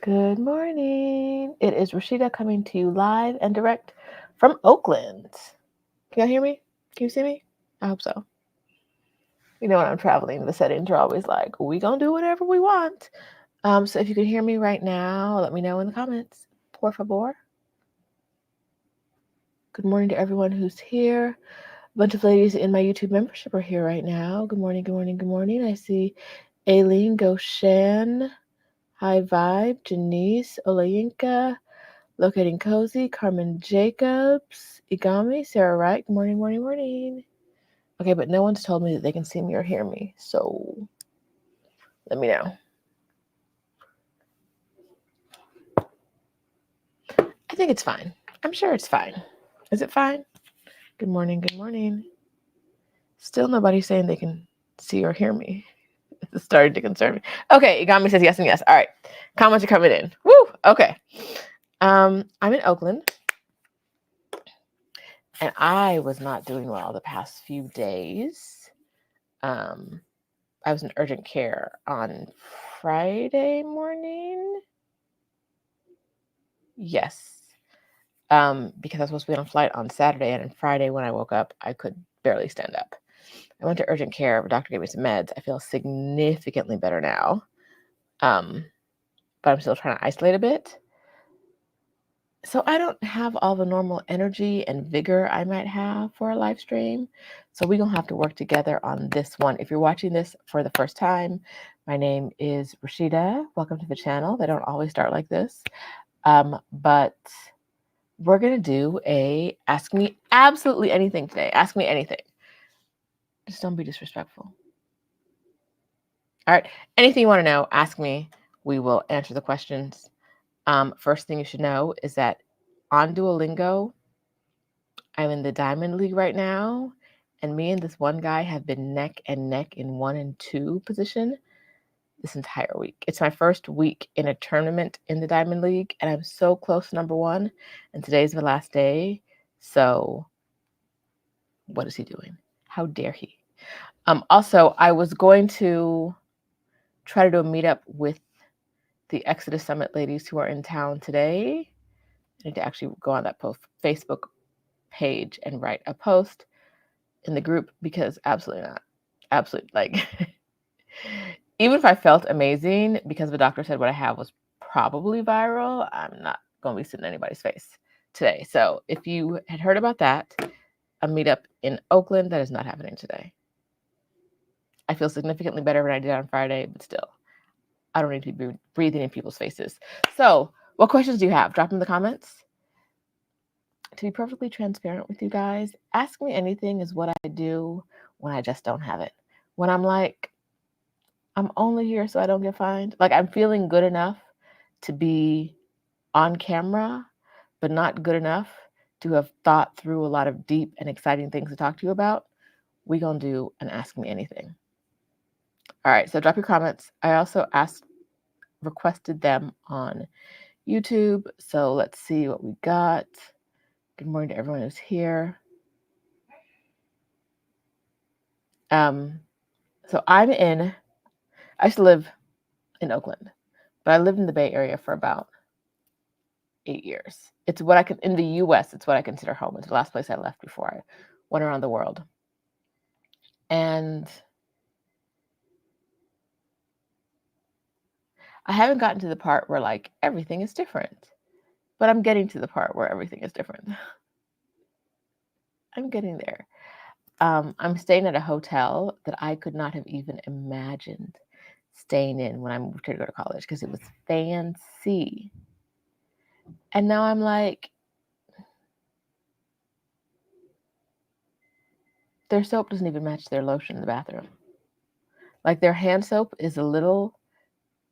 Good morning. It is Rashida coming to you live and direct from Oakland. Can y'all hear me? Can you see me? I hope so. You know, when I'm traveling, the settings are always like, we gonna do whatever we want. So if you can hear me right now, let me know in the comments. Por favor. Good morning to everyone who's here. A bunch of ladies in my YouTube membership are here right now. Good morning, good morning, good morning. I see Aileen Goshen, High Vibe, Janice, Olayinka, Locating Cozy, Carmen Jacobs, Igami, Sarah Wright. Good morning, morning, morning. Okay, but no one's told me that they can see me or hear me, so let me know. I think it's fine. I'm sure it's fine. Is it fine? Good morning, good morning. Still nobody saying they can see or hear me. It's starting to concern me. Okay, Igami says yes and yes. All right, comments are coming in. Woo, okay. I'm in Oakland. And I was not doing well the past few days. I was in urgent care on Friday morning. Yes. Because I was supposed to be on a flight on Saturday, and on Friday when I woke up, I could barely stand up. I went to urgent care. The doctor gave me some meds. I feel significantly better now. But I'm still trying to isolate a bit. So I don't have all the normal energy and vigor I might have for a live stream. So we're going to have to work together on this one. If you're watching this for the first time, my name is Rashida. Welcome to the channel. They don't always start like this. But we're going to do a Ask Me Absolutely Anything today. Ask me anything. Just don't be disrespectful. All right. Anything you want to know, ask me. We will answer the questions. First thing you should know is that on Duolingo, I'm in the Diamond League right now, and me and this one guy have been neck and neck in 1 and 2 position this entire week. It's my first week in a tournament in the Diamond League, and I'm so close to number 1, and today's the last day. So what is he doing? How dare he? Also, I was going to try to do a meetup with the Exodus Summit ladies who are in town today. I need to actually go on that Facebook page and write a post in the group, because absolutely not. Absolutely, like, even if I felt amazing because the doctor said what I have was probably viral, I'm not going to be sitting in anybody's face today. So if you had heard about that, a meetup in Oakland, that is not happening today. I feel significantly better than I did on Friday, but still, I don't need to be breathing in people's faces. So what questions do you have? Drop them in the comments. To be perfectly transparent with you guys, Ask Me Anything is what I do when I just don't have it. When I'm like, I'm only here so I don't get fined. Like, I'm feeling good enough to be on camera, but not good enough to have thought through a lot of deep and exciting things to talk to you about. We're going to do an Ask Me Anything. All right, so drop your comments. I also requested them on YouTube. So let's see what we got. Good morning to everyone who's here. So I used to live in Oakland, but I lived in the Bay Area for about 8 years. It's what in the US, it's what I consider home. It's the last place I left before I went around the world. And I haven't gotten to the part where like everything is different, but I'm getting to the part where everything is different. I'm getting there. I'm staying at a hotel that I could not have even imagined staying in when I moved here to go to college, because it was fancy. And now I'm like, their soap doesn't even match their lotion in the bathroom. Like, their hand soap is a little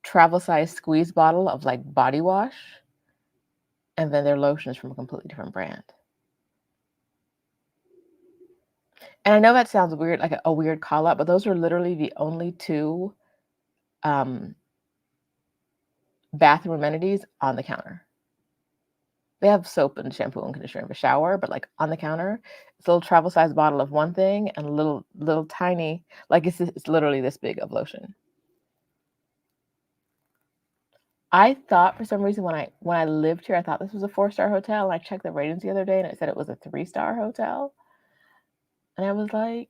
travel-sized squeeze bottle of like body wash, and then their lotion is from a completely different brand. And I know that sounds weird, like a weird call out, but those are literally the only 2 bathroom amenities on the counter. They have soap and shampoo and conditioner in the shower, but like on the counter, it's a little travel-sized bottle of one thing and a little tiny, like it's literally this big of lotion. I thought for some reason when I lived here, I thought this was a 4-star hotel, and I checked the ratings the other day, and it said it was a 3-star hotel. And I was like,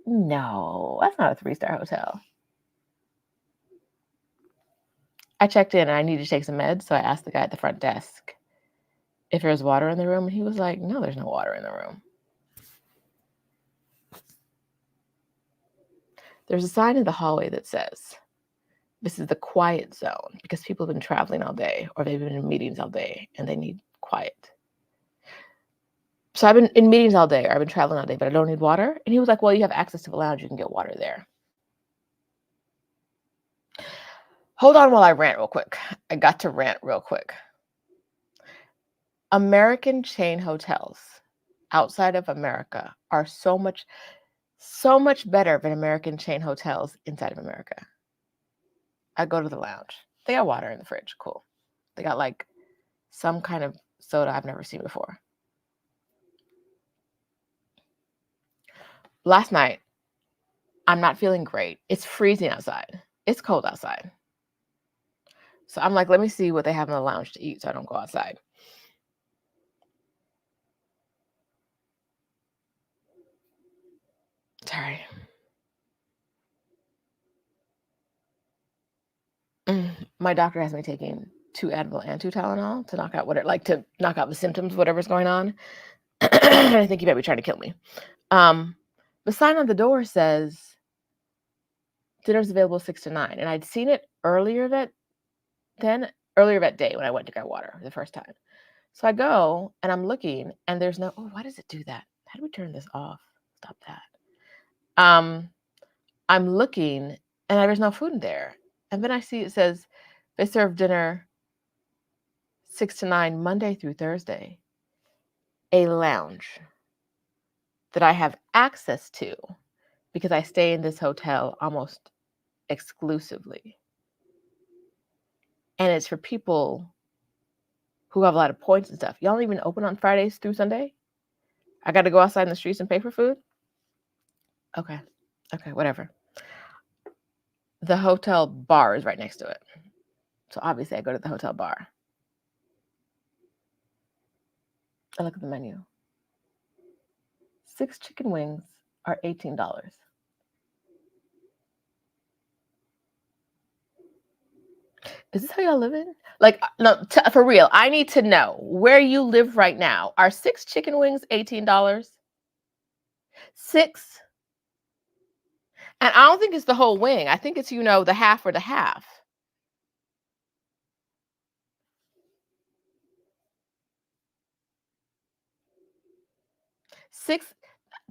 no, that's not a 3-star hotel. I checked in and I needed to take some meds, so I asked the guy at the front desk if there was water in the room, and he was like, no, there's no water in the room. There's a sign in the hallway that says, this is the quiet zone, because people have been traveling all day or they've been in meetings all day and they need quiet. So I've been in meetings all day or I've been traveling all day, but I don't need water. And he was like, well, you have access to the lounge. You can get water there. Hold on while I rant real quick. I got to rant real quick. American chain hotels outside of America are so much better than American chain hotels inside of America. I go to the lounge. They got water in the fridge. Cool. They got like some kind of soda I've never seen before. Last night, I'm not feeling great. It's freezing outside. It's cold outside. So I'm like, let me see what they have in the lounge to eat so I don't go outside. Sorry. My doctor has me taking 2 Advil and 2 Tylenol to knock out the symptoms, whatever's going on. I think he might be trying to kill me. The sign on the door says dinner's available 6 to 9. And I'd seen it earlier that day when I went to get water the first time. So I go and I'm looking and there's no, why does it do that? How do we turn this off? Stop that. I'm looking and there's no food in there. And then I see it says they serve dinner 6 to 9 Monday through Thursday. A lounge that I have access to because I stay in this hotel almost exclusively. And it's for people who have a lot of points and stuff. Y'all don't even open on Fridays through Sunday? I got to go outside in the streets and pay for food? Okay, whatever. The hotel bar is right next to it. So obviously I go to the hotel bar. I look at the menu. 6 chicken wings are $18. Is this how y'all living? Like, no, for real, I need to know where you live right now. Are 6 chicken wings $18? 6? And I don't think it's the whole wing. I think it's, the half or the half. 6,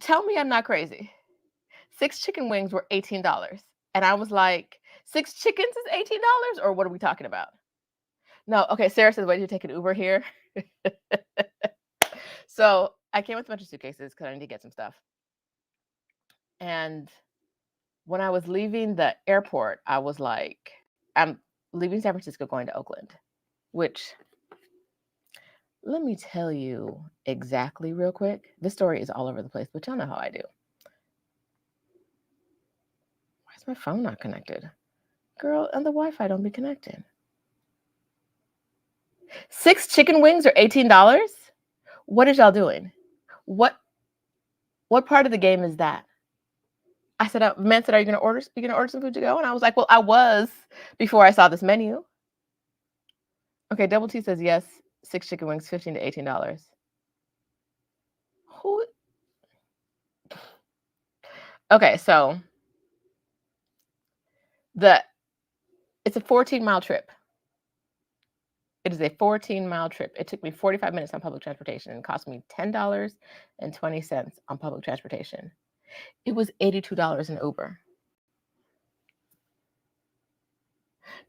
tell me I'm not crazy. 6 chicken wings were $18. And I was like, 6 chickens is $18? Or what are we talking about? No, okay, Sarah says, wait, did you take an Uber here? So I came with a bunch of suitcases because I need to get some stuff. And when I was leaving the airport, I was like, I'm leaving San Francisco going to Oakland, which, let me tell you exactly real quick. This story is all over the place, but y'all know how I do. Why is my phone not connected? Girl, and the Wi-Fi don't be connecting. 6 chicken wings are $18? What is y'all doing? What part of the game is that? I said, man said, are you gonna order some food to go? And I was like, well, I was before I saw this menu. Okay, Double T says yes, 6 chicken wings, $15 to $18. Who? Okay, so it's a 14-mile trip. It is a 14-mile trip. It took me 45 minutes on public transportation and cost me $10.20 on public transportation. It was $82 in Uber.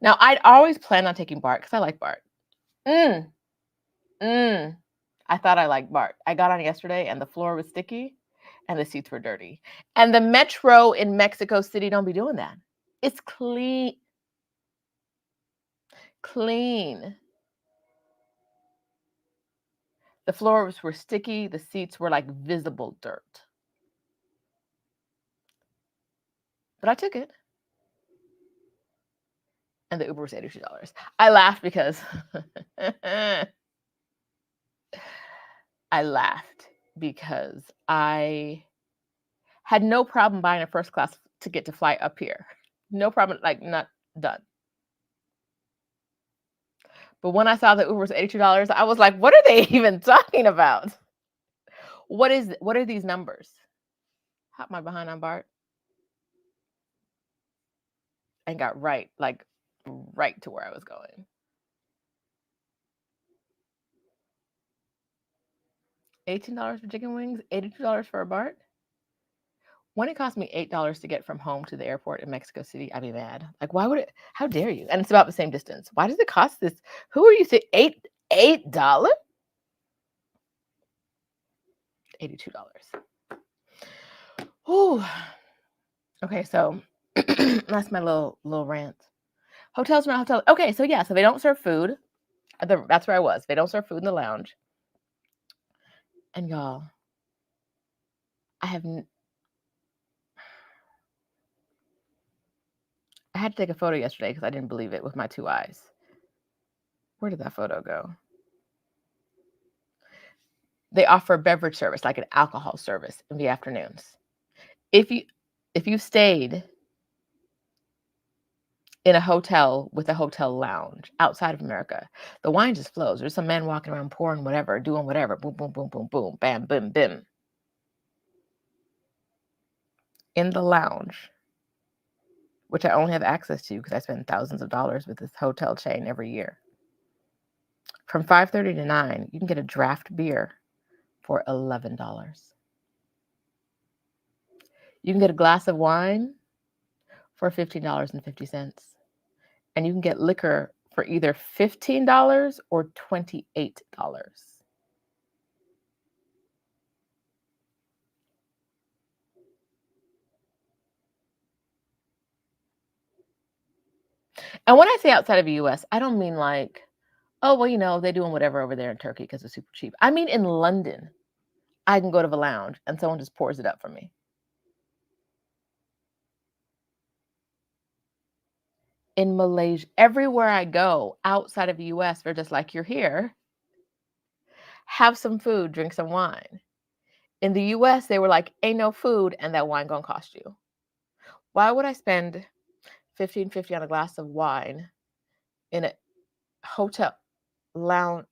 Now, I'd always planned on taking BART because I like BART. I thought I liked BART. I got on yesterday and the floor was sticky and the seats were dirty. And the metro in Mexico City don't be doing that. It's clean. The floors were sticky. The seats were like visible dirt. But I took it. and the Uber was $82. I laughed because I had no problem buying a first class ticket to fly up here. No problem, like not done. But when I saw the Uber was $82, I was like, what are they even talking about? What are these numbers? Hop my behind on BART and got right to where I was going. $18 for chicken wings, $82 for a BART. When it cost me $8 to get from home to the airport in Mexico City, I'd be mad. Like, why would it? How dare you? And it's about the same distance. Why does it cost this? Who are you saying $8? $82. Ooh. Okay, so that's my little rant. Hotels are not hotels. Okay, so yeah, so they don't serve food. That's where I was. They don't serve food in the lounge. And y'all, I had to take a photo yesterday because I didn't believe it with my 2 eyes. Where did that photo go? They offer beverage service, like an alcohol service in the afternoons. If you stayed in a hotel with a hotel lounge outside of America, the wine just flows. There's some man walking around pouring whatever, doing whatever, boom, boom, boom, boom, boom, bam, bim, bim. In the lounge, which I only have access to because I spend thousands of dollars with this hotel chain every year. From 5:30 to 9, you can get a draft beer for $11. You can get a glass of wine for $15.50. And you can get liquor for either $15 or $28. And when I say outside of the US, I don't mean like, oh, well, they're doing whatever over there in Turkey because it's super cheap. I mean, in London, I can go to the lounge and someone just pours it up for me. In Malaysia, everywhere I go outside of the US, they're just like, you're here, have some food, drink some wine. In the US, they were like, ain't no food and that wine gonna cost you. Why would I spend $15.50 on a glass of wine in a hotel lounge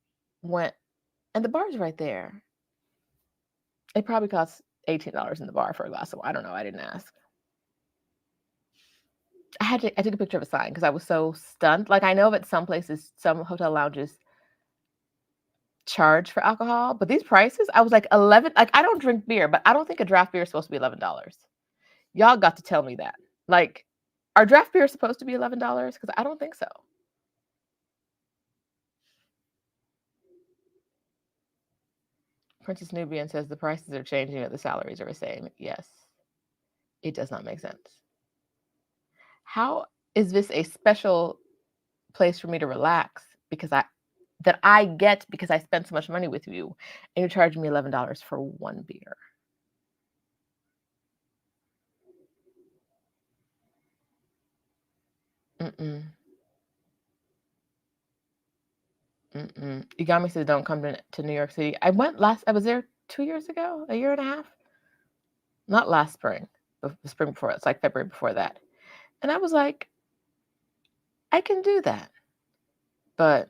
and the bar's right there? It probably costs $18 in the bar for a glass of wine. I don't know. I didn't ask. I took a picture of a sign because I was so stunned. Like, I know that some places, some hotel lounges charge for alcohol, but these prices, I was like 11. Like, I don't drink beer, but I don't think a draft beer is supposed to be $11. Y'all got to tell me that. Like, are draft beers supposed to be $11? Because I don't think so. Princess Nubian says the prices are changing, but the salaries are the same. Yes. It does not make sense. How is this a special place for me to relax because I get because I spent so much money with you and you're charging me $11 for one beer? Igami says don't come to New York City. I was there 2 years ago, a year and a half. Not last spring, the spring before. It's like February before that. And I was like, I can do that. But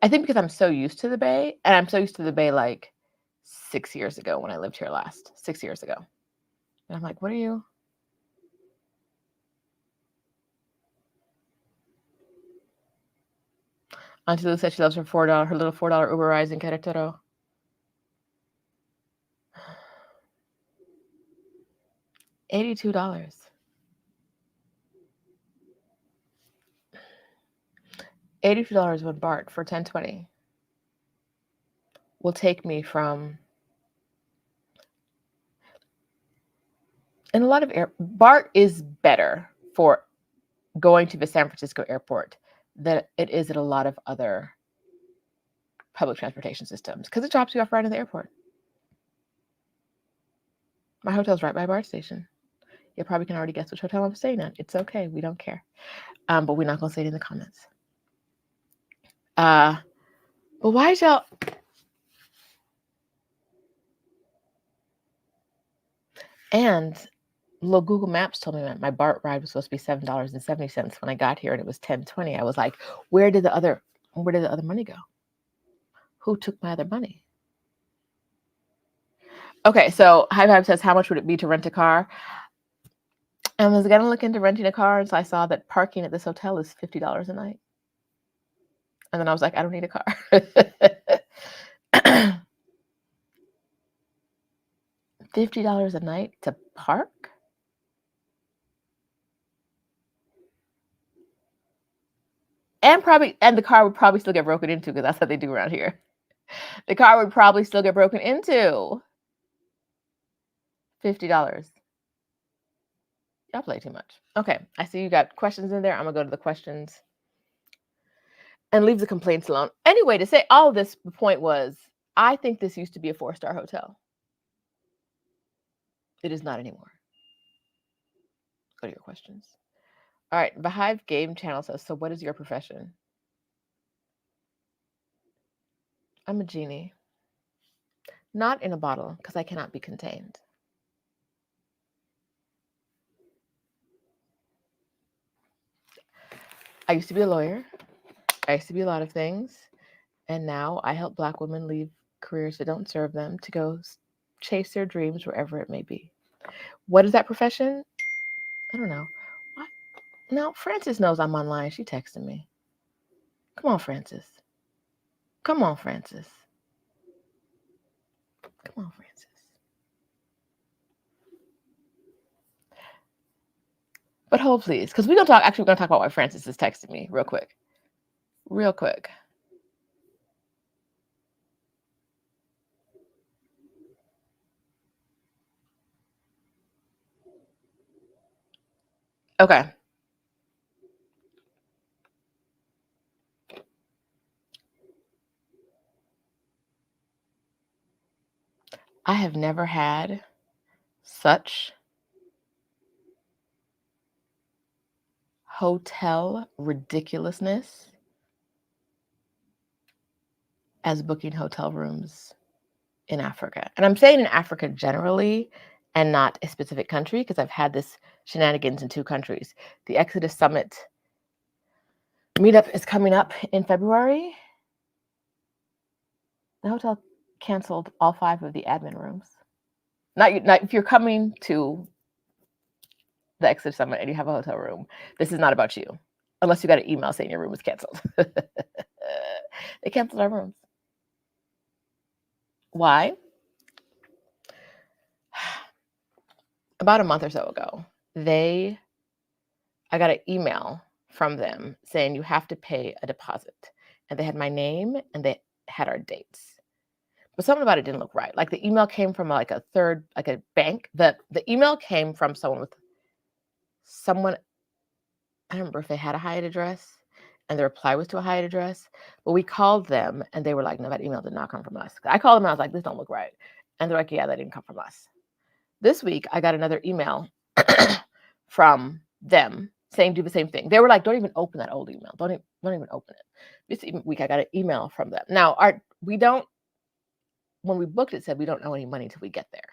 I think because I'm so used to the Bay, and I'm so used to the Bay like 6 years ago when I lived here last, 6 years ago. And I'm like, what are you? Auntie Lou said she loves her $4, her little $4 Uber rides in Querétaro. $82. $82 with BART for 1020 will take me from, and a lot of BART is better for going to the San Francisco airport than it is at a lot of other public transportation systems because it drops you off right in the airport. My hotel's right by BART station. You probably can already guess which hotel I'm staying at. It's okay. We don't care. But we're not going to say it in the comments. But why is y'all... And little Google Maps told me that my BART ride was supposed to be $7.70 when I got here, and it was $10.20. I was like, where did the other money go? Who took my other money? Okay, so High Five says, how much would it be to rent a car? I was going to look into renting a car, and so I saw that parking at this hotel is $50 a night. And then I was like, I don't need a car. $50 a night to park? And the car would probably still get broken into, because that's what they do around here. The car would probably still get broken into. $50. Y'all play too much. Okay, I see you got questions in there. I'm going to go to the questions and leave the complaints alone. Anyway, to say all of this, the point was, I think this used to be a 4-star hotel. It is not anymore. Go to your questions. All right, Behive Game Channel says, so what is your profession? I'm a genie. Not in a bottle, because I cannot be contained. I used to be a lawyer. I used to be a lot of things. And now I help Black women leave careers that don't serve them to go chase their dreams wherever it may be. What is that profession? I don't know. What? No, Frances knows I'm online. She texted me. Come on, Frances. Come on, Frances. Come on, Frances. But hold, please, because we're going to talk about why Frances is texting me real quick. Real quick. Okay. I have never had such hotel ridiculousness as booking hotel rooms in Africa. And I'm saying in Africa generally and not a specific country, because I've had this shenanigans in 2 countries. The Exodus Summit meetup is coming up in February. The hotel canceled all 5 of the admin rooms. Not if you're coming to the Exodus Summit and you have a hotel room, this is not about you, unless you got an email saying your room was canceled. They canceled our rooms. Why? About a month or so ago, I got an email from them saying you have to pay a deposit. And they had my name and they had our dates. But something about it didn't look right. Like the email came from like a bank. The email came from someone, I don't remember if they had a Hyatt address and the reply was to a Hyatt address. But we called them and they were like, no, that email did not come from us. I called them and I was like, this don't look right. And they're like, yeah, that didn't come from us. This week, I got another email from them saying do the same thing. They were like, don't even open that old email. Don't even open it. This week, I got an email from them. Now, when we booked it, said we don't owe any money until we get there.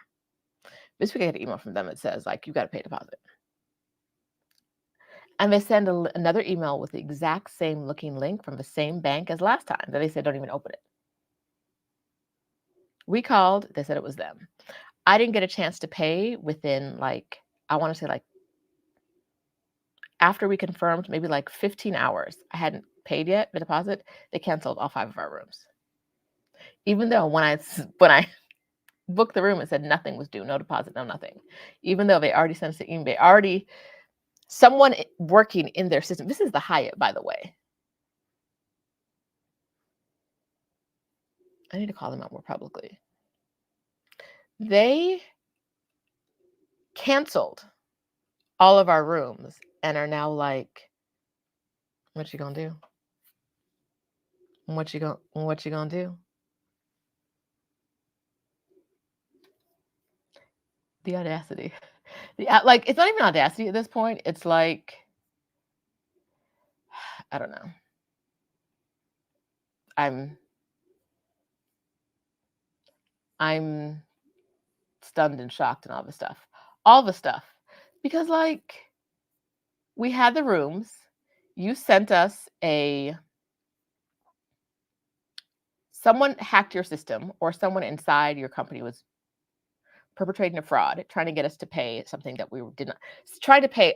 This week, I got an email from them that says, like, you got to pay a deposit. And they send another email with the exact same looking link from the same bank as last time. That they said, don't even open it. We called. They said it was them. I didn't get a chance to pay within, like, I want to say, like, after we confirmed, maybe like 15 hours. I hadn't paid yet the deposit. They canceled all 5 of our rooms. Even though when I booked the room, it said nothing was due, no deposit, no nothing. Even though they already sent us the email, someone working in their system. This is the Hyatt, by the way. I need to call them out more publicly. They canceled all of our rooms and are now like, what you gonna do? What you gonna do? The audacity. Like, it's not even audacity at this point. It's like, I don't know. I'm stunned and shocked and all the stuff. All the stuff. Because, like, we had the rooms. You sent us someone hacked your system, or someone inside your company was perpetrating a fraud, trying to get us to pay something that we did not, trying to pay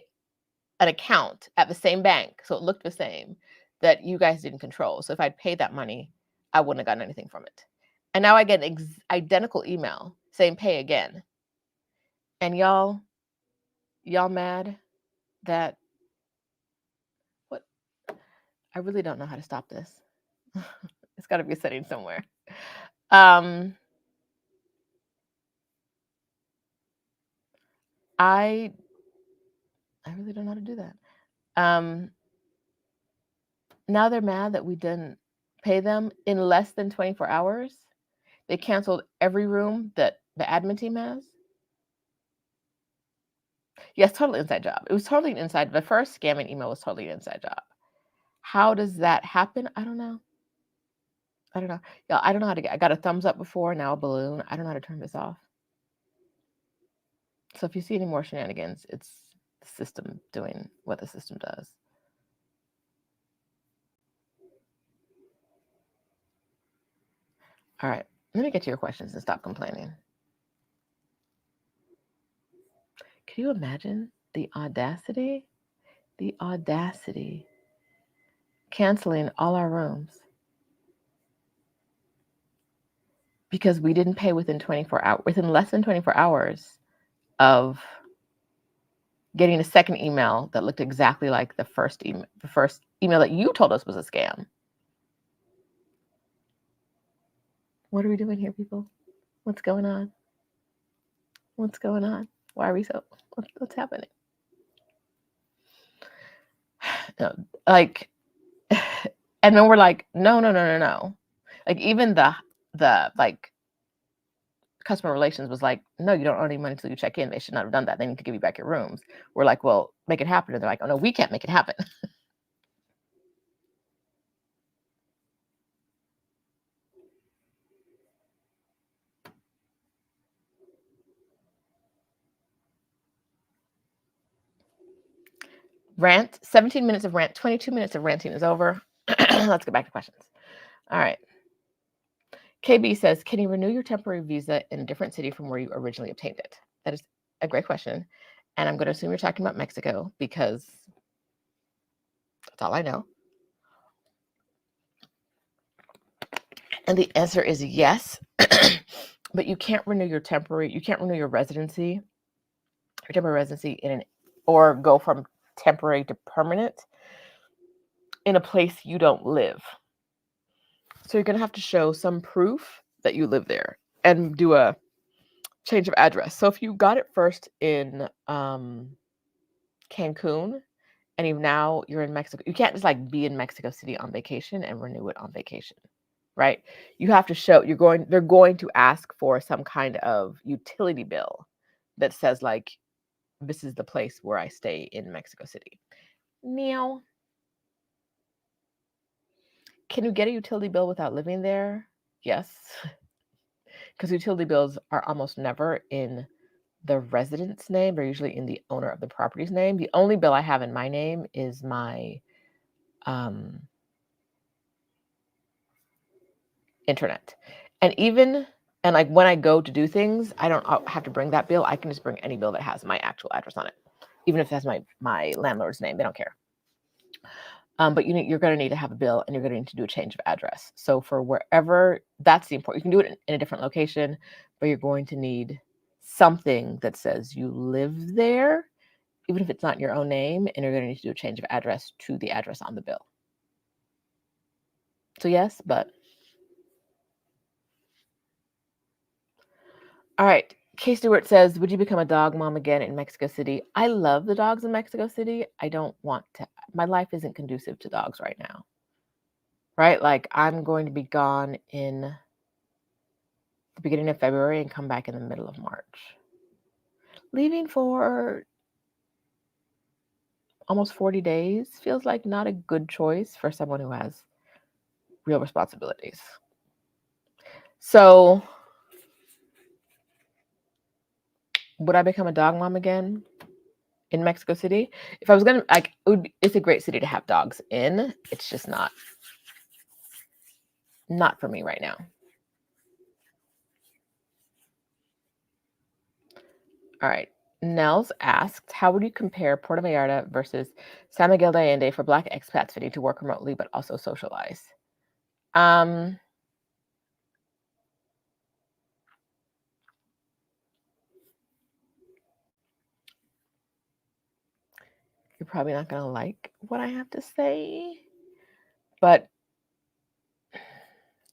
an account at the same bank, so it looked the same, that you guys didn't control. So if I'd paid that money, I wouldn't have gotten anything from it. And now I get an identical email saying pay again. And y'all mad that what? I really don't know how to stop this. It's got to be a setting somewhere. I really don't know how to do that. Now they're mad that we didn't pay them in less than 24 hours. They canceled every room that the admin team has. Yes, totally inside job. It was totally an inside. The first scamming email was totally an inside job. How does that happen? I don't know. Yeah, I don't know how to get. I got a thumbs up before, now a balloon. I don't know how to turn this off. So if you see any more shenanigans, it's the system doing what the system does. All right, let me get to your questions and stop complaining. Can you imagine the audacity? The audacity. Canceling all our rooms because we didn't pay within 24 hours, within less than 24 hours of getting a second email that looked exactly like the first email that you told us was a scam. What are we doing here, people? What's going on? What's going on? Why are we so? What's happening? No, like, and then we're like, no. Like, even the like customer relations was like, no, you don't owe any money until you check in. They should not have done that. They need to give you back your rooms. We're like, well, make it happen. And they're like, oh no, we can't make it happen. Rant, 17 minutes of rant, 22 minutes of ranting is over. Let's get back to questions. All right. KB says, can you renew your temporary visa in a different city from where you originally obtained it? That is a great question. And I'm going to assume you're talking about Mexico because that's all I know. And the answer is yes. But you can't renew your residency, or go from temporary to permanent in a place you don't live. So you're going to have to show some proof that you live there and do a change of address. So if you got it first in Cancun and now you're in Mexico, you can't just like be in Mexico City on vacation and renew it on vacation, right? You have to show they're going to ask for some kind of utility bill that says like, this is the place where I stay in Mexico City. Meow. Can you get a utility bill without living there? Yes. Because utility bills are almost never in the resident's name. They're usually in the owner of the property's name. The only bill I have in my name is my internet. And like when I go to do things, I don't have to bring that bill. I can just bring any bill that has my actual address on it. Even if it has my landlord's name, they don't care. But you're going to need to have a bill, and you're going to need to do a change of address. So for wherever, that's the important. You can do it in a different location, but you're going to need something that says you live there, even if it's not your own name, and you're going to need to do a change of address to the address on the bill. So yes, but all right. Kay Stewart says, would you become a dog mom again in Mexico City? I love the dogs in Mexico City. I don't want to. My life isn't conducive to dogs right now. Right? Like, I'm going to be gone in the beginning of February and come back in the middle of March. leaving for almost 40 days feels like not a good choice for someone who has real responsibilities. So, would I become a dog mom again in Mexico City? If I was gonna, like, it's a great city to have dogs in. It's just not for me right now. All right. Nels asked, how would you compare Puerto Vallarta versus San Miguel de Allende for Black expats fitting to work remotely but also socialize? You're probably not going to like what I have to say, but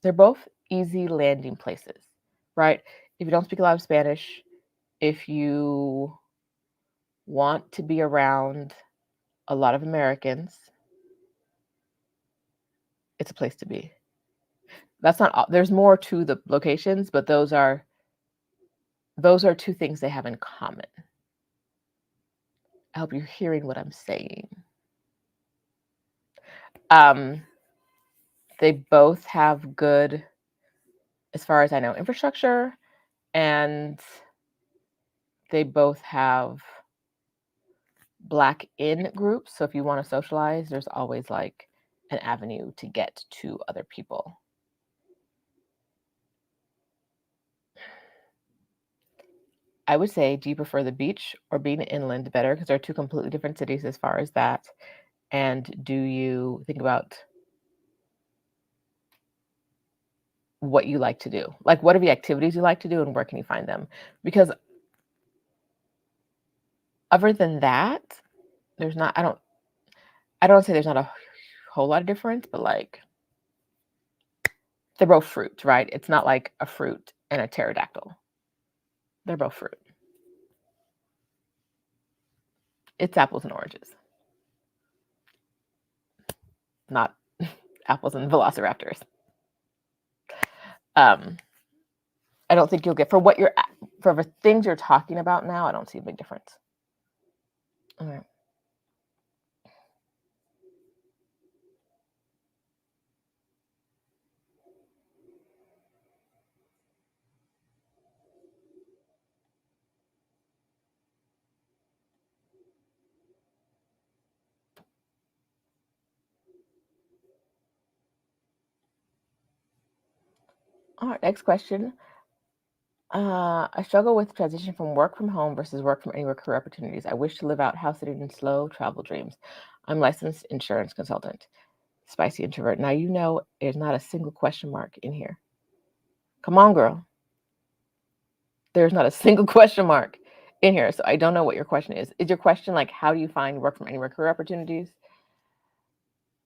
they're both easy landing places, right? If you don't speak a lot of Spanish, if you want to be around a lot of Americans, it's a place to be. That's not all. There's more to the locations, but those are two things they have in common. I hope you're hearing what I'm saying. They both have good, as far as I know, infrastructure, and they both have Black in groups. So if you want to socialize, there's always like an avenue to get to other people. I would say, do you prefer the beach or being inland better? Because they're two completely different cities as far as that. And do you think about what you like to do? Like, what are the activities you like to do and where can you find them? Because other than that, there's not, I don't say there's not a whole lot of difference, but like, they're both fruit, right? It's not like a fruit and a pterodactyl. They're both fruit. It's apples and oranges, not apples and velociraptors. I don't think you'll get, for the things you're talking about now, I don't see a big difference. All right. All right, next question. I struggle with transition from work from home versus work from anywhere career opportunities. I wish to live out house sitting and slow travel dreams. I'm licensed insurance consultant. Spicy introvert. Now you know there's not a single question mark in here. Come on, girl. There's not a single question mark in here. So I don't know what your question is. Is your question like, how do you find work from anywhere career opportunities?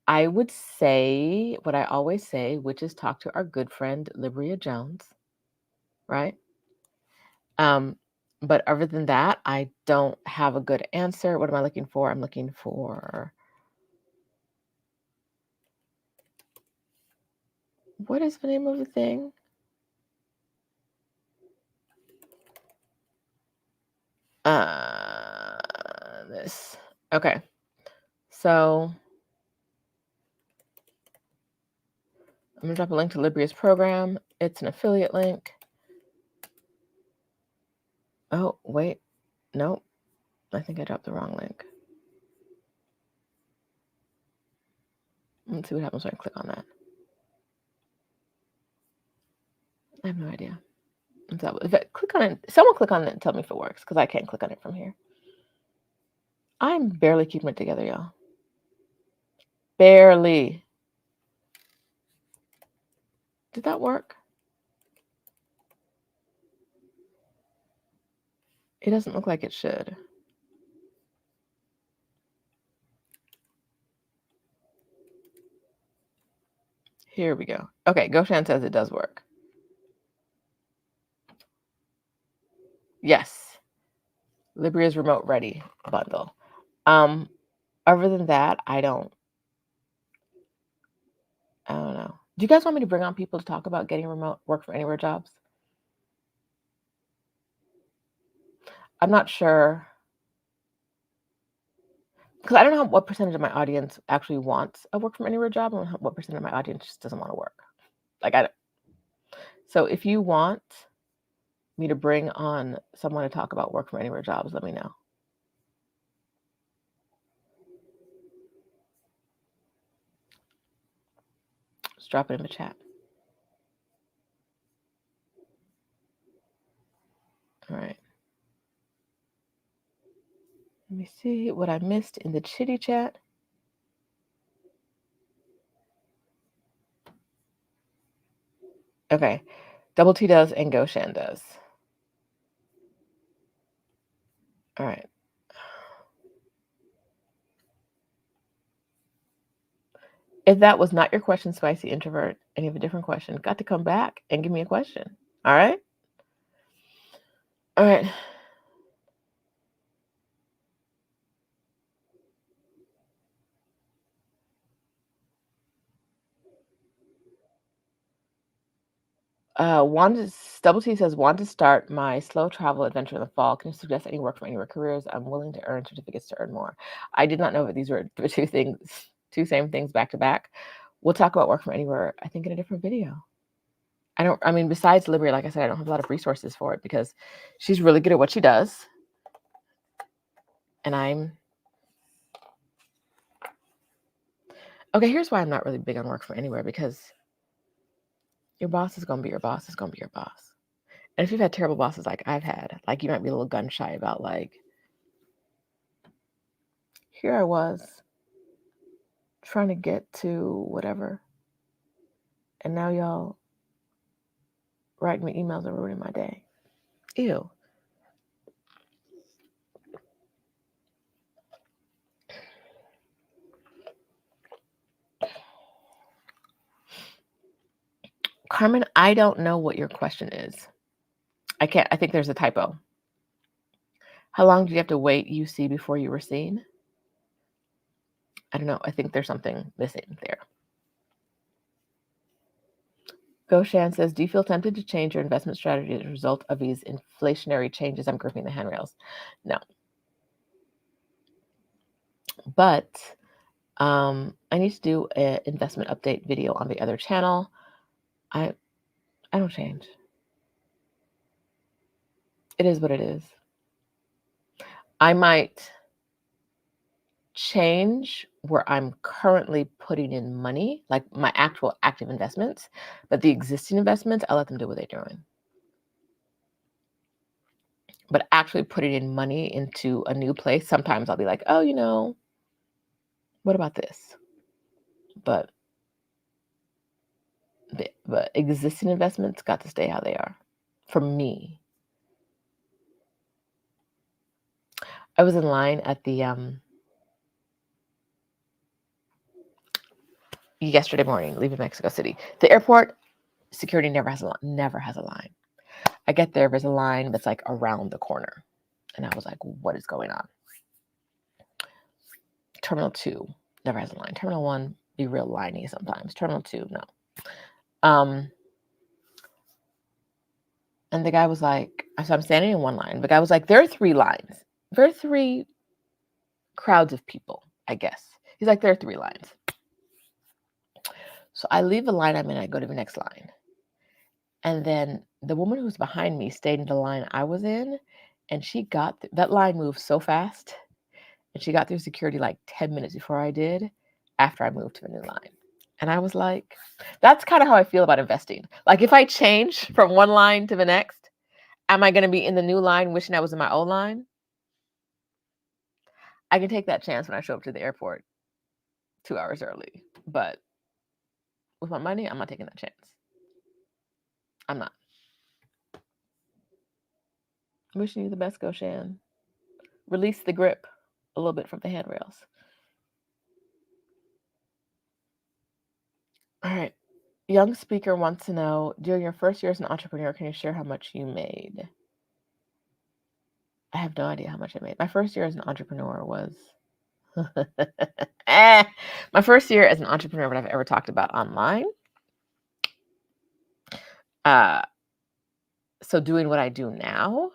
I would say what I always say, which is talk to our good friend Libria Jones, right? But other than that, I don't have a good answer. What am I looking for? I'm looking for, what is the name of the thing? This. Okay. So I'm gonna drop a link to Libria's program. It's an affiliate link. Oh, wait. Nope. I think I dropped the wrong link. Let's see what happens when I click on that. I have no idea. If I click on it, someone click on it and tell me if it works, because I can't click on it from here. I'm barely keeping it together, y'all. Barely. Did that work? It doesn't look like it should. Here we go. Okay, Goshan says it does work. Yes. Libria's remote ready bundle. Other than that, I don't know. Do you guys want me to bring on people to talk about getting remote work from anywhere jobs? I'm not sure, because I don't know what percentage of my audience actually wants a work from anywhere job and what percent of my audience just doesn't want to work. Like, so if you want me to bring on someone to talk about work from anywhere jobs, let me know. Just drop it in the chat. All right. Let me see what I missed in the chitty chat. Okay. Double T does and Goshan does. All right. If that was not your question, spicy introvert, and you have a different question, got to come back and give me a question. All right? All right. Double T says, want to start my slow travel adventure in the fall. Can you suggest any work from anywhere careers? I'm willing to earn certificates to earn more. I did not know that these were two same things back to back. We'll talk about work from anywhere, I think, in a different video. Besides Liberia, like I said, I don't have a lot of resources for it because she's really good at what she does. And okay, here's why I'm not really big on work from anywhere, because your boss is going to be your boss, is going to be your boss. And if you've had terrible bosses like I've had, like, you might be a little gun shy about, like, here I was trying to get to whatever, and now y'all writing me emails and ruining my day. Ew. Carmen, I don't know what your question is. I think there's a typo. How long did you have to wait UC before you were seen? I don't know. I think there's something missing there. Goshan says, do you feel tempted to change your investment strategy as a result of these inflationary changes? I'm gripping the handrails. No. But I need to do an investment update video on the other channel. I don't change. It is what it is. I might change where I'm currently putting in money, like my actual active investments, but the existing investments, I'll let them do what they're doing. But actually putting in money into a new place, sometimes I'll be like, oh, what about this? But existing investments got to stay how they are for me. I was in line at the yesterday morning, leaving Mexico City. The airport security never has a line. I get there's a line that's like around the corner, and I was like, what is going on? Terminal 2 never has a line. Terminal 1 be real liney sometimes. Terminal 2, no. And the guy was like, so I'm standing in one line. The guy was like, there are 3 lines. There are 3 crowds of people, I guess. He's like, there are 3 lines. So I leave the line I'm in, I go to the next line. And then the woman who's behind me stayed in the line I was in, and she got, that line moved so fast, and she got through security like 10 minutes before I did, after I moved to the new line. And I was like, that's kind of how I feel about investing. Like, if I change from one line to the next, am I going to be in the new line wishing I was in my old line? I can take that chance when I show up to the airport 2 hours early. But with my money, I'm not taking that chance. I'm not. Wishing you the best, Goshan. Release the grip a little bit from the handrails. All right. Young speaker wants to know, during your first year as an entrepreneur, can you share how much you made? I have no idea how much I made. My first year as an entrepreneur was... my first year as an entrepreneur, what I've ever talked about online. So doing what I do now,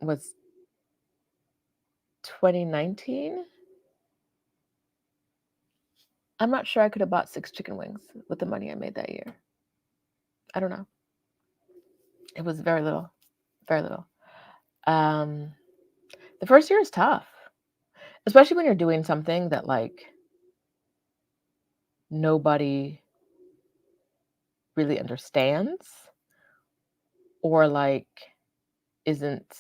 was 2019. I'm not sure I could have bought 6 chicken wings with the money I made that year. I don't know. It was very little, very little. The first year is tough, especially when you're doing something that like nobody really understands or like isn't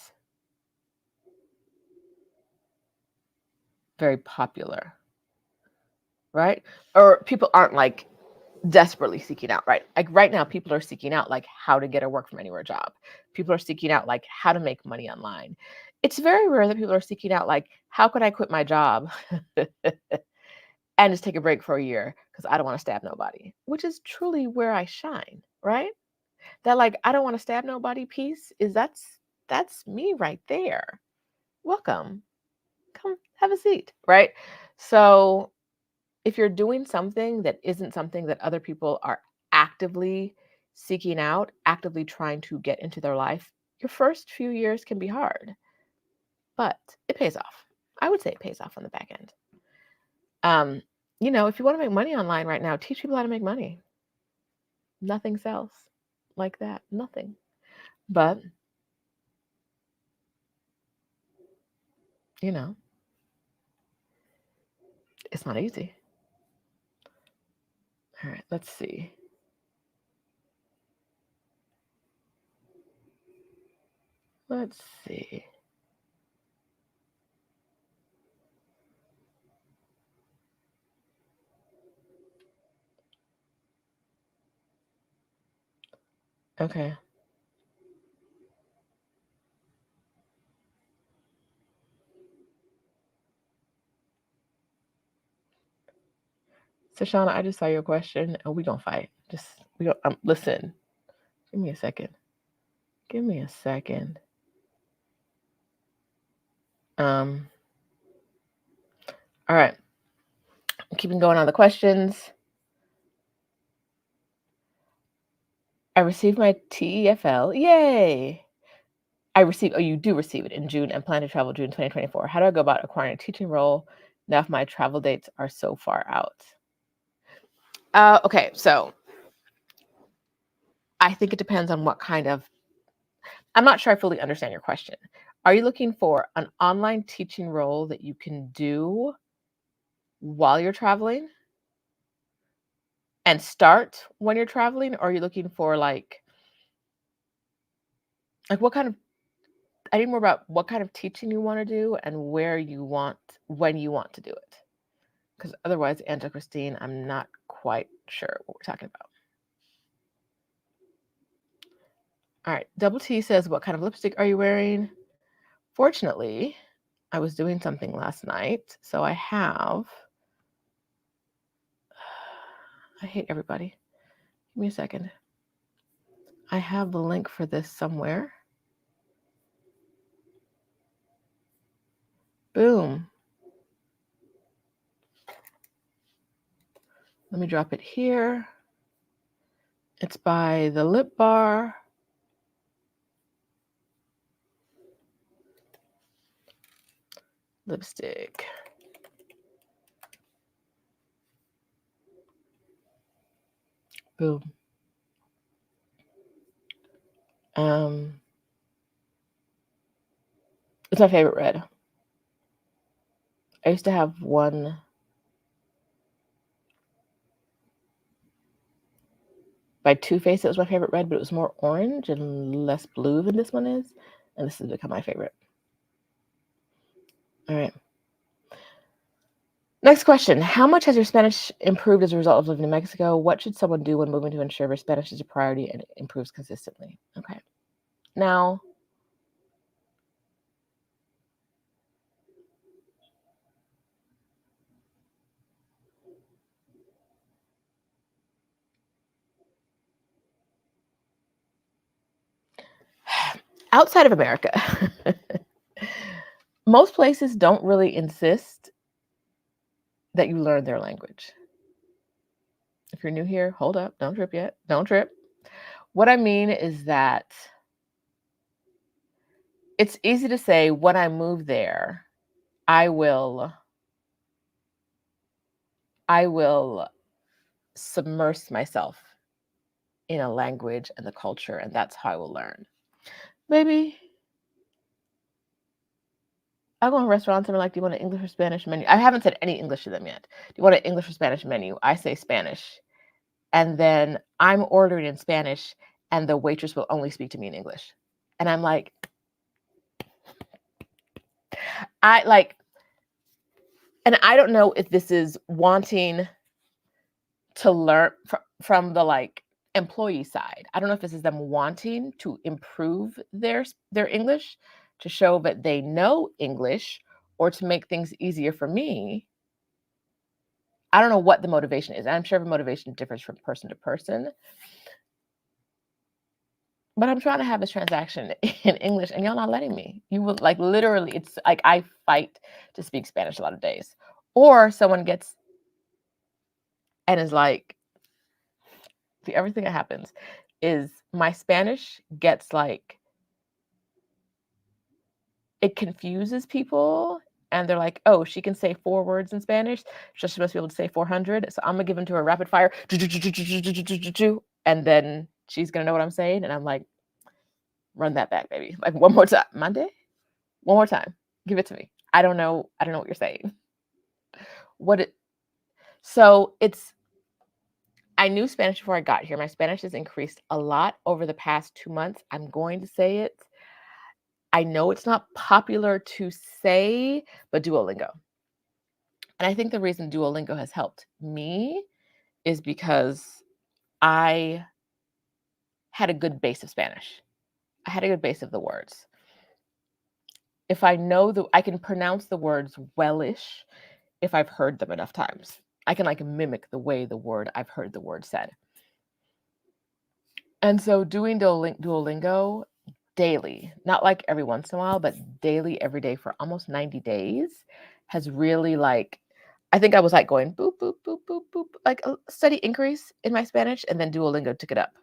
very popular, right? Or people aren't like desperately seeking out, right? Like right now, people are seeking out like how to get a work from anywhere job. People are seeking out like how to make money online. It's very rare that people are seeking out like how can I quit my job and just take a break for a year because I don't want to stab nobody, which is truly where I shine, right? That like I don't want to stab nobody piece is that's me right there. Welcome. Come have a seat, right? So if you're doing something that isn't something that other people are actively seeking out, actively trying to get into their life, your first few years can be hard, but it pays off. I would say it pays off on the back end. If you want to make money online right now, teach people how to make money. Nothing sells like that. Nothing. But, it's not easy. All right, let's see. Let's see. Okay. So Shauna, I just saw your question and we gonna fight. We don't listen. Give me a second. All right. I'm keeping going on the questions. I received my TEFL. Yay. You do receive it in June and plan to travel June 2024. How do I go about acquiring a teaching role now if my travel dates are so far out? Okay, so I think it depends on what kind of, I'm not sure I fully understand your question. Are you looking for an online teaching role that you can do while you're traveling and start when you're traveling? Or are you looking for like what kind of, I need more about what kind of teaching you want to do and when you want to do it. Because otherwise, Angela Christine, I'm not quite sure what we're talking about. All right, Double T says, what kind of lipstick are you wearing? Fortunately, I was doing something last night, so I hate everybody. Give me a second. I have the link for this somewhere. Boom. Let me drop it here. It's by the Lip Bar. Lipstick. Boom. It's my favorite red. I used to have one by Too Faced. It was my favorite red, but it was more orange and less blue than this one is. And this has become my favorite. All right. Next question. How much has your Spanish improved as a result of living in Mexico? What should someone do when moving to ensure their Spanish is a priority and improves consistently? Okay. Now, outside of America, most places don't really insist that you learn their language. If you're new here, hold up. Don't trip yet. Don't trip. What I mean is that it's easy to say when I move there, I will submerge myself in a language and the culture, and that's how I will learn. Maybe I go in restaurants and I'm like, do you want an English or Spanish menu? I haven't said any English to them yet. Do you want an English or Spanish menu? I say Spanish. And then I'm ordering in Spanish and the waitress will only speak to me in English. And I'm like, and I don't know if this is wanting to learn from the like employee side. I don't know if this is them wanting to improve their English, to show that they know English, or to make things easier for me. I don't know what the motivation is. I'm sure the motivation differs from person to person. But I'm trying to have this transaction in English and y'all not letting me. You will like literally, it's like I fight to speak Spanish a lot of days. Or someone gets and is like, the everything that happens is my Spanish gets like, it confuses people and they're like, oh, she can say 4 words in Spanish, so she must be able to say 400. So I'm gonna give them to her rapid fire, and then she's gonna know what I'm saying. And I'm like, run that back, baby. Like one more time. Monday? One more time. Give it to me. I don't know what you're saying. I knew Spanish before I got here. My Spanish has increased a lot over the past 2 months. I'm going to say it. I know it's not popular to say, but Duolingo. And I think the reason Duolingo has helped me is because I had a good base of Spanish. I had a good base of the words. If I know I can pronounce the words wellish if I've heard them enough times. I can like mimic the way I've heard the word said. And so doing Duolingo daily, not like every once in a while, but daily, every day for almost 90 days has really like, I think I was like going boop, boop, boop, boop, boop, like a steady increase in my Spanish, and then Duolingo took it up,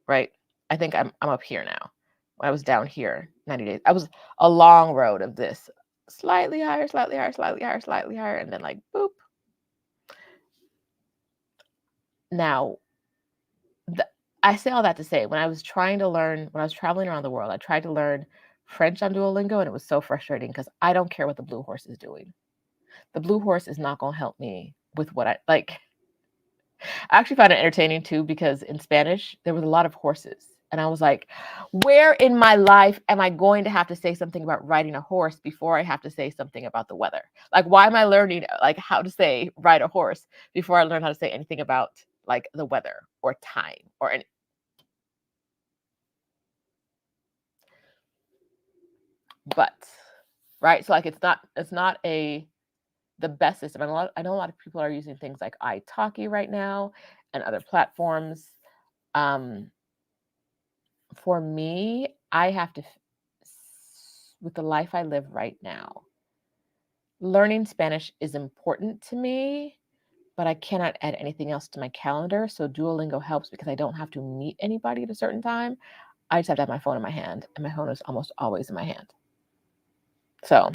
right? I think I'm up here now. When I was down here 90 days, I was a long road of this, slightly higher, slightly higher, slightly higher, slightly higher, and then like boop. Now, I say all that to say, when I was traveling around the world, I tried to learn French on Duolingo, and it was so frustrating because I don't care what the blue horse is doing. The blue horse is not going to help me with what I like. I actually found it entertaining too, because in Spanish, there was a lot of horses. And I was like, where in my life am I going to have to say something about riding a horse before I have to say something about the weather? Like, why am I learning like how to say ride a horse before I learn how to say anything about like the weather or time or any? But right, so like it's not the best system. And I know a lot of people are using things like italki right now and other platforms. For me, I have to, with the life I live right now, learning Spanish is important to me, but I cannot add anything else to my calendar. So Duolingo helps because I don't have to meet anybody at a certain time. I just have to have my phone in my hand, and my phone is almost always in my hand. So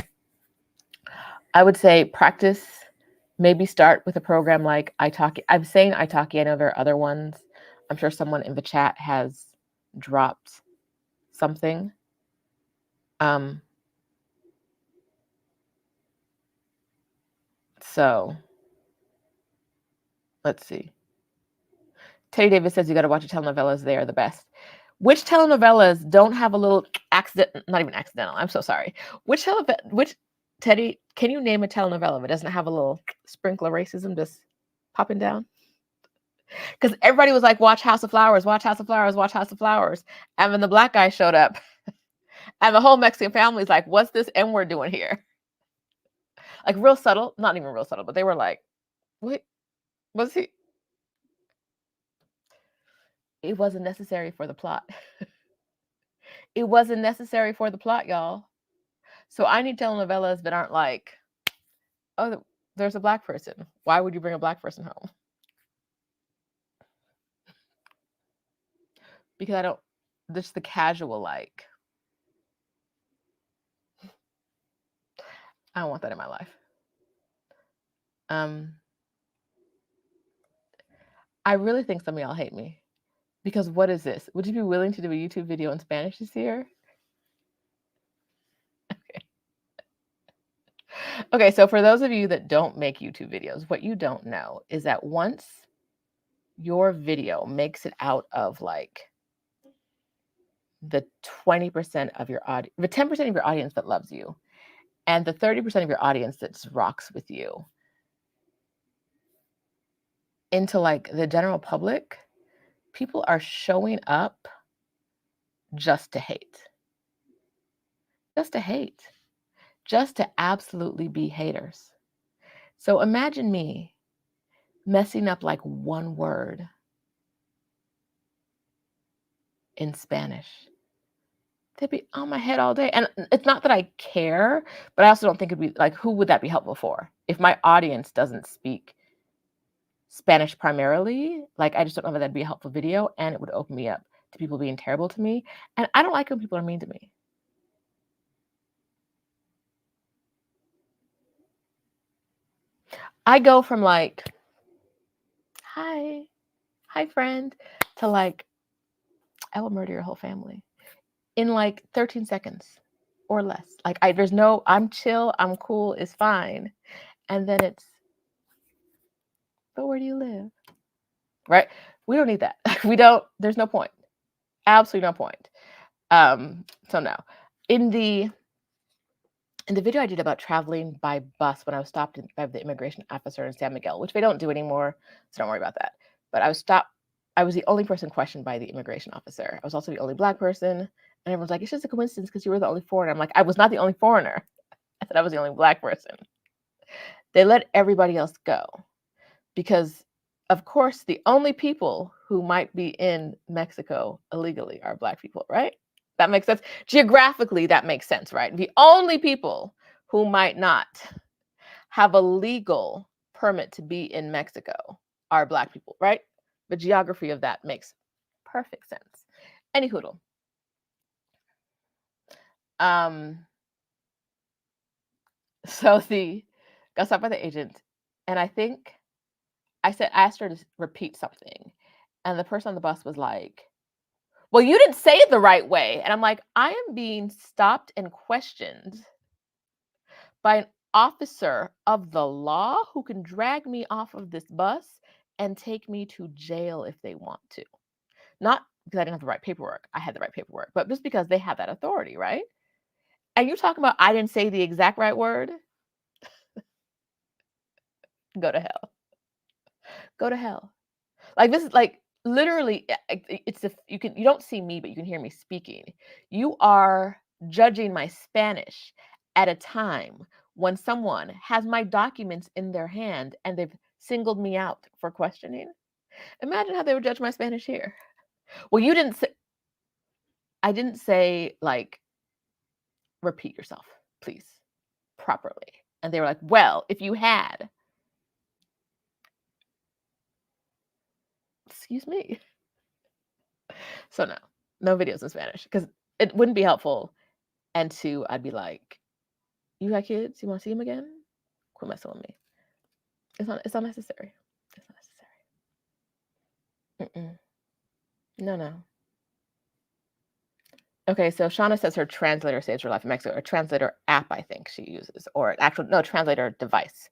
I would say practice, maybe start with a program like italki. I'm saying italki. I know there are other ones. I'm sure someone in the chat has dropped something. So let's see. Teddy Davis says you got to watch the telenovelas. They are the best. Which telenovelas don't have a little accident? Not even accidental. I'm so sorry. Which Teddy? Can you name a telenovela that doesn't have a little sprinkle of racism just popping down? Because everybody was like, watch House of Flowers, watch House of Flowers, watch House of Flowers. And then the black guy showed up. And the whole Mexican family is like, what's this N-word doing here? Like real subtle, not even real subtle, but they were like, what was he? It wasn't necessary for the plot. It wasn't necessary for the plot, y'all. So I need telenovelas that aren't like, oh, there's a black person. Why would you bring a black person home? Because I don't, just the casual like, I don't want that in my life. I really think some of y'all hate me. Because what is this? Would you be willing to do a YouTube video in Spanish this year? Okay. Okay, so for those of you that don't make YouTube videos, what you don't know is that once your video makes it out of like the 20% of your audience, the 10% of your audience that loves you, and the 30% of your audience that just rocks with you, into like the general public, people are showing up just to hate. Just to hate. Just to absolutely be haters. So imagine me messing up like one word in Spanish. They'd be on my head all day. And it's not that I care, but I also don't think it'd be like, who would that be helpful for? If my audience doesn't speak Spanish primarily, like I just don't know if that'd be a helpful video, and it would open me up to people being terrible to me. And I don't like when people are mean to me. I go from like, hi friend, to like, I will murder your whole family in like 13 seconds or less. Like there's no, I'm chill, I'm cool, it's fine. And then it's, but where do you live? Right? We don't need that. We don't, there's no point. Absolutely no point. So no. In the video I did about traveling by bus when I was stopped by the immigration officer in San Miguel, which they don't do anymore, so don't worry about that. But I was stopped. I was the only person questioned by the immigration officer. I was also the only Black person, and everyone's like, "It's just a coincidence because you were the only foreigner." I'm like, "I was not the only foreigner. I said I was the only Black person." They let everybody else go because, of course, the only people who might be in Mexico illegally are Black people, right? That makes sense. Geographically, that makes sense, right? The only people who might not have a legal permit to be in Mexico are Black people, right? The geography of that makes perfect sense. Any hoodle. So got stopped by the agent, and I think I asked her to repeat something, and the person on the bus was like, "Well, you didn't say it the right way." And I'm like, I am being stopped and questioned by an officer of the law who can drag me off of this bus and take me to jail if they want to. Not because I didn't have the right paperwork. I had the right paperwork, but just because they have that authority, right? And you're talking about I didn't say the exact right word? Go to hell. Go to hell. Like this is like literally it's you don't see me, but you can hear me speaking. You are judging my Spanish at a time when someone has my documents in their hand and they've singled me out for questioning. Imagine how they would judge my Spanish here. Well, you didn't say, I didn't say like repeat yourself, please, properly. And they were like, well, if you had, excuse me. So no videos in Spanish because it wouldn't be helpful. And two, I'd be like, you got kids? You want to see them again? Quit messing with me. It's not necessary. It's not necessary. No. Okay, so Shauna says her translator saves her life in Mexico. A translator app, I think she uses, or translator device.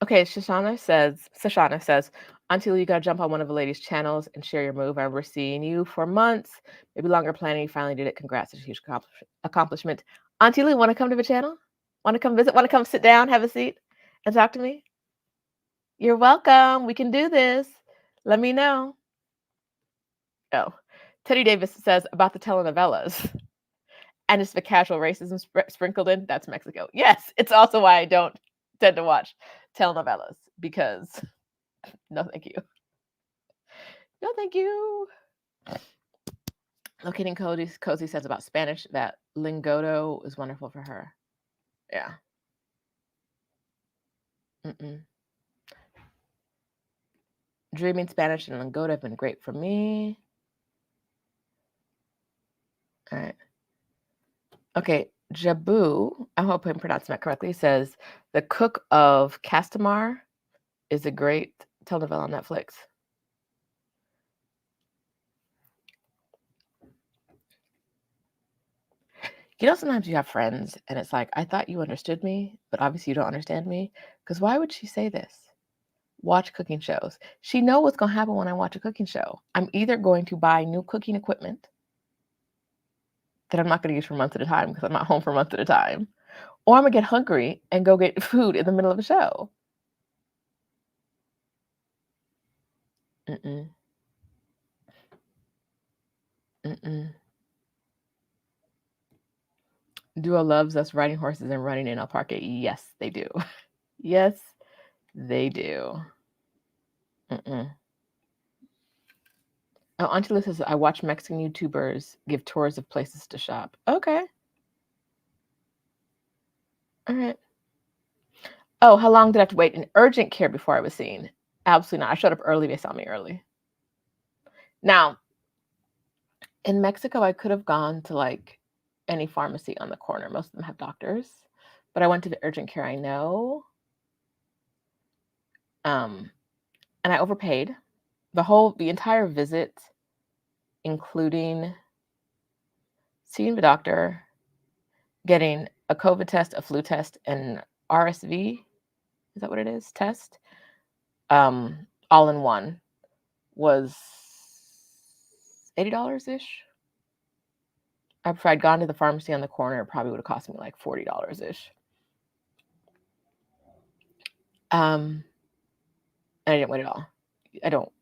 Okay, Shoshana says, until you gotta jump on one of the ladies' channels and share your move. I remember seeing you for months, maybe longer planning. You finally did it. Congrats, it's a huge accomplishment. Auntie Lee, want to come to the channel? Want to come visit? Want to come sit down, have a seat, and talk to me? You're welcome. We can do this. Let me know. Oh, Teddy Davis says about the telenovelas. And it's the casual racism sprinkled in. That's Mexico. Yes, it's also why I don't tend to watch telenovelas because no, thank you. No, thank you. Locating Cozy says about Spanish that lingoto is wonderful for her. Yeah. Dreaming Spanish and Lingoda have been great for me. All right. Okay. Jabu, I hope I'm pronouncing that correctly, says The Cook of Castamar is a great telenovela on Netflix. You know, sometimes you have friends and it's like, I thought you understood me, but obviously you don't understand me. Because why would she say this? Watch cooking shows. She knows what's going to happen when I watch a cooking show. I'm either going to buy new cooking equipment that I'm not going to use for months at a time because I'm not home for months at a time, or I'm going to get hungry and go get food in the middle of a show. Mm-mm. Mm-mm. Duo loves us riding horses and running in El Parque. Yes, they do. Yes, they do. Mm-mm. Oh, Auntie Liz says, I watch Mexican YouTubers give tours of places to shop. Okay. All right. Oh, how long did I have to wait in urgent care before I was seen? Absolutely not. I showed up early. They saw me early. Now, in Mexico, I could have gone to like any pharmacy on the corner. Most of them have doctors, but I went to the urgent care I know. And I overpaid the entire visit, including seeing the doctor, getting a COVID test, a flu test, and RSV. Is that what it is? Test. All in one was $80 ish. If I'd gone to the pharmacy on the corner, it probably would have cost me like $40 ish. And I didn't wait at all.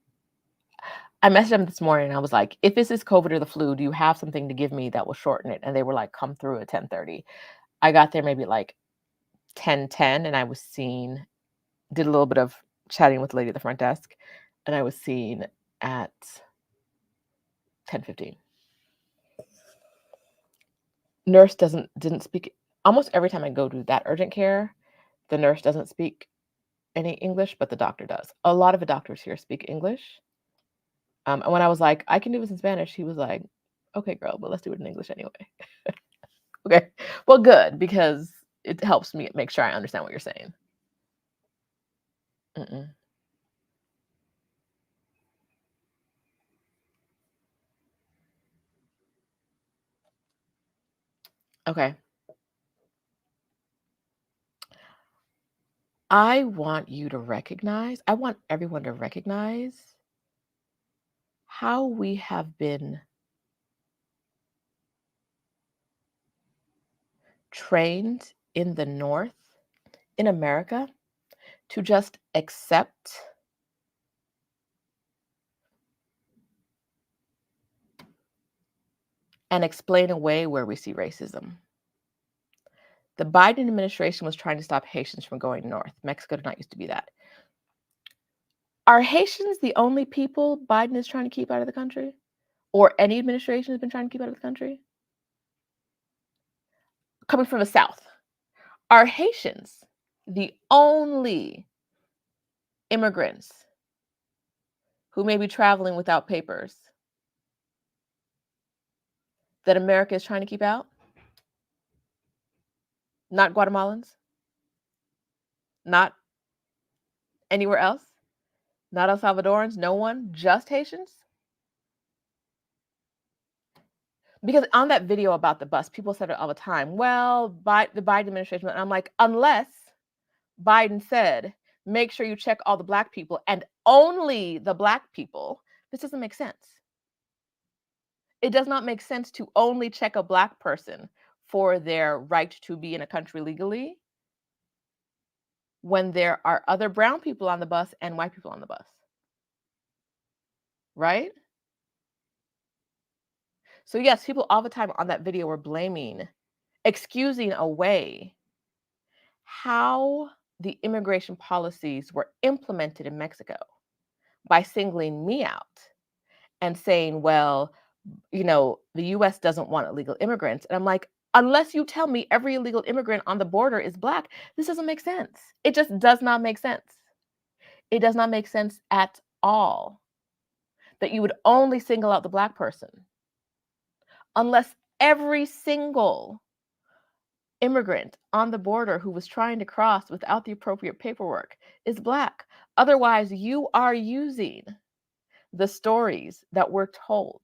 I messaged them this morning and I was like, if this is COVID or the flu, do you have something to give me that will shorten it? And they were like, come through at 10:30. I got there maybe like 10:10 and I was seen, did a little bit of chatting with the lady at the front desk, and I was seen at 10:15. Nurse didn't speak. Almost every time I go to that urgent care, the nurse doesn't speak any English, but the doctor does. A lot of the doctors here speak English. And when I was like, I can do this in Spanish, he was like, okay, girl, but let's do it in English anyway. Okay. Well, good, because it helps me make sure I understand what you're saying. Mm-mm. Okay. I want everyone to recognize how we have been trained in the North, in America, to just accept and explain away where we see racism. The Biden administration was trying to stop Haitians from going north. Mexico did not used to be that. Are Haitians the only people Biden is trying to keep out of the country? Or any administration has been trying to keep out of the country? Coming from the South, are Haitians the only immigrants who may be traveling without papers that America is trying to keep out? Not Guatemalans? Not anywhere else? Not El Salvadorans? No one? Just Haitians? Because on that video about the bus, people said it all the time. Well, the Biden administration, and I'm like, unless Biden said, make sure you check all the Black people and only the Black people, this doesn't make sense. It does not make sense to only check a Black person for their right to be in a country legally when there are other brown people on the bus and white people on the bus. Right? So yes, people all the time on that video were excusing away how the immigration policies were implemented in Mexico by singling me out and saying, well, the US doesn't want illegal immigrants. And I'm like, unless you tell me every illegal immigrant on the border is Black, this doesn't make sense. It just does not make sense. It does not make sense at all, that you would only single out the Black person, unless every single immigrant on the border who was trying to cross without the appropriate paperwork is Black. Otherwise, you are using the stories that we're told,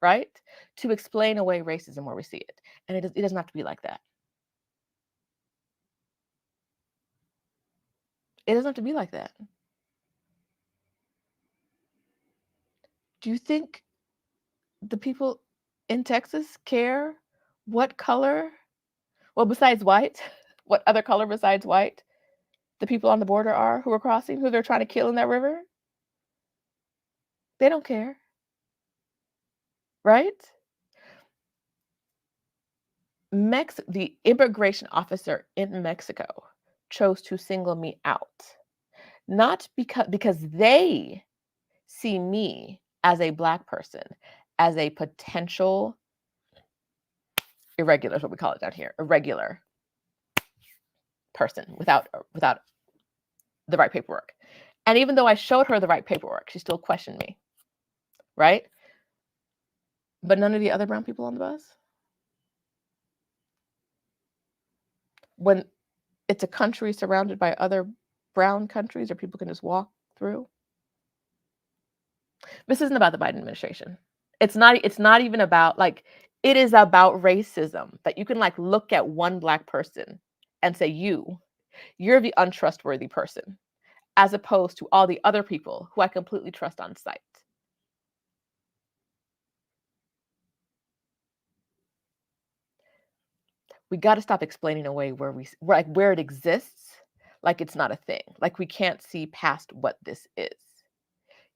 right, to explain away racism where we see it. And it doesn't have to be like that. It doesn't have to be like that. Do you think the people in Texas care what color, well, besides white, what other color besides white the people on the border are who are crossing, who they're trying to kill in that river? They don't care, right? The immigration officer in Mexico chose to single me out, not because they see me as a Black person, as a potential irregular, is what we call it down here, irregular person without the right paperwork. And even though I showed her the right paperwork, she still questioned me, right? But none of the other brown people on the bus. When it's a country surrounded by other brown countries where people can just walk through. This isn't about the Biden administration. It's not even about, like, it is about racism, that you can, like, look at one Black person and say, you're the untrustworthy person, as opposed to all the other people who I completely trust on sight. We got to stop explaining away where it exists, like it's not a thing, like we can't see past what this is.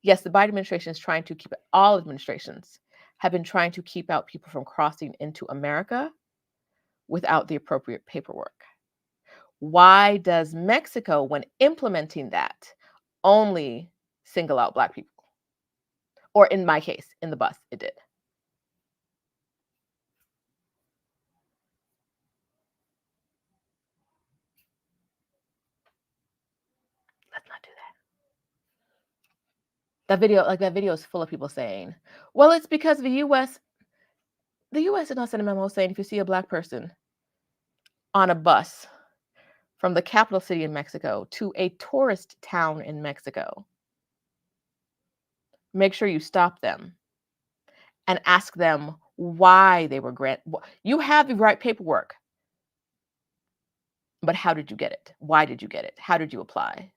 Yes, the Biden administration is trying to keep it, all administrations have been trying to keep out people from crossing into America without the appropriate paperwork. Why does Mexico, when implementing that, only single out Black people? Or in my case, in the bus, it did. Let's not do that. That video is full of people saying, well, it's because the U.S. did not send a memo saying if you see a Black person on a bus from the capital city in Mexico to a tourist town in Mexico, make sure you stop them and ask them why they were granted. You have the right paperwork, but how did you get it? Why did you get it? How did you apply?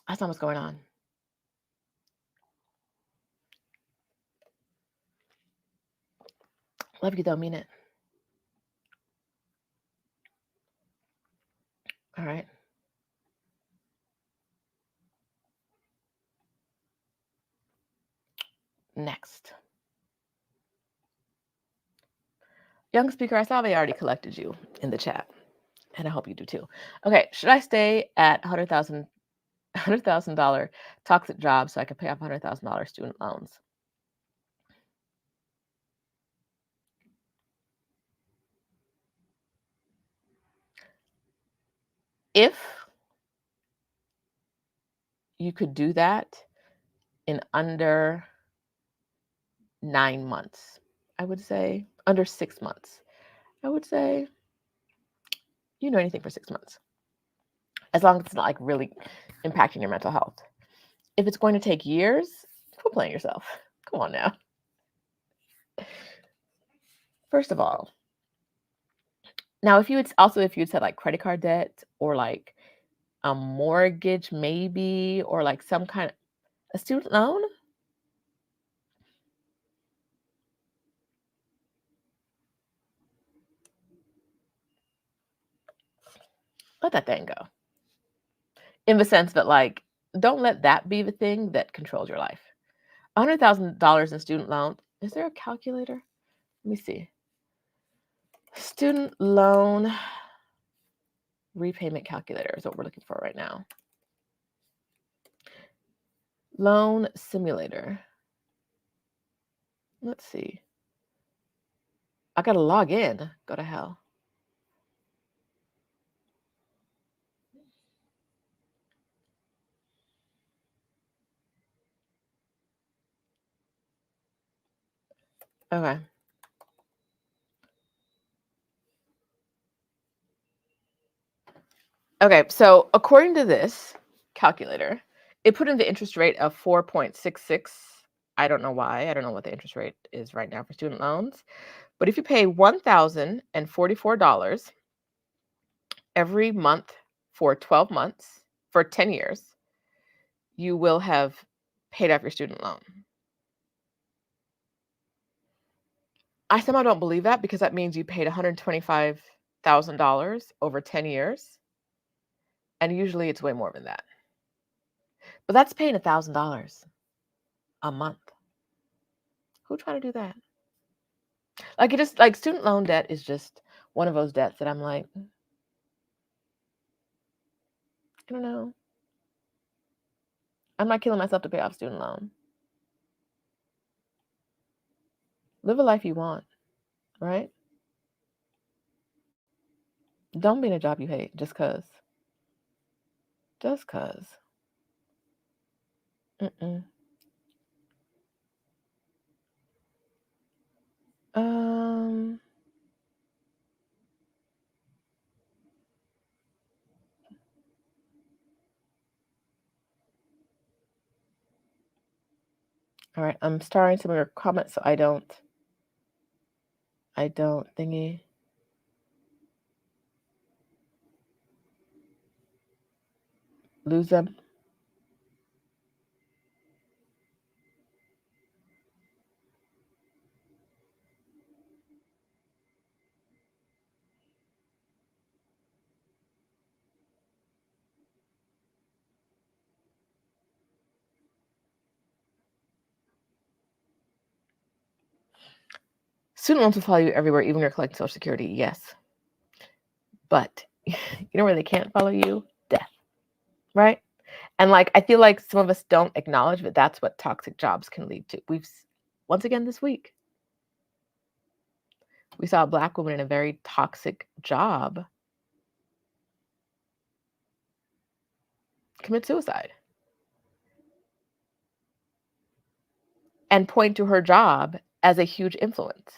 That's not what's going on. Love you though, mean it. All right. Next. Young speaker, I saw they already collected you in the chat, and I hope you do too. Okay, should I stay at $100,000 toxic job so I can pay off $100,000 student loans? If you could do that in under 9 months, I would say, under 6 months, I would say, you know anything for 6 months, as long as it's not like really impacting your mental health. If it's going to take years, quit playing yourself. Come on now. First of all, now if you had said like credit card debt or like a mortgage maybe, or like some kind of a student loan, let that thing go. In the sense that, like, don't let that be the thing that controls your life. $100,000 in student loan. Is there a calculator? Let me see. Student loan repayment calculator is what we're looking for right now. Loan simulator. Let's see. I gotta log in. Go to hell. Okay. Okay, so according to this calculator, it put in the interest rate of 4.66. I don't know why. I don't know what the interest rate is right now for student loans. But if you pay $1,044 every month for 12 months, for 10 years, you will have paid off your student loan. I somehow don't believe that because that means you paid $125,000 over 10 years. And usually it's way more than that. But that's paying $1,000 a month. Who trying to do that? Like, it just, like, student loan debt is just one of those debts that I'm like, I don't know. I'm not killing myself to pay off student loan. Live a life you want, right? Don't be in a job you hate just cause. Just cause. Mm-mm. Um. All right, I'm starring some of your comments so I don't thingy. Lose them. Student loans will follow you everywhere, even when you're collecting Social Security. Yes. But you know where they can't follow you? Death. Right? And like, I feel like some of us don't acknowledge that that's what toxic jobs can lead to. Once again this week, we saw a Black woman in a very toxic job commit suicide and point to her job as a huge influence.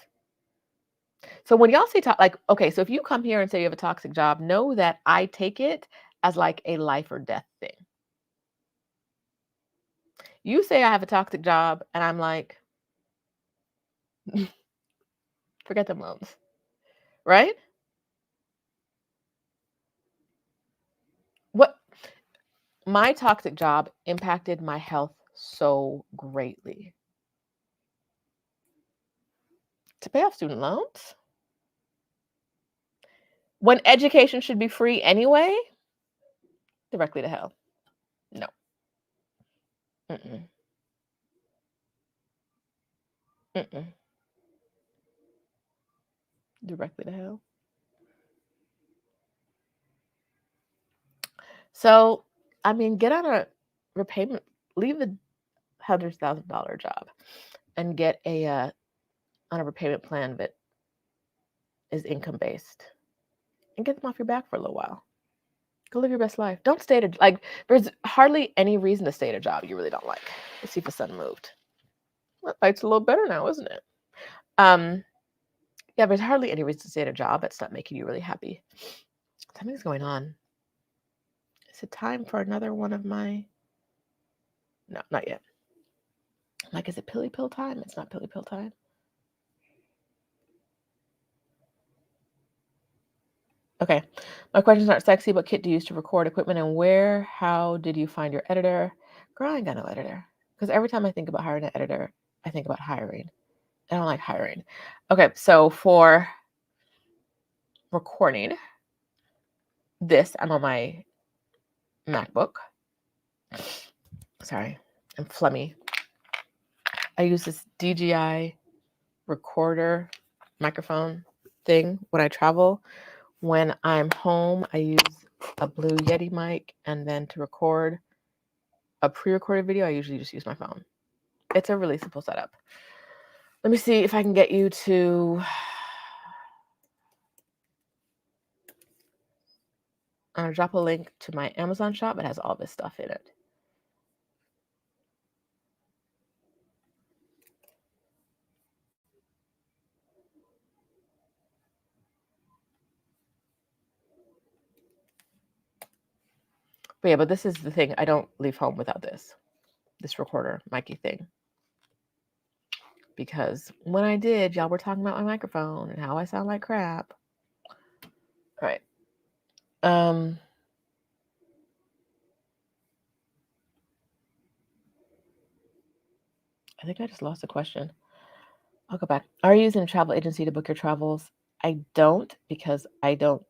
So when y'all say like, okay, so if you come here and say you have a toxic job, know that I take it as like a life or death thing. You say I have a toxic job, and I'm like, forget them loans, right? What my toxic job impacted my health so greatly. To pay off student loans? When education should be free anyway? Directly to hell. No. Mm-mm. Mm-mm. Directly to hell. So, I mean, get on a repayment, leave the $100,000 job and get on a repayment plan that is income based and get them off your back for a little while. Go live your best life. Don't stay at like, there's hardly any reason to stay at a job you really don't like. Let's see if the sun moved. That light's a little better now, isn't it? Yeah, there's hardly any reason to stay at a job that's not making you really happy. Something's going on. Is it time for another one of my... No, not yet. I'm like, is it pilly pill time? It's not pilly pill time. Okay. My questions aren't sexy. What kit do you use to record equipment, and how did you find your editor? Girl, I ain't got no editor. Because every time I think about hiring an editor, I think about hiring. I don't like hiring. Okay, so for recording this, I'm on my MacBook. Sorry, I'm phlegmy. I use this DJI recorder microphone thing when I travel. When I'm home, I use a Blue Yeti mic, and then to record a pre-recorded video, I usually just use my phone. It's a really simple setup. Let me see if I can get you to... I'm gonna drop a link to my Amazon shop. It has all this stuff in it. But yeah, but this is the thing. I don't leave home without this recorder, Mikey thing. Because when I did, y'all were talking about my microphone and how I sound like crap. All right. I think I just lost the question. I'll go back. Are you using a travel agency to book your travels? I don't, because I don't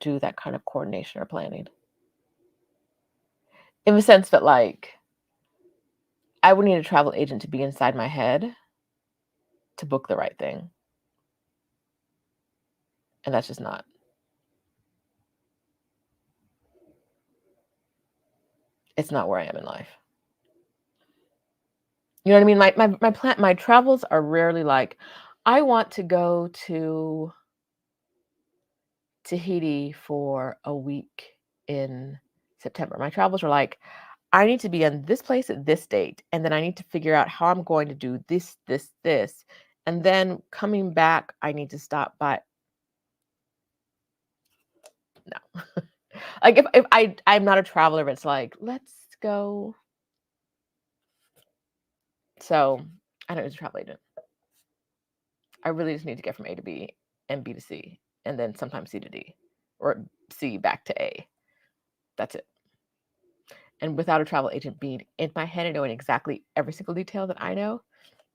do that kind of coordination or planning. In the sense that, like, I would need a travel agent to be inside my head to book the right thing. And that's just not. It's not where I am in life. You know what I mean? Like my travels are rarely like, I want to go to Tahiti for a week in September. My travels are like, I need to be in this place at this date, and then I need to figure out how I'm going to do this, and then coming back, I need to stop by. No, like if I'm not a traveler, it's like, let's go. So I don't use a travel agent. I really just need to get from A to B and B to C, and then sometimes C to D, or C back to A. That's it. And without a travel agent being in my head and knowing exactly every single detail that I know,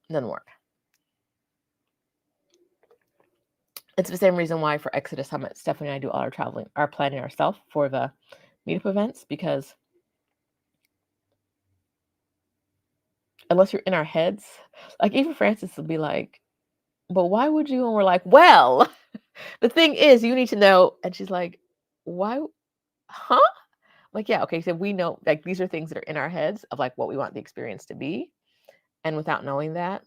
it doesn't work. It's the same reason why for Exodus Summit, Stephanie and I do all our traveling, our planning ourselves for the meetup events, because unless you're in our heads, like even Francis will be like, but why would you? And we're like, well, the thing is, you need to know. And she's like, why? Huh? Like, yeah, okay. So we know, like, these are things that are in our heads of like what we want the experience to be. And without knowing that,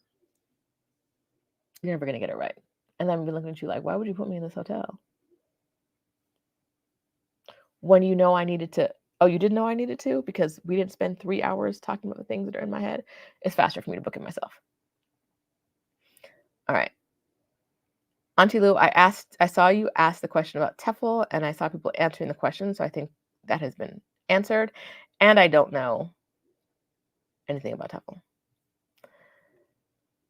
you're never going to get it right. And then we're looking at you like, why would you put me in this hotel? When you know I needed to, oh, you didn't know I needed to because we didn't spend 3 hours talking about the things that are in my head. It's faster for me to book it myself. All right. Auntie Lou, I saw you ask the question about TEFL, and I saw people answering the question, so I think that has been answered. And I don't know anything about TEFL.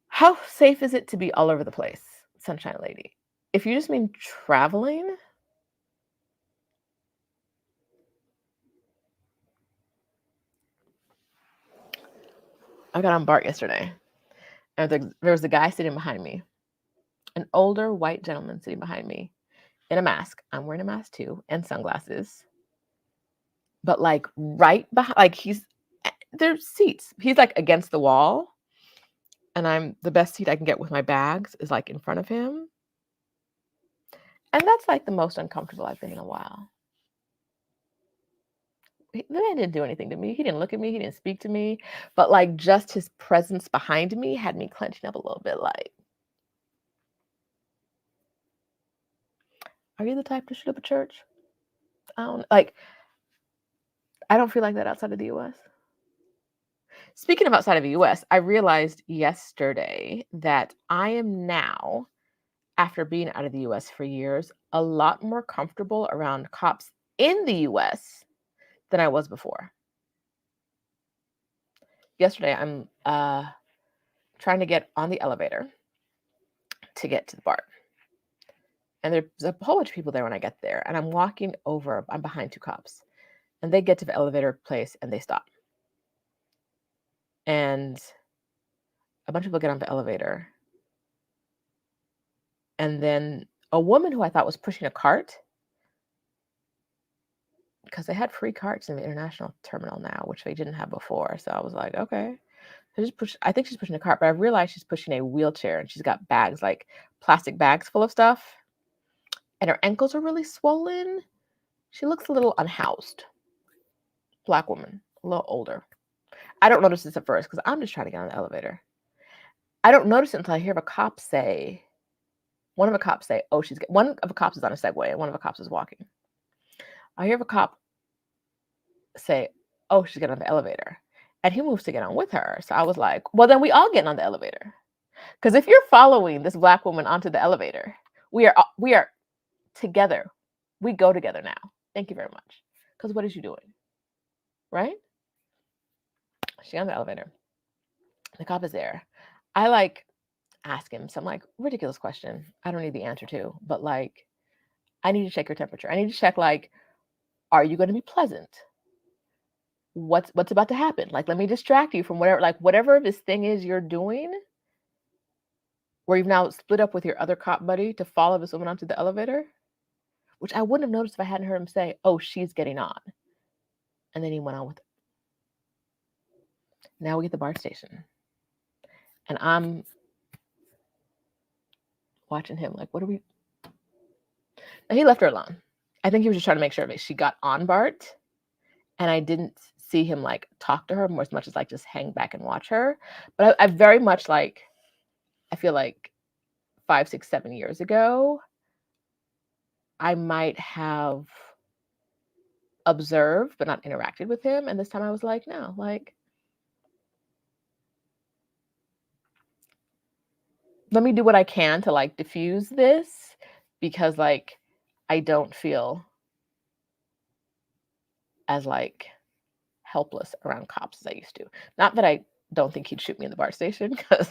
How safe is it to be all over the place, Sunshine Lady? If you just mean traveling, I got on BART yesterday, and there was a guy sitting behind me, an older white gentleman sitting behind me in a mask. I'm wearing a mask too, and sunglasses. But like right behind, like there's seats. He's like against the wall, and I'm the best seat I can get with my bags is like in front of him. And that's like the most uncomfortable I've been in a while. The man didn't do anything to me. He didn't look at me. He didn't speak to me. But like just his presence behind me had me clenching up a little bit like, are you the type to shoot up a church? I don't feel like that outside of the US. Speaking of outside of the US, I realized yesterday that I am now, after being out of the US for years, a lot more comfortable around cops in the US than I was before. Yesterday, I'm trying to get on the elevator to get to the BART. And there's a whole bunch of people there when I get there. And I'm walking over, I'm behind 2 cops. And they get to the elevator place and they stop. And a bunch of people get on the elevator. And then a woman who I thought was pushing a cart, because they had free carts in the international terminal now, which they didn't have before. So I was like, okay. I think she's pushing a cart, but I realized she's pushing a wheelchair and she's got bags, like plastic bags full of stuff. And her ankles are really swollen. She looks a little unhoused. Black woman, a little older. I don't notice this at first because I'm just trying to get on the elevator. I don't notice it until I hear one of the cops say, one of the cops is on a Segway and one of the cops is walking. I hear a cop say, oh, she's getting on the elevator. And he moves to get on with her. So I was like, well, then we all get on the elevator. Because if you're following this Black woman onto the elevator, we are together. We go together now. Thank you very much. Because what is she doing? Right? She on the elevator. The cop is there. I like ask him some like ridiculous question. I don't need the answer to, but like, I need to check your temperature. I need to check like, are you going to be pleasant? What's about to happen? Like, let me distract you from whatever this thing is you're doing, where you've now split up with your other cop buddy to follow this woman onto the elevator, which I wouldn't have noticed if I hadn't heard him say, "Oh, she's getting on," and then he went on with it. Now we get the BART station, and I'm watching him like, what are we? And he left her alone. I think he was just trying to make sure that she got on BART, and I didn't see him like talk to her more as much as like just hang back and watch her. But I very much like, I feel like 5, 6, 7 years ago, I might have observed but not interacted with him. And this time I was like, no, like, let me do what I can to like diffuse this, because like I don't feel as like helpless around cops as I used to. Not that I don't think he'd shoot me in the BART station, because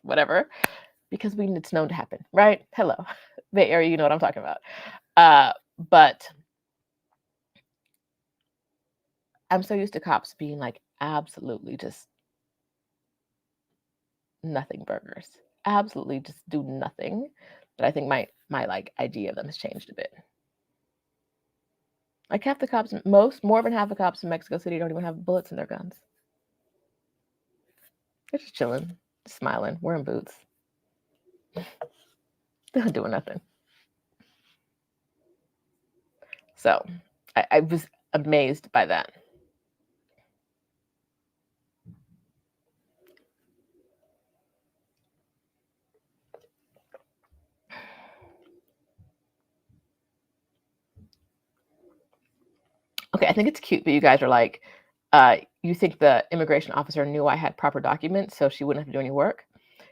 whatever, because it's known to happen, right? Hello, Bay Area, you know what I'm talking about. But I'm so used to cops being like absolutely just nothing burgers, absolutely just do nothing, that I think my like idea of them has changed a bit. Like half the cops, more than half the cops in Mexico City don't even have bullets in their guns. They're just chilling, smiling, wearing boots. They're not doing nothing. So I was amazed by that. Okay, I think it's cute that you guys are like, you think the immigration officer knew I had proper documents, so she wouldn't have to do any work.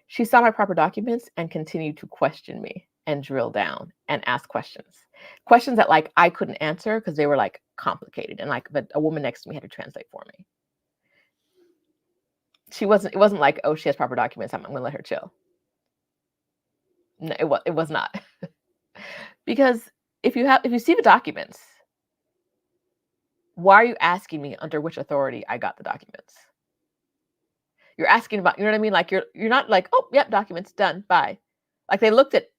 She saw my proper documents and continued to question me and drill down and ask questions that like I couldn't answer because they were like complicated, and like, but a woman next to me had to translate for me. It wasn't like, oh, she has proper documents, I'm gonna let her chill. No, it was not. Because if you see the documents, why are you asking me under which authority I got the documents? You're asking about, you know what I mean? Like, you're not like, oh, yep, documents done, bye. Like, they looked at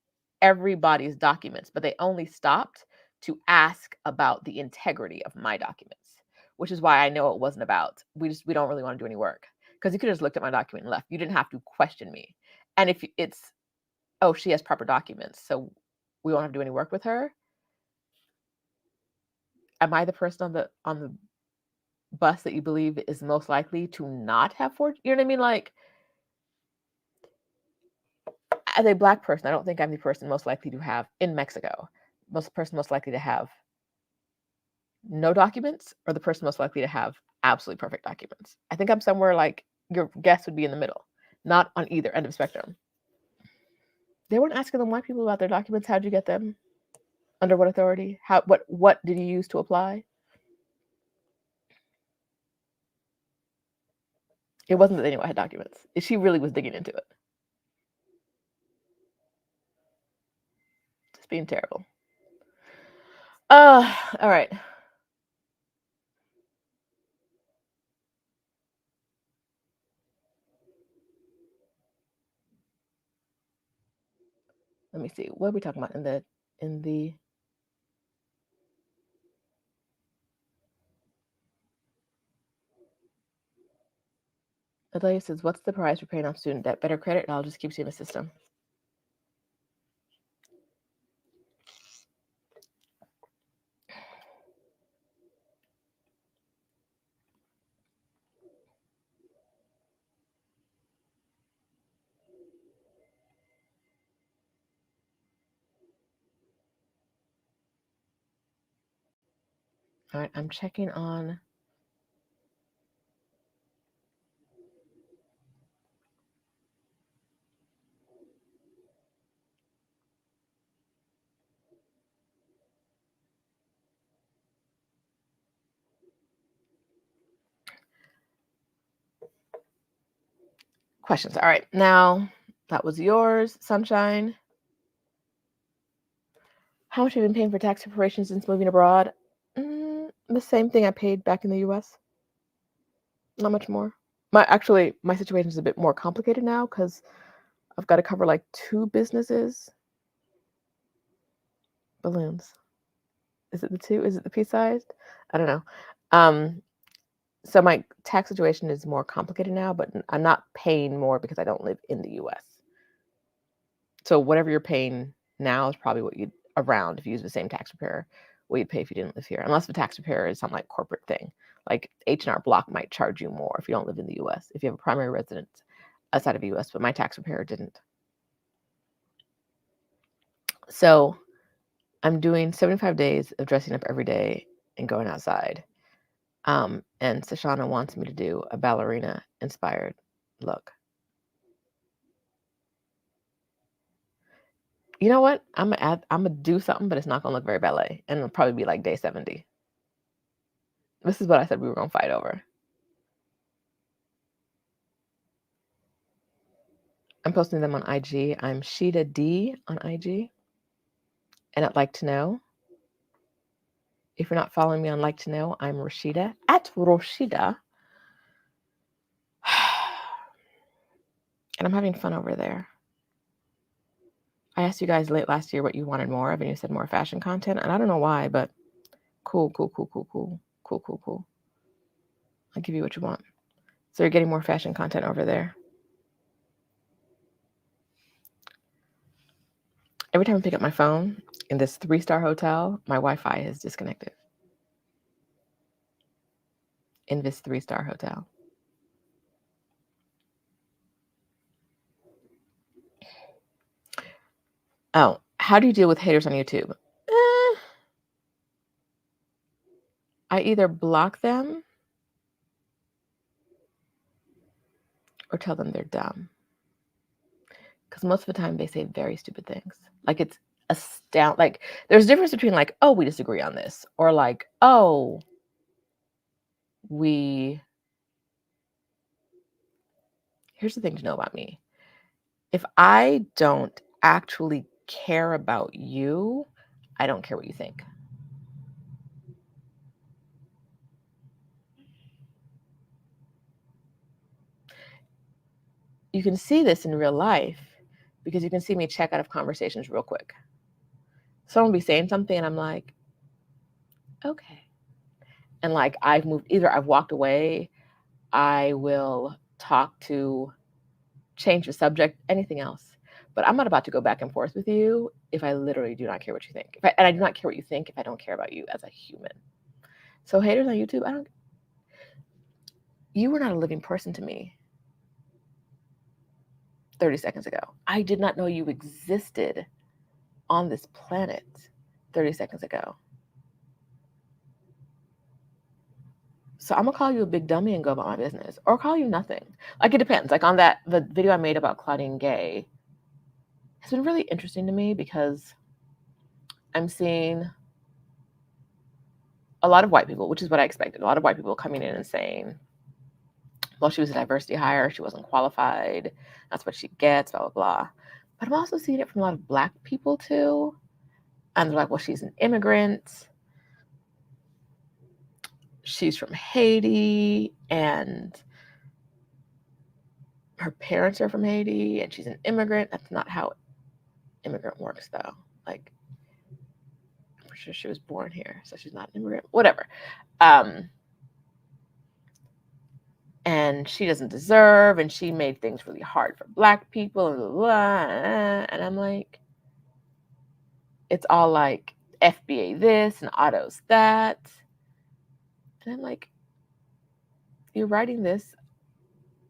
everybody's documents, but they only stopped to ask about the integrity of my documents, which is why I know it wasn't about, we don't really want to do any work. Because you could have just looked at my document and left. You didn't have to question me. And if it's, oh, she has proper documents, so we won't have to do any work with her. Am I the person on the bus that you believe is most likely to not have forged? You know what I mean? Like, as a Black person, I don't think I'm the person most likely to have in Mexico, most likely to have no documents, or the person most likely to have absolutely perfect documents. I think I'm somewhere like your guess would be in the middle, not on either end of the spectrum. They weren't asking the white people about their documents. How'd you get them? Under what authority? What did you use to apply? It wasn't that they knew I had documents. She really was digging into it. Just being terrible. All right. Let me see. What are we talking about in the Adelia says, what's the price for paying off student debt? Better credit, and I'll just keep you in the system. All right, I'm checking on. Questions. All right. Now, that was yours, Sunshine. How much have you been paying for tax preparation since moving abroad? The same thing I paid back in the US. Not much more. My situation is a bit more complicated now because I've got to cover like 2 businesses. Balloons. Is it the 2? Is it the pea-sized? I don't know. So my tax situation is more complicated now, but I'm not paying more because I don't live in the US. So whatever you're paying now is probably what you'd around if you use the same tax preparer, what you'd pay if you didn't live here, unless the tax preparer is some like corporate thing. Like H&R Block might charge you more if you don't live in the US, if you have a primary residence outside of the US, but my tax preparer didn't. So I'm doing 75 days of dressing up every day and going outside. And Sashana wants me to do a ballerina inspired look. You know what? I'm gonna do something, but it's not gonna look very ballet, and it'll probably be like day 70. This is what I said we were gonna fight over. I'm posting them on IG. I'm Sheeta D on IG, and I'd like to know. If you're not following me on Like to Know, I'm Rashida at Rashida, and I'm having fun over there. I asked you guys late last year what you wanted more of, and you said more fashion content, and I don't know why, but cool. I'll give you what you want. So you're getting more fashion content over there. Every time I pick up my phone in this 3-star hotel, my Wi-Fi is disconnected. In this 3-star hotel. Oh, how do you deal with haters on YouTube? I either block them or tell them they're dumb. Because most of the time they say very stupid things. Like it's astounding. Like there's a difference between like, oh, we disagree on this, or like, oh, here's the thing to know about me. If I don't actually care about you, I don't care what you think. You can see this in real life because you can see me check out of conversations real quick. Someone will be saying something and I'm like, okay. And like I've moved, either I've walked away, I will talk to change the subject, anything else. But I'm not about to go back and forth with you if I literally do not care what you think. And I do not care what you think if I don't care about you as a human. So haters on YouTube, you were not a living person to me 30 seconds ago. I did not know you existed on this planet 30 seconds ago. So I'm gonna call you a big dummy and go about my business, or call you nothing. Like it depends. Like on the video I made about Claudine Gay, it's been really interesting to me because I'm seeing a lot of white people, which is what I expected. A lot of white people coming in and saying, well, she was a diversity hire, she wasn't qualified, that's what she gets, blah, blah, blah. But I'm also seeing it from a lot of Black people too. And they're like, well, she's an immigrant. She's from Haiti, and her parents are from Haiti, and she's an immigrant. That's not how immigrant works, though. Like, I'm pretty sure she was born here, so she's not an immigrant. Whatever. And she doesn't deserve, and she made things really hard for Black people, and blah, blah, blah. And I'm like, it's all like FBA this and autos that. And I'm like, you're writing this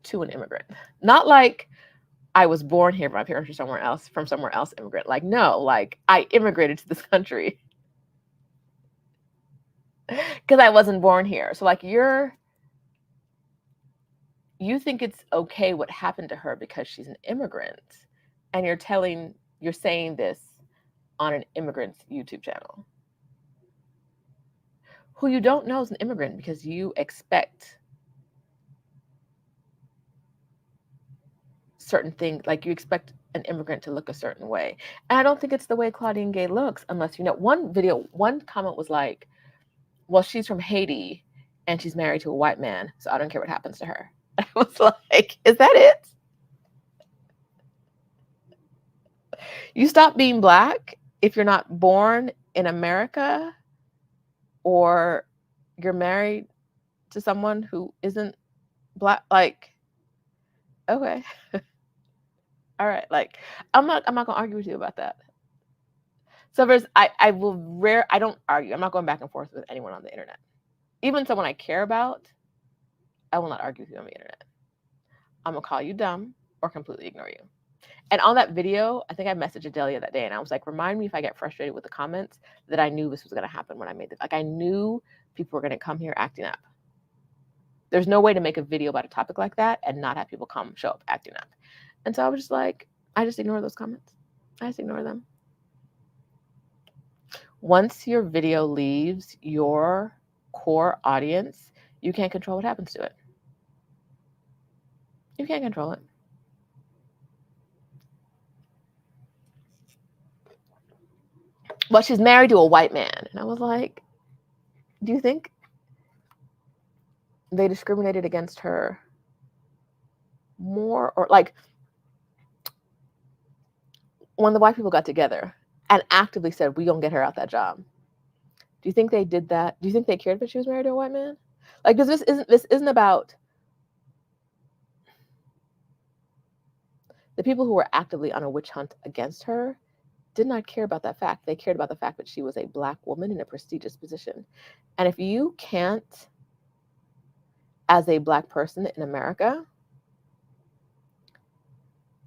to an immigrant. Not like I was born here, but my parents are from somewhere else immigrant. Like, no, like I immigrated to this country because I wasn't born here. So like you think it's okay what happened to her because she's an immigrant, and you're saying this on an immigrant's YouTube channel who you don't know is an immigrant because you expect certain things, like you expect an immigrant to look a certain way. And I don't think it's the way Claudine Gay looks, unless you know. One comment was like, well, she's from Haiti and she's married to a white man, so I don't care what happens to her. I was like, is that it? You stop being Black if you're not born in America or you're married to someone who isn't Black. Like, okay. All right. Like, I'm not gonna argue with you about that. So I don't argue. I'm not going back and forth with anyone on the internet. Even someone I care about, I will not argue with you on the internet. I'm gonna call you dumb or completely ignore you. And on that video, I think I messaged Adelia that day and I was like, remind me if I get frustrated with the comments that I knew this was gonna happen when I made this. Like, I knew people were gonna come here acting up. There's no way to make a video about a topic like that and not have people show up acting up. And so I was just like, I just ignore those comments. I just ignore them. Once your video leaves your core audience, you can't control what happens to it. You can't control it. Well, she's married to a white man. And I was like, do you think they discriminated against her more? Or like, when the white people got together and actively said, we gonna get her out that job, do you think they did that? Do you think they cared that she was married to a white man? Like, because this isn't about the people who were actively on a witch hunt against her. Did not care about that fact. They cared about the fact that she was a Black woman in a prestigious position. And if you can't, as a Black person in America,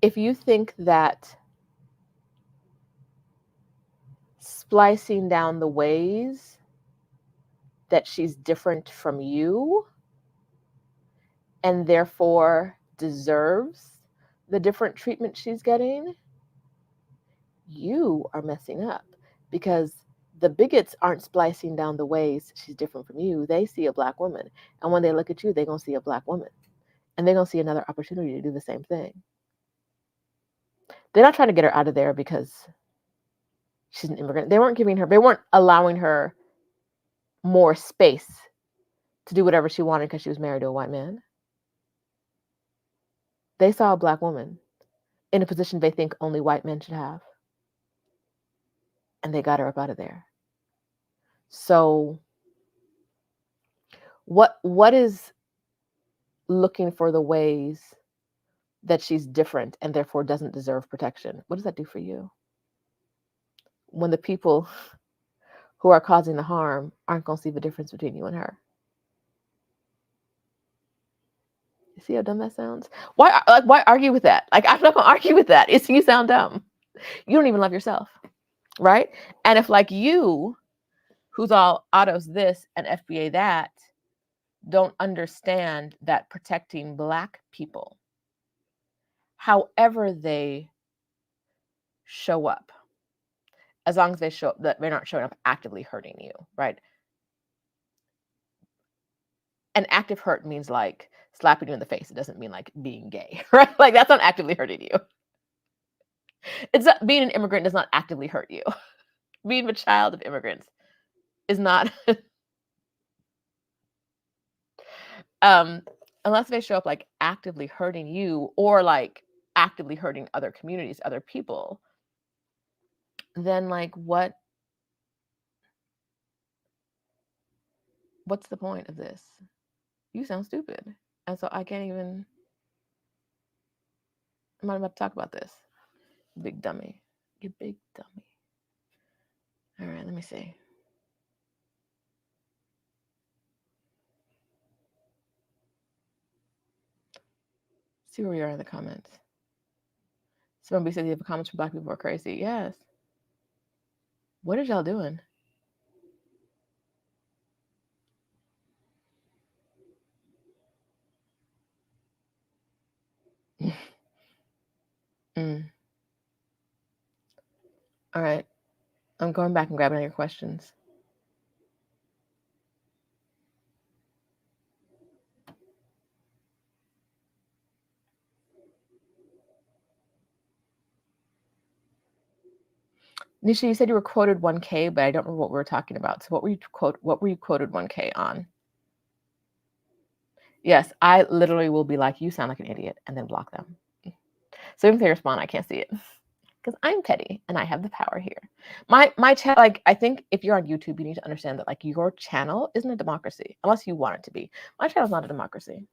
if you think that splicing down the ways that she's different from you and therefore deserves the different treatment she's getting, you are messing up, because the bigots aren't splicing down the ways she's different from you. They see a Black woman, and when they look at you, they're going to see a Black woman, and they're going to see another opportunity to do the same thing. They're not trying to get her out of there because she's an immigrant. They weren't allowing her more space to do whatever she wanted because she was married to a white man. They saw a Black woman in a position they think only white men should have, and they got her up out of there. So what is looking for the ways that she's different and therefore doesn't deserve protection? What does that do for you? When the people who are causing the harm aren't going to see the difference between you and her. You see how dumb that sounds? Why argue with that? Like, I'm not going to argue with that. You sound dumb. You don't even love yourself, right? And if, like you, who's all autos this and FBA that, don't understand that protecting Black people, however they show up, as long as they show up, that they're not showing up actively hurting you, right? And active hurt means like slapping you in the face. It doesn't mean like being gay, right? Like, that's not actively hurting you. It's not, being an immigrant does not actively hurt you. Being a child of immigrants is not, unless they show up like actively hurting you or like actively hurting other communities, other people, then like what's the point of this? You sound stupid. And so I can't even, I'm not about to talk about this. Big dummy. You big dummy. All right, let me see. See where we are in the comments. Somebody said the comments from Black people are crazy. Yes. What is y'all doing? All right. I'm going back and grabbing all your questions. Nisha, you said you were quoted 1K, but I don't remember what we were talking about. So what were you quoted 1K on? Yes, I literally will be like, you sound like an idiot, and then block them. So even if they respond, I can't see it because I'm petty and I have the power here. My channel, like, I think if you're on YouTube, you need to understand that like your channel isn't a democracy unless you want it to be. My channel's not a democracy.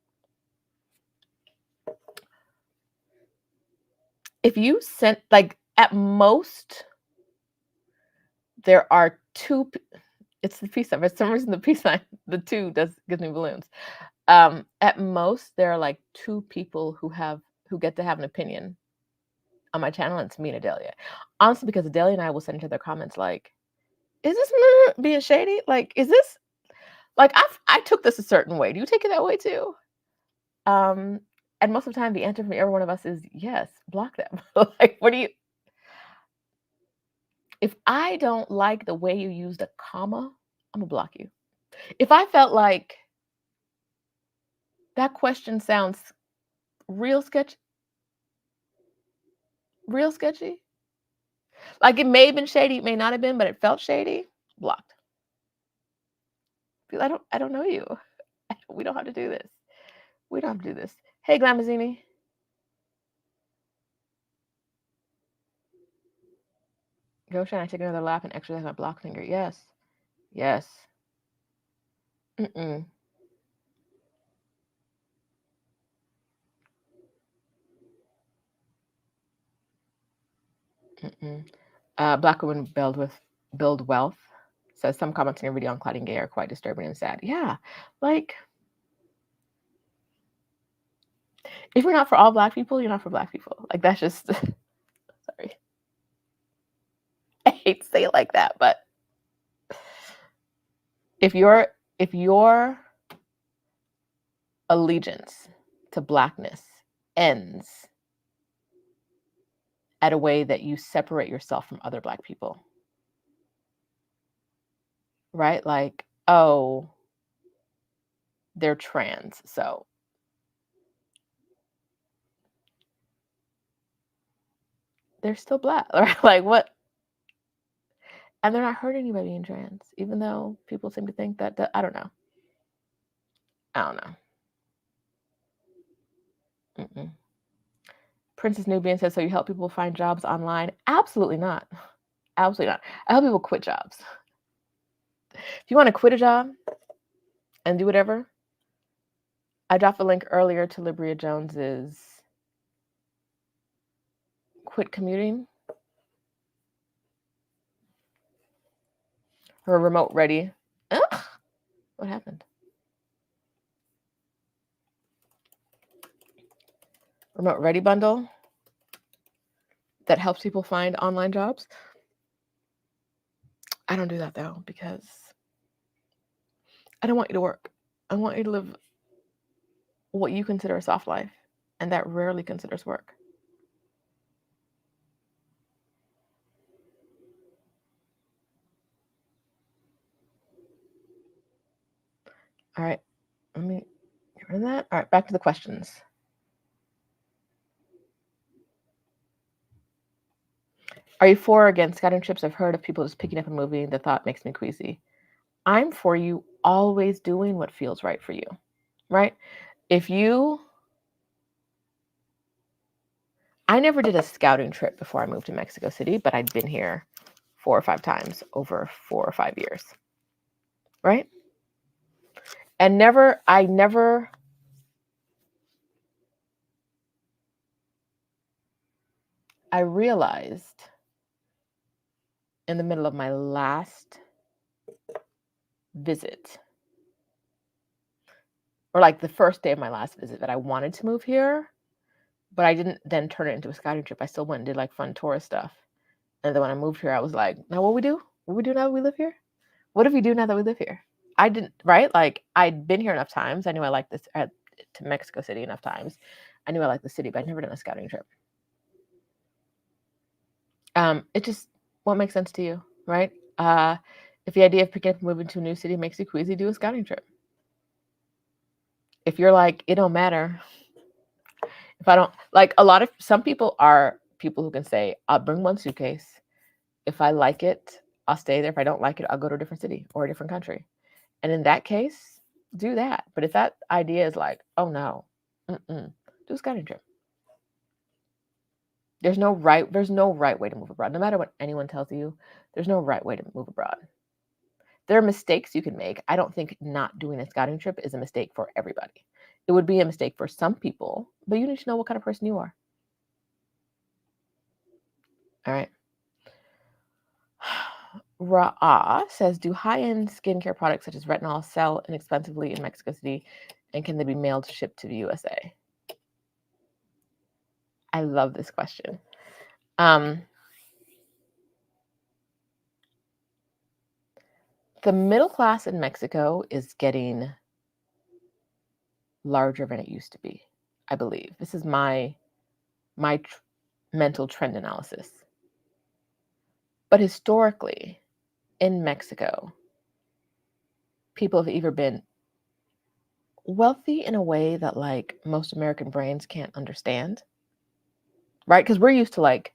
If you sent, like, at most, there are two. It's the peace sign. For some reason, the peace sign, the two, gives me balloons. At most, there are like 2 people who get to have an opinion on my channel, and it's me and Adelia. Honestly, because Adelia and I will send into their comments like, "Is this being shady? Like, is this like I took this a certain way? Do you take it that way too?" And most of the time, the answer from every one of us is yes. Block them. Like, what do you? If I don't like the way you used a comma, I'm gonna block you. If I felt like that question sounds real sketchy, like it may have been shady, it may not have been, but it felt shady, blocked. Because I don't know you. We don't have to do this. We don't have to do this. Hey, Glamazini. Go shine, I take another lap and exercise my block finger. Yes. Yes. Mm-mm. Mm-mm. Black woman build wealth. Says some comments in your video on Claudine Gay are quite disturbing and sad. Yeah. Like, if you're not for all Black people, you're not for Black people. Like, that's just sorry. I hate to say it like that, but if your allegiance to Blackness ends at a way that you separate yourself from other Black people, right? Like, oh, they're trans, so they're still Black, right? Like, what? And they're not hurting anybody being trans, even though people seem to think that I don't know. Mm-mm. Princess Nubian says, so you help people find jobs online? Absolutely not. Absolutely not. I help people quit jobs. If you want to quit a job and do whatever, I dropped a link earlier to Libria Jones's Quit Commuting. Her remote ready. Ugh, what happened? Remote ready bundle that helps people find online jobs. I don't do that though, because I don't want you to work. I want you to live what you consider a soft life, and that rarely considers work. All right, let me get rid of that. All right, back to the questions. Are you for or against scouting trips? I've heard of people just picking up a movie. The thought makes me queasy. I'm for you always doing what feels right for you, right? I never did a scouting trip before I moved to Mexico City, but I'd been here 4 or 5 times over 4 or 5 years, right? And I realized in the middle of my last visit, or like the first day of my last visit, that I wanted to move here, but I didn't then turn it into a scouting trip. I still went and did like fun tourist stuff. And then when I moved here, I was like, now what we do? What we do now that we live here? What do we do now that we live here? I didn't, right? Like, I'd been here enough times. I knew I liked this, to Mexico City enough times. I knew I liked the city, but I'd never done a scouting trip. It just won't make sense to you, right? If the idea of picking up and moving to a new city makes you queasy, do a scouting trip. If you're like, it don't matter. If I don't, like, some people are people who can say, I'll bring one suitcase. If I like it, I'll stay there. If I don't like it, I'll go to a different city or a different country. And in that case, do that. But if that idea is like, oh no, do a scouting trip. There's no right way to move abroad. No matter what anyone tells you, there's no right way to move abroad. There are mistakes you can make. I don't think not doing a scouting trip is a mistake for everybody. It would be a mistake for some people, but you need to know what kind of person you are. All right. Ra'a says, do high-end skincare products such as retinol sell inexpensively in Mexico City, and can they be mailed shipped to the USA? I love this question. The middle class in Mexico is getting larger than it used to be, I believe. This is my mental trend analysis. But historically, in Mexico, people have either been wealthy in a way that like most American brains can't understand, right? Because we're used to like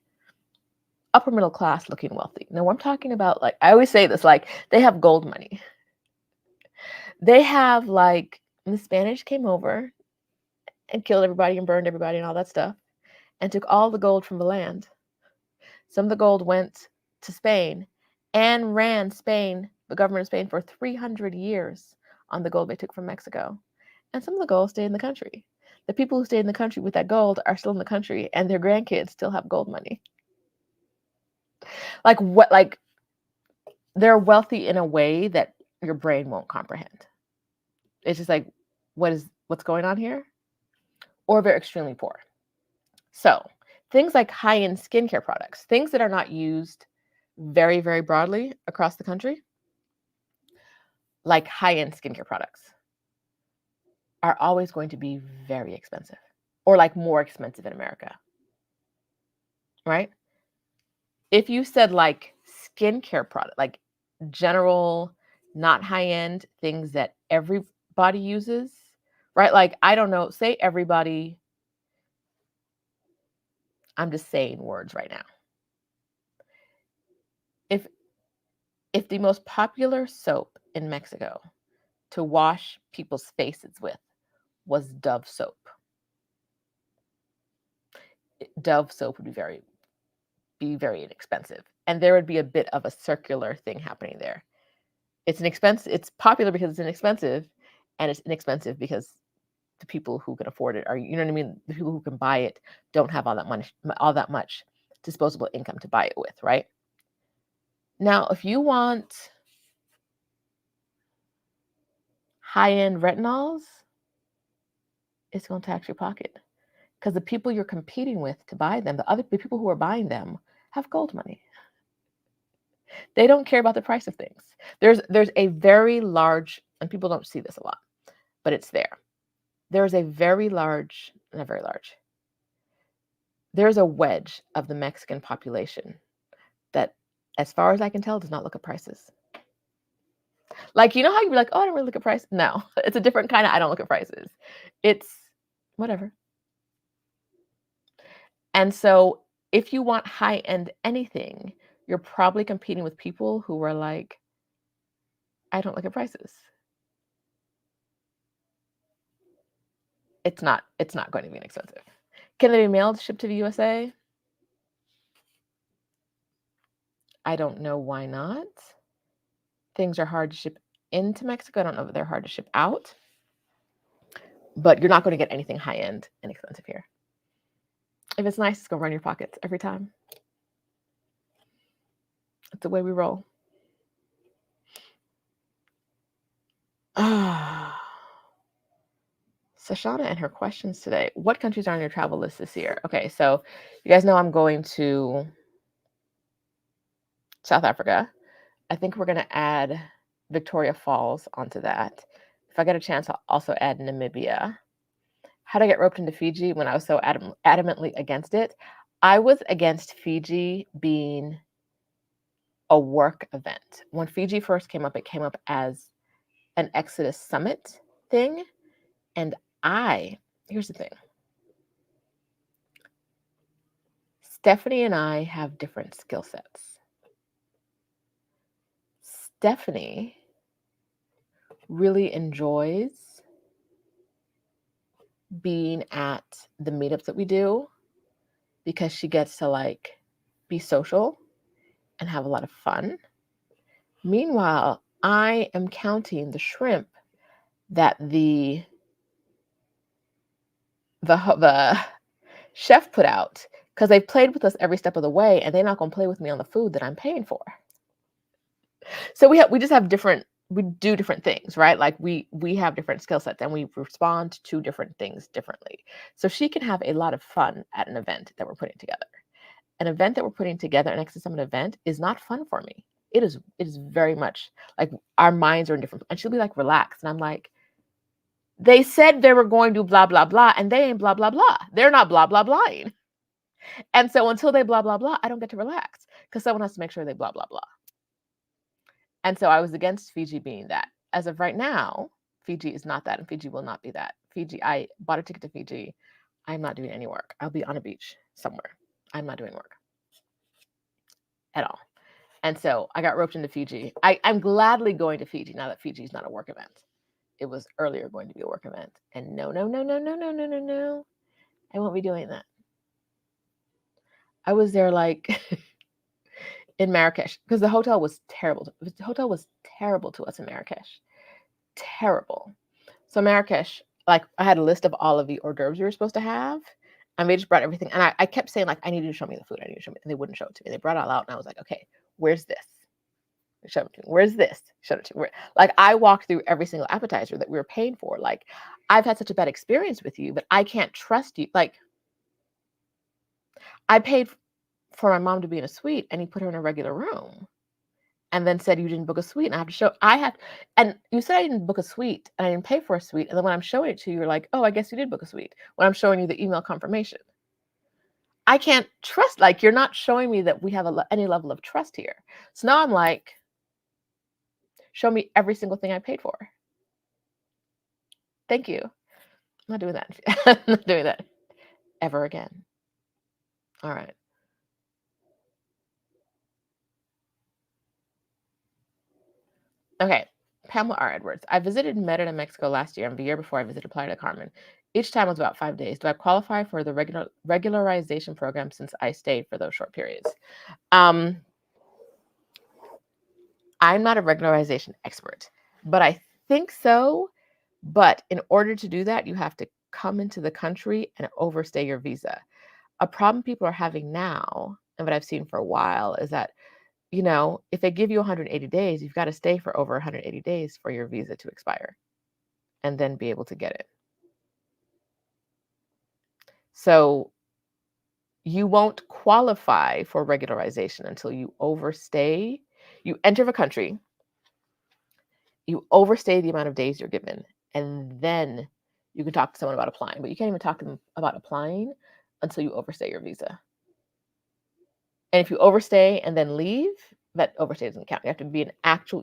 upper middle class looking wealthy. Now I'm talking about, like, I always say this, like, they have gold money. They have, like, when the Spanish came over and killed everybody and burned everybody and all that stuff and took all the gold from the land. Some of the gold went to Spain and ran Spain, the government of Spain, for 300 years on the gold they took from Mexico. And some of the gold stayed in the country. The people who stayed in the country with that gold are still in the country, and their grandkids still have gold money. Like, what? Like, they're wealthy in a way that your brain won't comprehend. It's just like, what's going on here? Or they're extremely poor. So things like high-end skincare products, things that are not used very, very broadly across the country, like high-end skincare products, are always going to be very expensive, or like more expensive in America, right? If you said like skincare product, like general, not high-end things that everybody uses, right? Like, I don't know, say everybody, I'm just saying words right now. If the most popular soap in Mexico to wash people's faces with was Dove soap, Dove soap would be very inexpensive, and there would be a bit of a circular thing happening there. It's popular because it's inexpensive, and it's inexpensive because the people who can afford it are, you know what I mean? The people who can buy it don't have all that much disposable income to buy it with, right? Now, if you want high-end retinols, it's going to tax your pocket, because the people you're competing with to buy them, the people who are buying them, have gold money. They don't care about the price of things. There's a very large, and people don't see this a lot, but it's there. There's a very large, not very large. There's a wedge of the Mexican population that, as far as I can tell, does not look at prices. Like, you know how you'd be like, oh, I don't really look at price? No, it's a different kind of I don't look at prices. It's whatever. And so if you want high-end anything, you're probably competing with people who are like, I don't look at prices. It's not going to be inexpensive. Can they be mailed, shipped to the USA? I don't know why not. Things are hard to ship into Mexico. I don't know if they're hard to ship out. But you're not going to get anything high-end and expensive here. If it's nice, it's going to run your pockets every time. That's the way we roll. Sashana and her questions today. What countries are on your travel list this year? Okay, so you guys know I'm going to South Africa. I think we're going to add Victoria Falls onto that. If I get a chance, I'll also add Namibia. How did I get roped into Fiji when I was so adamantly against it? I was against Fiji being a work event. When Fiji first came up, it came up as an Exodus Summit thing. And here's the thing. Stephanie and I have different skill sets. Stephanie really enjoys being at the meetups that we do because she gets to like be social and have a lot of fun. Meanwhile, I am counting the shrimp that the chef put out because they've played with us every step of the way, and they're not going to play with me on the food that I'm paying for. So we just have different, we do different things, right? Like we have different skill sets and we respond to different things differently. So she can have a lot of fun at an event that we're putting together. An event that we're putting together, an Exit Summit event, is not fun for me. It is very much like our minds are in different, and she'll be like, relax. And I'm like, they said they were going to blah, blah, blah, and they ain't blah, blah, blah. They're not blah, blah, blahing. And so until they blah, blah, blah, I don't get to relax because someone has to make sure they blah, blah, blah. And so I was against Fiji being that. As of right now, Fiji is not that, and Fiji will not be that. Fiji, I bought a ticket to Fiji. I'm not doing any work. I'll be on a beach somewhere. I'm not doing work at all. And so I got roped into Fiji. I'm gladly going to Fiji now that Fiji is not a work event. It was earlier going to be a work event. And no, I won't be doing that. I was there like in Marrakesh because the hotel was terrible. The hotel was terrible to us in Marrakesh. Terrible. So Marrakesh, like I had a list of all of the hors d'oeuvres we were supposed to have. And they just brought everything. And I kept saying, like, I need you to show me the food. I need you to show me. And they wouldn't show it to me. They brought it all out. And I was like, okay, where's this? Show it to me. Where's this? Show it to me. Like I walked through every single appetizer that we were paying for. Like I've had such a bad experience with you, but I can't trust you. Like I paid for my mom to be in a suite and he put her in a regular room and then said you didn't book a suite. And I have to show, and you said I didn't book a suite and I didn't pay for a suite. And then when I'm showing it to you, you're like, oh, I guess you did book a suite. When I'm showing you the email confirmation. I can't trust, like you're not showing me that we have any level of trust here. So now I'm like, show me every single thing I paid for. Thank you. I'm not doing that. I'm not doing that ever again. All right. Okay. Pamela R. Edwards. I visited Merida, Mexico last year and the year before I visited Playa del Carmen. Each time was about 5 days. Do I qualify for the regularization program since I stayed for those short periods? I'm not a regularization expert, but I think so. But in order to do that, you have to come into the country and overstay your visa. A problem people are having now, and what I've seen for a while, is that, you know, if they give you 180 days, you've got to stay for over 180 days for your visa to expire and then be able to get it. So you won't qualify for regularization until you overstay. You enter the country, you overstay the amount of days you're given, and then you can talk to someone about applying. But you can't even talk to them about applying until you overstay your visa. And if you overstay and then leave, that overstay doesn't count. You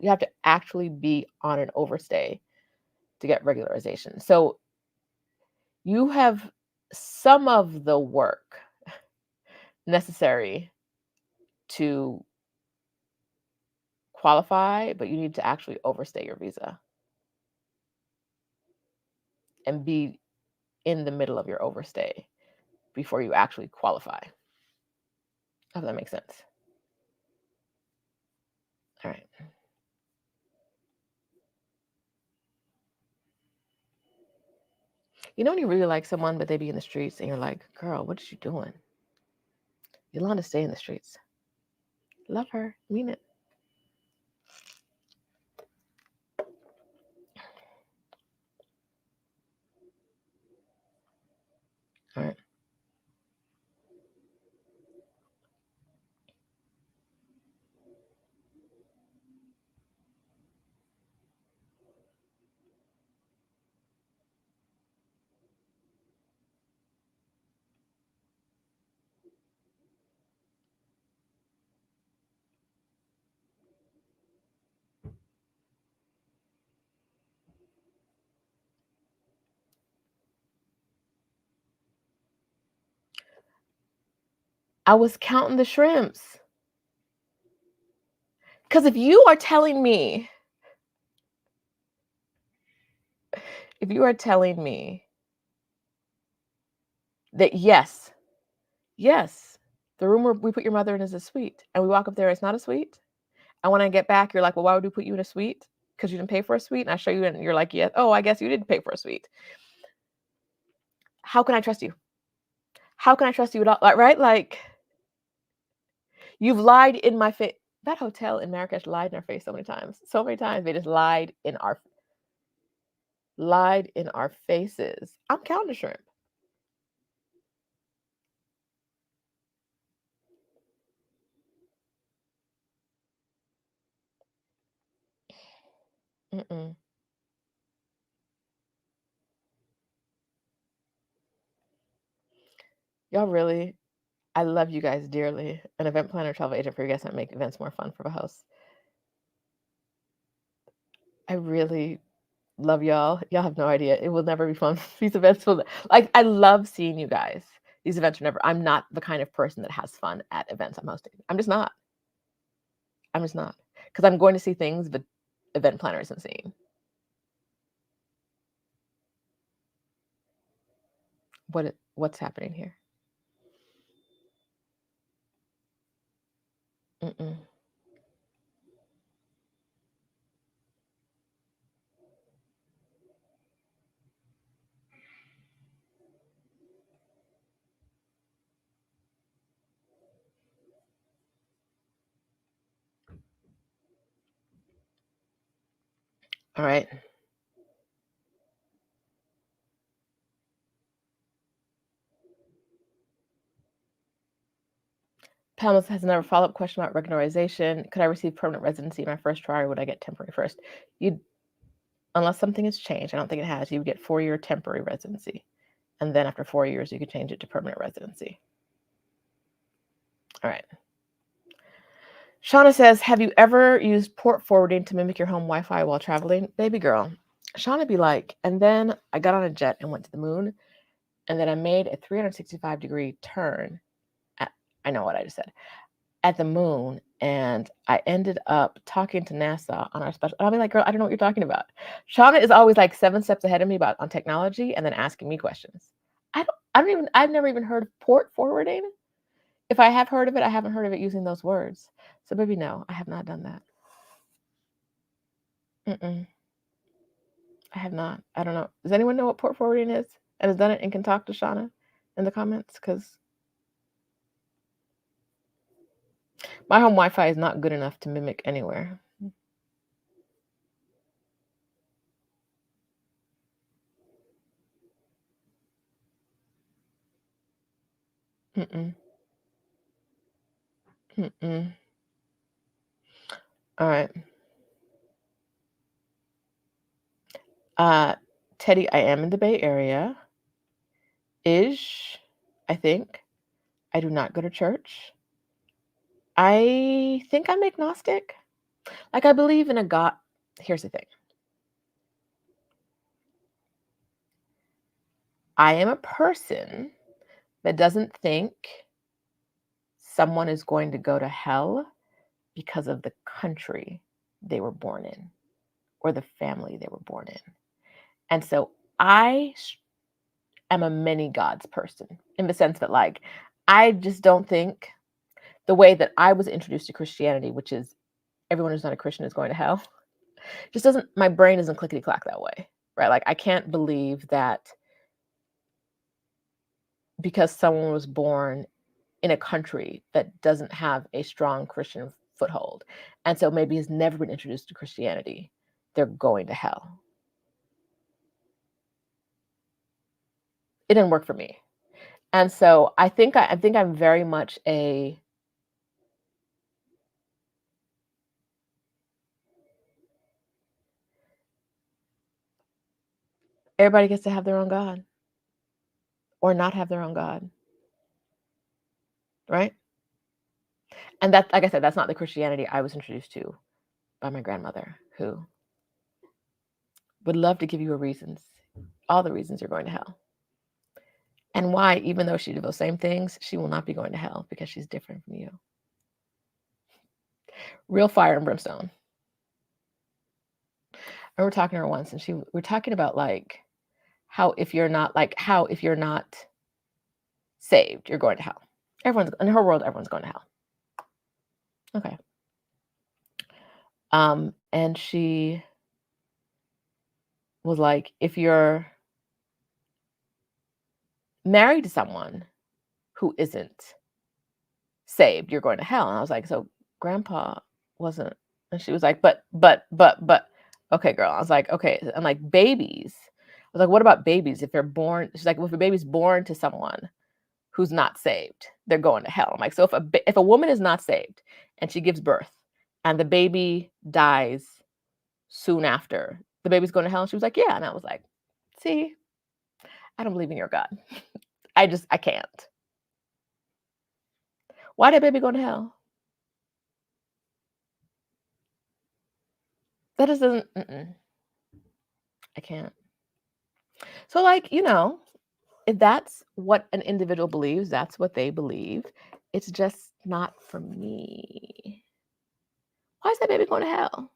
have to actually be on an overstay to get regularization. So you have some of the work necessary to qualify, but you need to actually overstay your visa and be in the middle of your overstay before you actually qualify. I hope that makes sense. All right. You know when you really like someone, but they be in the streets and you're like, girl, what is you doing? Yolanda, stay in the streets. Love her. Mean it. All right. I was counting the shrimps. Because if you are telling me that yes, the room where we put your mother in is a suite, and we walk up there, it's not a suite, and when I get back, you're like, well, why would we put you in a suite? Because you didn't pay for a suite, and I show you, and you're like, yeah, oh, I guess you didn't pay for a suite. How can I trust you? How can I trust you at all? Like, right? Like, you've lied in my face. That hotel in Marrakesh lied in our face so many times. So many times they just lied in our faces. I'm counting shrimp. Mm-mm. Y'all really, I love you guys dearly. An event planner, travel agent for your guests that make events more fun for the host. I really love y'all. Y'all have no idea. It will never be fun. These events will, like, I love seeing you guys. These events are never, I'm not the kind of person that has fun at events I'm hosting. I'm just not. Because I'm going to see things that event planners isn't seeing. What's happening here? Mm-mm. All right. Pamela has another follow-up question about regularization. Could I receive permanent residency in my first try, or would I get temporary first? You, unless something has changed, I don't think it has, you would get 4-year temporary residency. And then after 4 years, you could change it to permanent residency. All right. Shauna says, have you ever used port forwarding to mimic your home Wi-Fi while traveling? Baby girl. Shauna be like, and then I got on a jet and went to the moon, and then I made a 365-degree turn I know what I just said, at the moon, and I ended up talking to NASA on our special. I'll be like, girl, I don't know what you're talking about. Shauna is always like 7 steps ahead of me on technology, and then asking me questions. I've never even heard of port forwarding. If I have heard of it, I haven't heard of it using those words. So baby, no, I have not done that. Mm-mm, I have not. I don't know. Does anyone know what port forwarding is and has done it and can talk to Shauna in the comments? Because my home Wi-Fi is not good enough to mimic anywhere. Mm-mm. Mm-mm. All right. Teddy, I am in the Bay Area. Ish, I think. I do not go to church. I think I'm agnostic. Like, I believe in a God. Here's the thing. I am a person that doesn't think someone is going to go to hell because of the country they were born in or the family they were born in. And so I am a many gods person in the sense that, like, I just don't think the way that I was introduced to Christianity, which is everyone who's not a Christian is going to hell, just doesn't, my brain doesn't clickety clack that way, right? Like, I can't believe that because someone was born in a country that doesn't have a strong Christian foothold, and so maybe has never been introduced to Christianity, they're going to hell. It didn't work for me. And so I think I'm very much a, everybody gets to have their own God or not have their own God, right? And that, like I said, that's not the Christianity I was introduced to by my grandmother, who would love to give you all the reasons you're going to hell. And why, even though she did those same things, she will not be going to hell because she's different from you. Real fire and brimstone. I remember talking to her once, and we're talking about like how if you're not saved, you're going to hell. Everyone's in her world, everyone's going to hell. Okay. And she was like, if you're married to someone who isn't saved, you're going to hell. And I was like, so grandpa wasn't. And she was like, but. Okay, girl. I was like, okay. I'm like, babies. I was like, what about babies? If they're born, she's like, well, if a baby's born to someone who's not saved, they're going to hell. I'm like, so if a woman is not saved and she gives birth and the baby dies soon after, the baby's going to hell? And she was like, yeah. And I was like, see, I don't believe in your God. I can't. Why did baby go to hell? That just doesn't, I can't. So like, if that's what an individual believes, that's what they believe. It's just not for me. Why is that baby going to hell?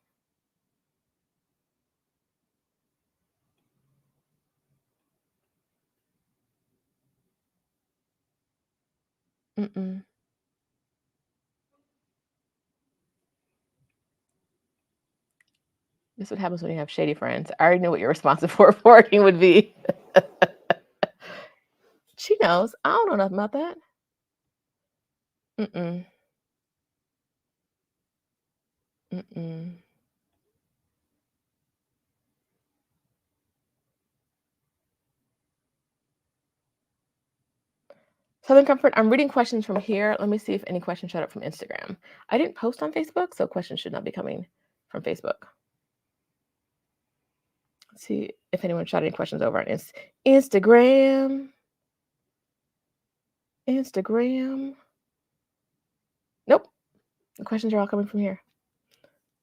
Mm-mm. This is what happens when you have shady friends. I already knew what your responsive for reporting would be. She knows. I don't know nothing about that. Mm-mm. Mm-mm. Southern Comfort, I'm reading questions from here. Let me see if any questions showed up from Instagram. I didn't post on Facebook, so questions should not be coming from Facebook. Let's see if anyone shot any questions over on Instagram. Nope. The questions are all coming from here.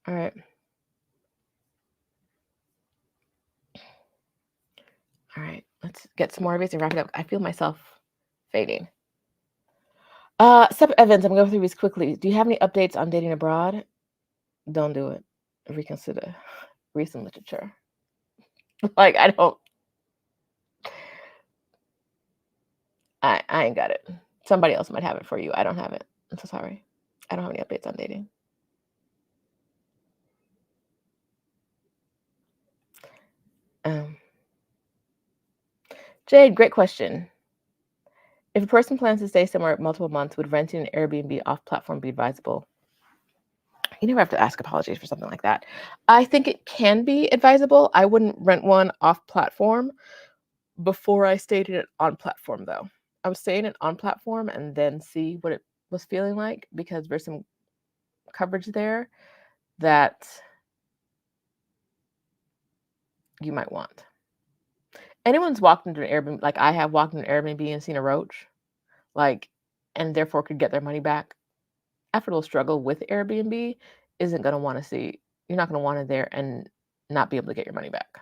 All right. All right. Let's get some more of these and wrap it up. I feel myself fading. Sep Evans, I'm going to go through these quickly. Do you have any updates on dating abroad? Don't do it. Reconsider. Recent literature. Like, I ain't got it. Somebody else might have it for you. I don't have it. I'm so sorry. I don't have any updates on dating. Jade, great question. If a person plans to stay somewhere multiple months, would renting an Airbnb off platform be advisable? You never have to ask apologies for something like that. I think it can be advisable. I wouldn't rent one off platform before I stayed in it on platform, though. I was staying it on platform and then see what it was feeling like, because there's some coverage there that you might want. Anyone's walked into an Airbnb, like I have walked into an Airbnb and seen a roach, like, and therefore could get their money back. After a little struggle with Airbnb, isn't going to want to see, you're not going to want it there and not be able to get your money back,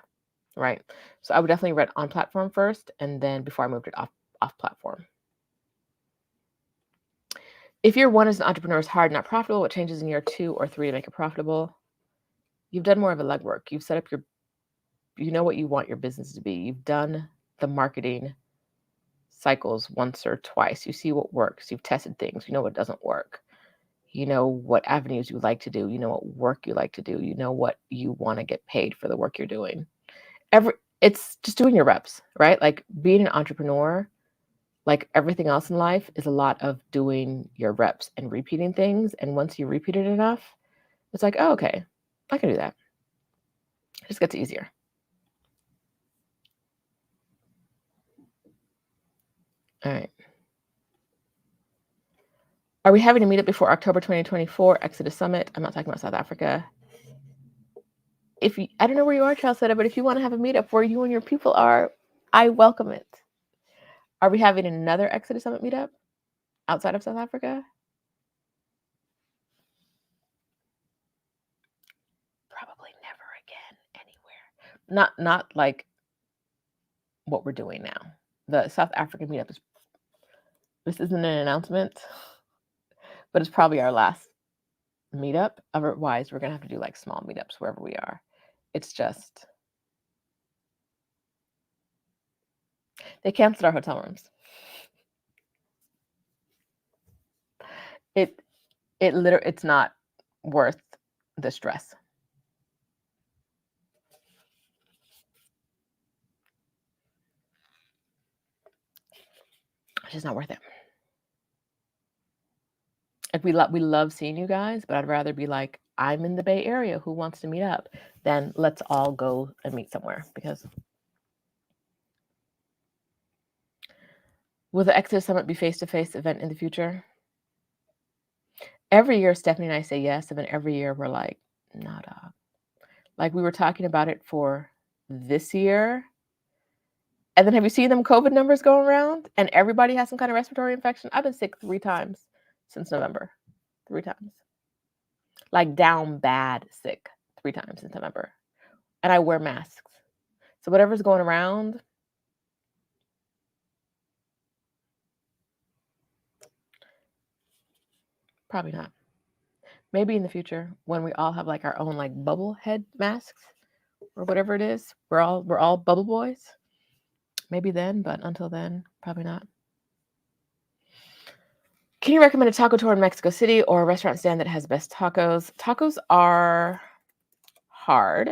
right? So I would definitely rent on platform first, and then before I moved it off platform. If year one as an entrepreneur is hard, not profitable, what changes in year 2 or 3 to make it profitable? You've done more of a legwork. You've set up you know what you want your business to be. You've done the marketing cycles once or twice. You see what works. You've tested things. You know what doesn't work. You know what avenues you like to do. You know what work you like to do. You know what you want to get paid for the work you're doing. It's just doing your reps, right? Like being an entrepreneur, like everything else in life, is a lot of doing your reps and repeating things. And once you repeat it enough, it's like, oh, okay, I can do that. It just gets easier. All right. Are we having a meetup before October 2024 Exodus Summit? I'm not talking about South Africa. I don't know where you are, Child Setter, but if you want to have a meetup where you and your people are, I welcome it. Are we having another Exodus Summit meetup outside of South Africa? Probably never again anywhere. Not like what we're doing now. The South African meetup this isn't an announcement, but it's probably our last meetup. Otherwise, we're gonna have to do like small meetups wherever we are. It's just they canceled our hotel rooms. It's not worth the stress. It's just not worth it. Like we love seeing you guys, but I'd rather be like, I'm in the Bay Area, who wants to meet up, than let's all go and meet somewhere. Because will the Exodus Summit be face-to-face event in the future? Every year Stephanie and I say yes, and then every year we're like, nah, dog. Like we were talking about it for this year. And then have you seen them COVID numbers going around? And everybody has some kind of respiratory infection. I've been sick 3 times since November. 3 times. Like down bad sick 3 times since November. And I wear masks. So whatever's going around, probably not. Maybe in the future when we all have like our own like bubble head masks or whatever it is. We're all bubble boys. Maybe then, but until then, probably not. Can you recommend a taco tour in Mexico City or a restaurant stand that has best tacos? Tacos are hard.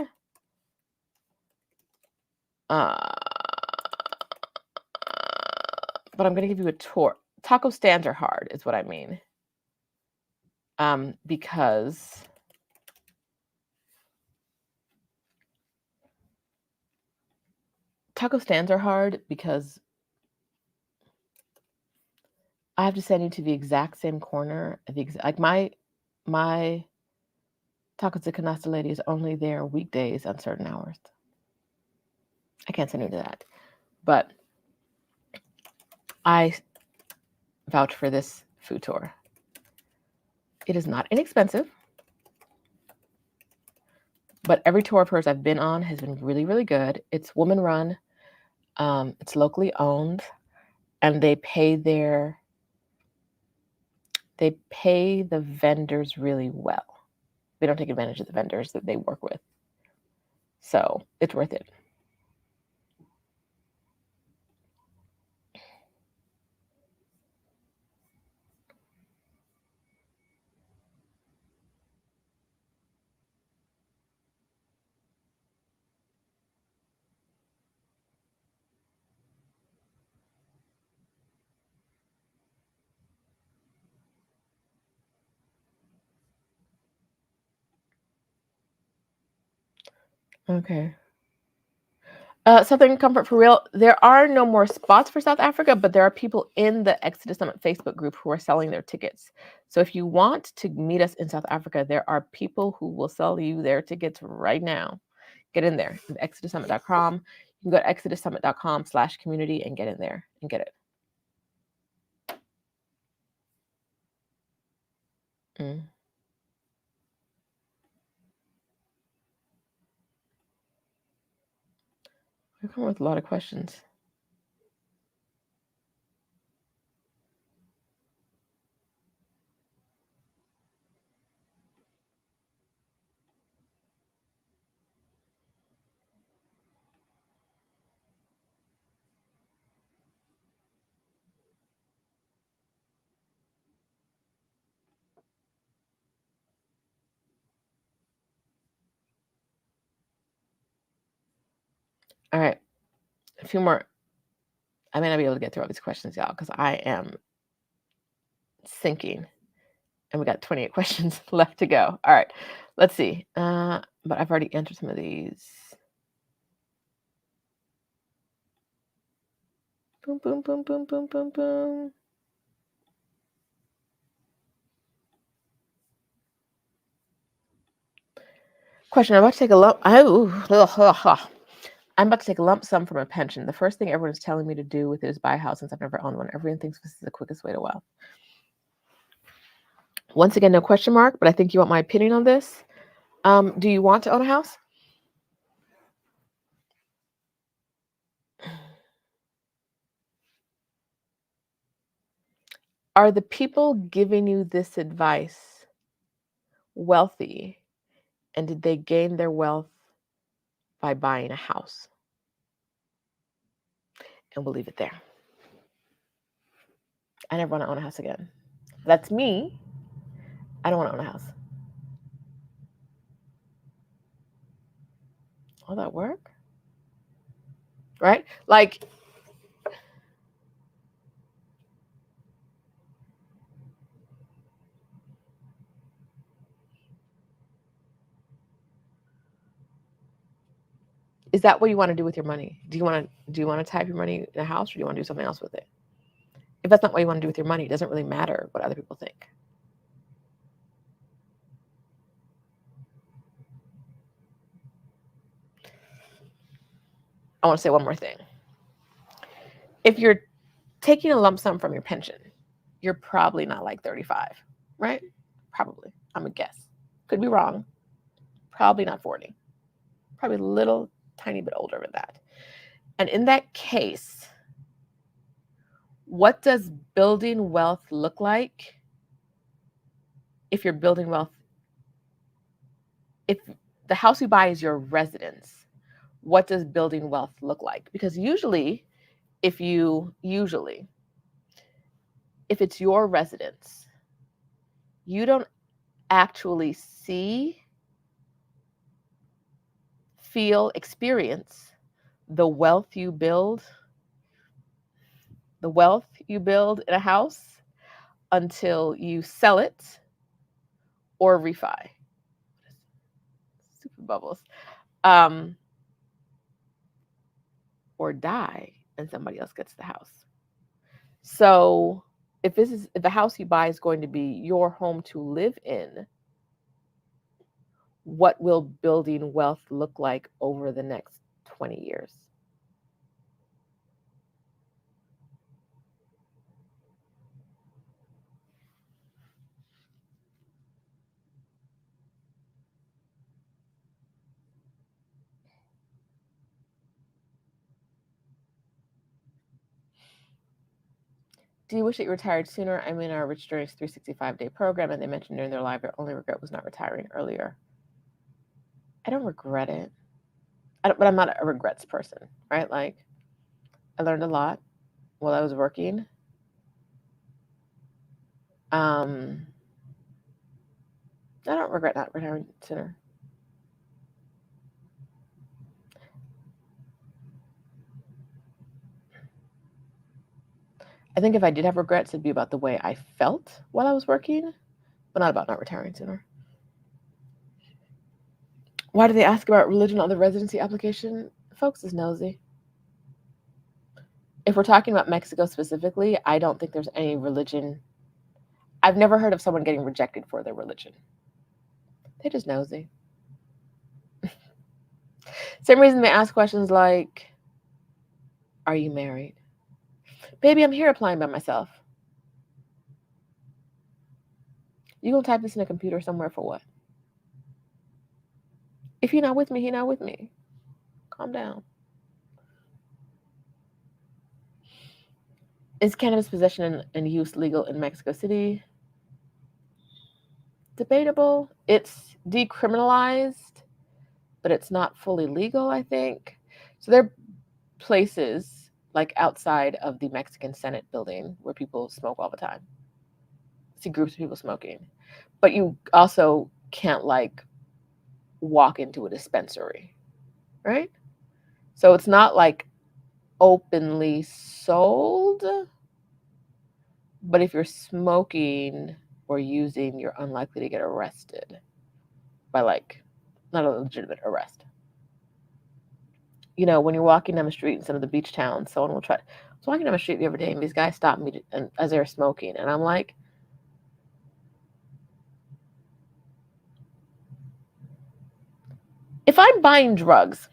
But I'm going to give you a tour. Taco stands are hard, is what I mean. Because taco stands are hard because I have to send you to the exact same corner. Like my Tacos de Canasta lady is only there weekdays on certain hours. I can't send you to that. But I vouch for this food tour. It is not inexpensive, but every tour of hers I've been on has been really, really good. It's woman run. It's locally owned, and they pay the vendors really well. They don't take advantage of the vendors that they work with. So it's worth it. Okay. Southern Comfort for real. There are no more spots for South Africa, but there are people in the Exodus Summit Facebook group who are selling their tickets. So if you want to meet us in South Africa, there are people who will sell you their tickets right now. Get in there. ExodusSummit.com. You can go to ExodusSummit.com/community and get in there and get it. We're coming with a lot of questions. All right. A few more. I may not be able to get through all these questions, y'all, because I am sinking. And we got 28 questions left to go. All right. Let's see. But I've already answered some of these. Boom, boom, boom, boom, boom, boom, boom. Question. I'm about to take a lump. I'm about to take a lump sum from a pension. The first thing everyone's telling me to do with it is buy a house since I've never owned one. Everyone thinks this is the quickest way to wealth. Once again, no question mark, but I think you want my opinion on this. Do you want to own a house? Are the people giving you this advice wealthy, and did they gain their wealth by buying a house? And we'll leave it there. I never want to own a house again. That's me. I don't want to own a house. All that work? Right? Like, is that what you want to do with your money? Do you want to type your money in a house, or do you want to do something else with it? If that's not what you want to do with your money, it doesn't really matter what other people think. I want to say one more thing. If you're taking a lump sum from your pension, you're probably not like 35, right? Probably. I'm a guess. Could be wrong. Probably not 40. Probably a little tiny bit older than that. And in that case, what does building wealth look like if you're building wealth? If the house you buy is your residence, what does building wealth look like? Because usually, if it's your residence, you don't actually see, feel, experience the wealth you build in a house until you sell it or refi. Super bubbles. Or die and somebody else gets the house. So if the house you buy is going to be your home to live in, what will building wealth look like over the next 20 years? Do you wish that you retired sooner? I'm in our Rich Journeys 365-day program, and they mentioned during their live their only regret was not retiring earlier. I don't regret it. But I'm not a regrets person, right? Like, I learned a lot while I was working. I don't regret not retiring sooner. I think if I did have regrets, it'd be about the way I felt while I was working, but not about not retiring sooner. Why do they ask about religion on the residency application? Folks is nosy. If we're talking about Mexico specifically, I don't think there's any religion. I've never heard of someone getting rejected for their religion. They're just nosy. Same reason they ask questions like, are you married? Baby, I'm here applying by myself. You gonna type this in a computer somewhere for what? If you're not with me, you're not with me. Calm down. Is cannabis possession and use legal in Mexico City? Debatable. It's decriminalized, but it's not fully legal, I think. So there are places like outside of the Mexican Senate building where people smoke all the time. I see groups of people smoking. But you also can't like walk into a dispensary, right? So it's not like openly sold, but if you're smoking or using, you're unlikely to get arrested by like not a legitimate arrest. You know, when you're walking down the street in some of the beach towns, someone will try. I was walking down the street the other day, and these guys stopped me as they were smoking, and I'm like, if I'm buying drugs,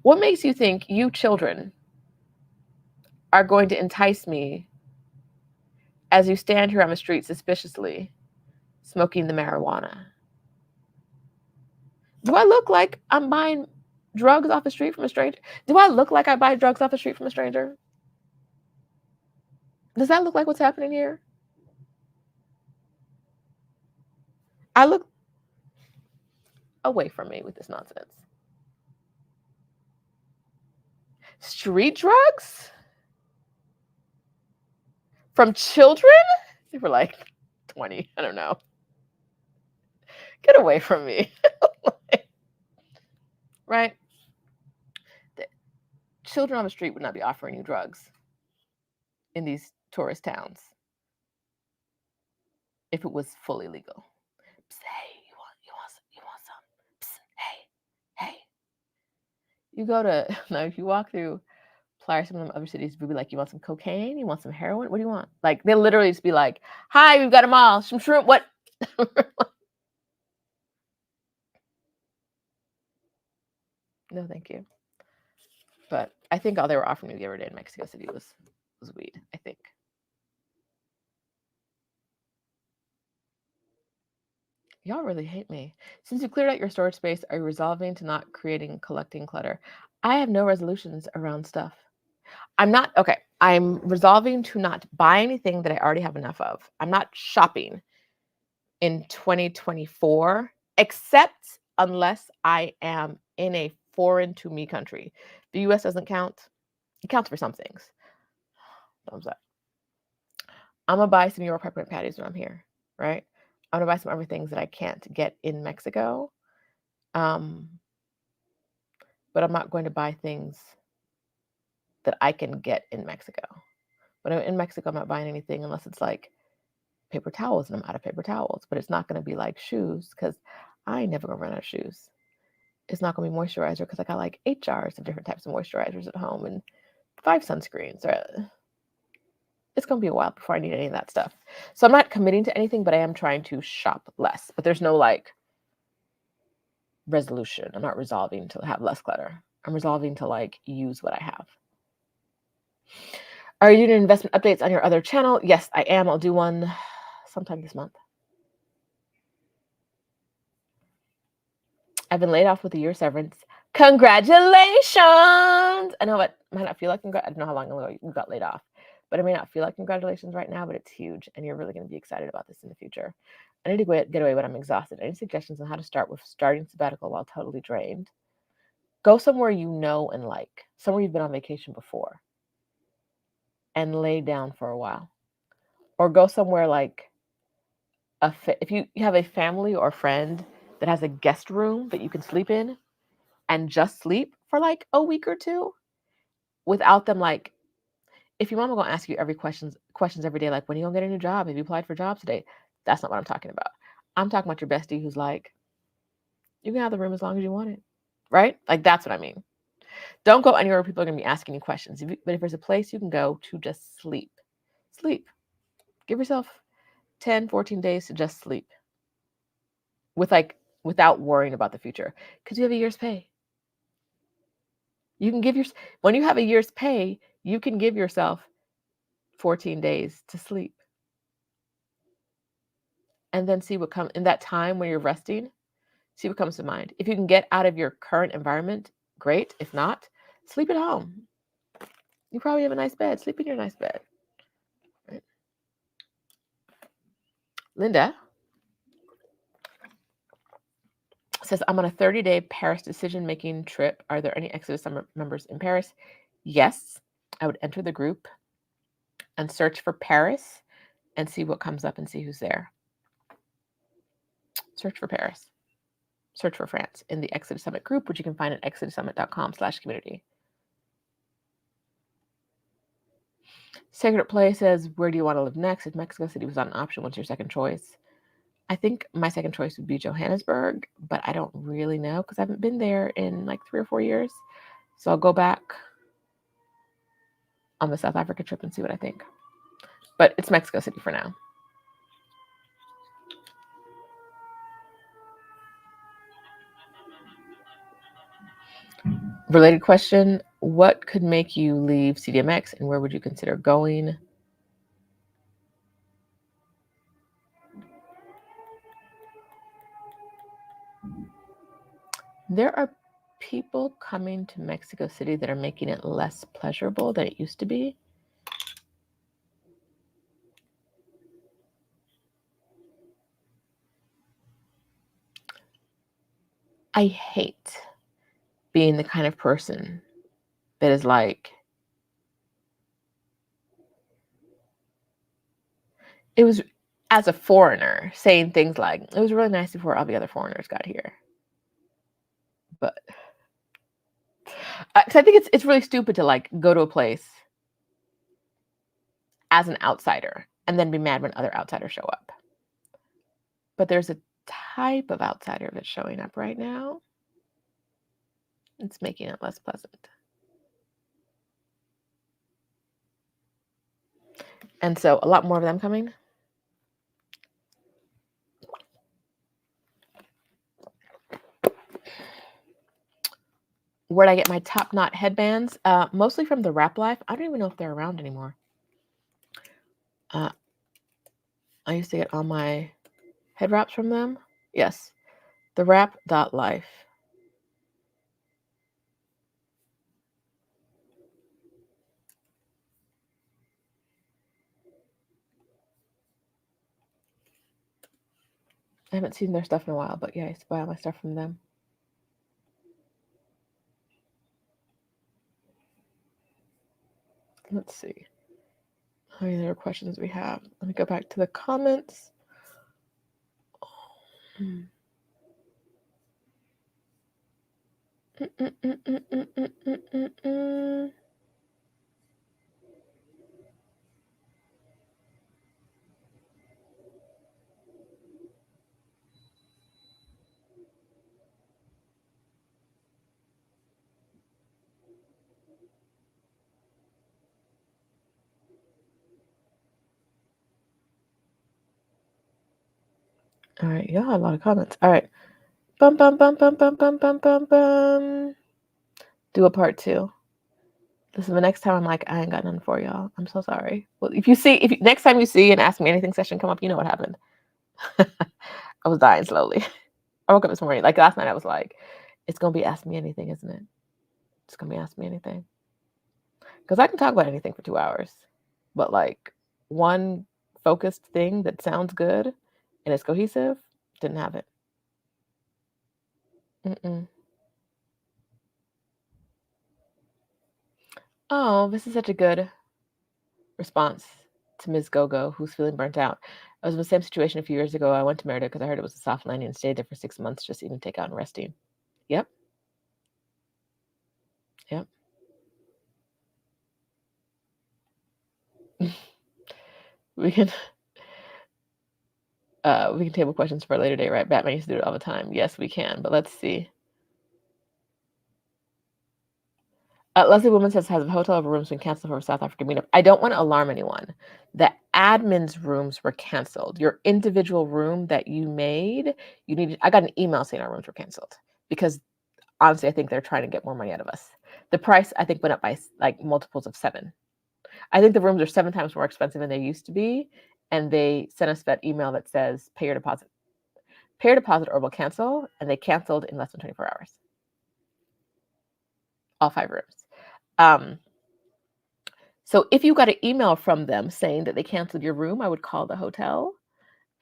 what makes you think you children are going to entice me as you stand here on the street suspiciously smoking the marijuana? Do I look like I'm buying drugs off the street from a stranger? Do I look like I buy drugs off the street from a stranger? Does that look like what's happening here? I look away from me with this nonsense. Street drugs? From children? They were like 20. I don't know. Get away from me. Right? The children on the street would not be offering you drugs in these tourist towns if it was fully legal. Psst, hey, you want some? Psst, hey. You go to, now if you walk through Playa, some of them other cities would be like, you want some cocaine? You want some heroin? What do you want? Like, they literally just be like, hi, we've got them all. Some shrimp, what? No, thank you. But I think all they were offering me the other day in Mexico City was weed, I think. Y'all really hate me. Since you cleared out your storage space, are you resolving to not collecting clutter? I have no resolutions around stuff. I'm resolving to not buy anything that I already have enough of. I'm not shopping in 2024, except unless I am in a foreign to me country. The US doesn't count. It counts for some things. Thumbs up. I'm gonna buy some Euro peppermint patties when I'm here, right? I'm gonna buy some other things that I can't get in Mexico. But I'm not going to buy things that I can get in Mexico. When I'm in Mexico, I'm not buying anything unless it's like paper towels, and I'm out of paper towels. But it's not going to be like shoes, because I ain't never gonna run out of shoes. It's not gonna be moisturizer, because I got like 8 jars of different types of moisturizers at home and 5 sunscreens. It's gonna be a while before I need any of that stuff. So I'm not committing to anything, but I am trying to shop less. But there's no like resolution. I'm not resolving to have less clutter. I'm resolving to like use what I have. Are you doing investment updates on your other channel? Yes, I am. I'll do one sometime this month. I've been laid off with a year severance. Congratulations! I know it might not feel like I don't know how long ago you got laid off, but it may not feel like congratulations right now, but it's huge, and you're really going to be excited about this in the future. I need to get away, but I'm exhausted. Any suggestions on how to start with starting sabbatical while totally drained? Go somewhere you know and like, somewhere you've been on vacation before, and lay down for a while. Or go somewhere like if you have a family or friend that has a guest room that you can sleep in, and just sleep for like a week or two without them. Like, if your mama gonna ask you every questions every day, like, when are you gonna get a new job? Have you applied for jobs today? That's not what I'm talking about. I'm talking about your bestie who's like, you can have the room as long as you want it, right? Like, that's what I mean. Don't go anywhere where people are gonna be asking you questions. But if there's a place you can go to just sleep, give yourself 10, 14 days to just sleep without worrying about the future, because you have a year's pay. You can when you have a year's pay, you can give yourself 14 days to sleep. And then see what comes in that time when you're resting, see what comes to mind. If you can get out of your current environment, great. If not, sleep at home. You probably have a nice bed. Sleep in your nice bed. Right? Linda says, I'm on a 30-day Paris decision-making trip. Are there any Exodus Summer members in Paris? Yes. I would enter the group and search for Paris and see what comes up and see who's there. Search for Paris. Search for France in the Exodus Summit group, which you can find at exodussummit.com/community. Sacred Play says, where do you want to live next? If Mexico City was not an option, what's your second choice? I think my second choice would be Johannesburg, but I don't really know because I haven't been there in like 3 or 4 years. So I'll go back on the South Africa trip and see what I think. But it's Mexico City for now. Related question, what could make you leave CDMX and where would you consider going? There are people coming to Mexico City that are making it less pleasurable than it used to be. I hate being the kind of person that is like, it was as a foreigner saying things like, it was really nice before all the other foreigners got here. But because I think it's really stupid to like go to a place as an outsider and then be mad when other outsiders show up. But there's a type of outsider that's showing up right now. It's making it less pleasant. And so a lot more of them coming. Where'd I get my top knot headbands? Mostly from the Rap Life. I don't even know if they're around anymore. I used to get all my head wraps from them. Yes, the Rap.life. I haven't seen their stuff in a while, but yeah, I used to buy all my stuff from them. Let's see how many other questions we have. Let me go back to the comments. All right, y'all had a lot of comments. All right. Bum, bum, bum, bum, bum, bum, bum, bum, bum. Do a part 2. Listen, the next time I'm like, I ain't got nothing for y'all. I'm so sorry. Well, if next time you see an Ask Me Anything session come up, you know what happened. I was dying slowly. I woke up this morning, like last night, I was like, it's going to be Ask Me Anything, isn't it? It's going to be Ask Me Anything. Because I can talk about anything for 2 hours. But like one focused thing that sounds good and is cohesive, didn't have it. Oh, this is such a good response to Ms. Gogo, who's feeling burnt out. I was in the same situation a few years ago. I went to Merida because I heard it was a soft landing and stayed there for 6 months, just eating takeout and resting. Yep. We can table questions for a later date, right? Batman used to do it all the time. Yes, we can, but let's see. Leslie Woman says, has a hotel rooms been canceled for a South African meetup? I don't want to alarm anyone. The admin's rooms were canceled. Your individual room that you made, I got an email saying our rooms were canceled because honestly, I think they're trying to get more money out of us. The price, I think, went up by like multiples of 7. I think the rooms are 7 times more expensive than they used to be. And they sent us that email that says, pay your deposit. Pay your deposit or we'll cancel. And they canceled in less than 24 hours. All 5 rooms. So if you got an email from them saying that they canceled your room, I would call the hotel.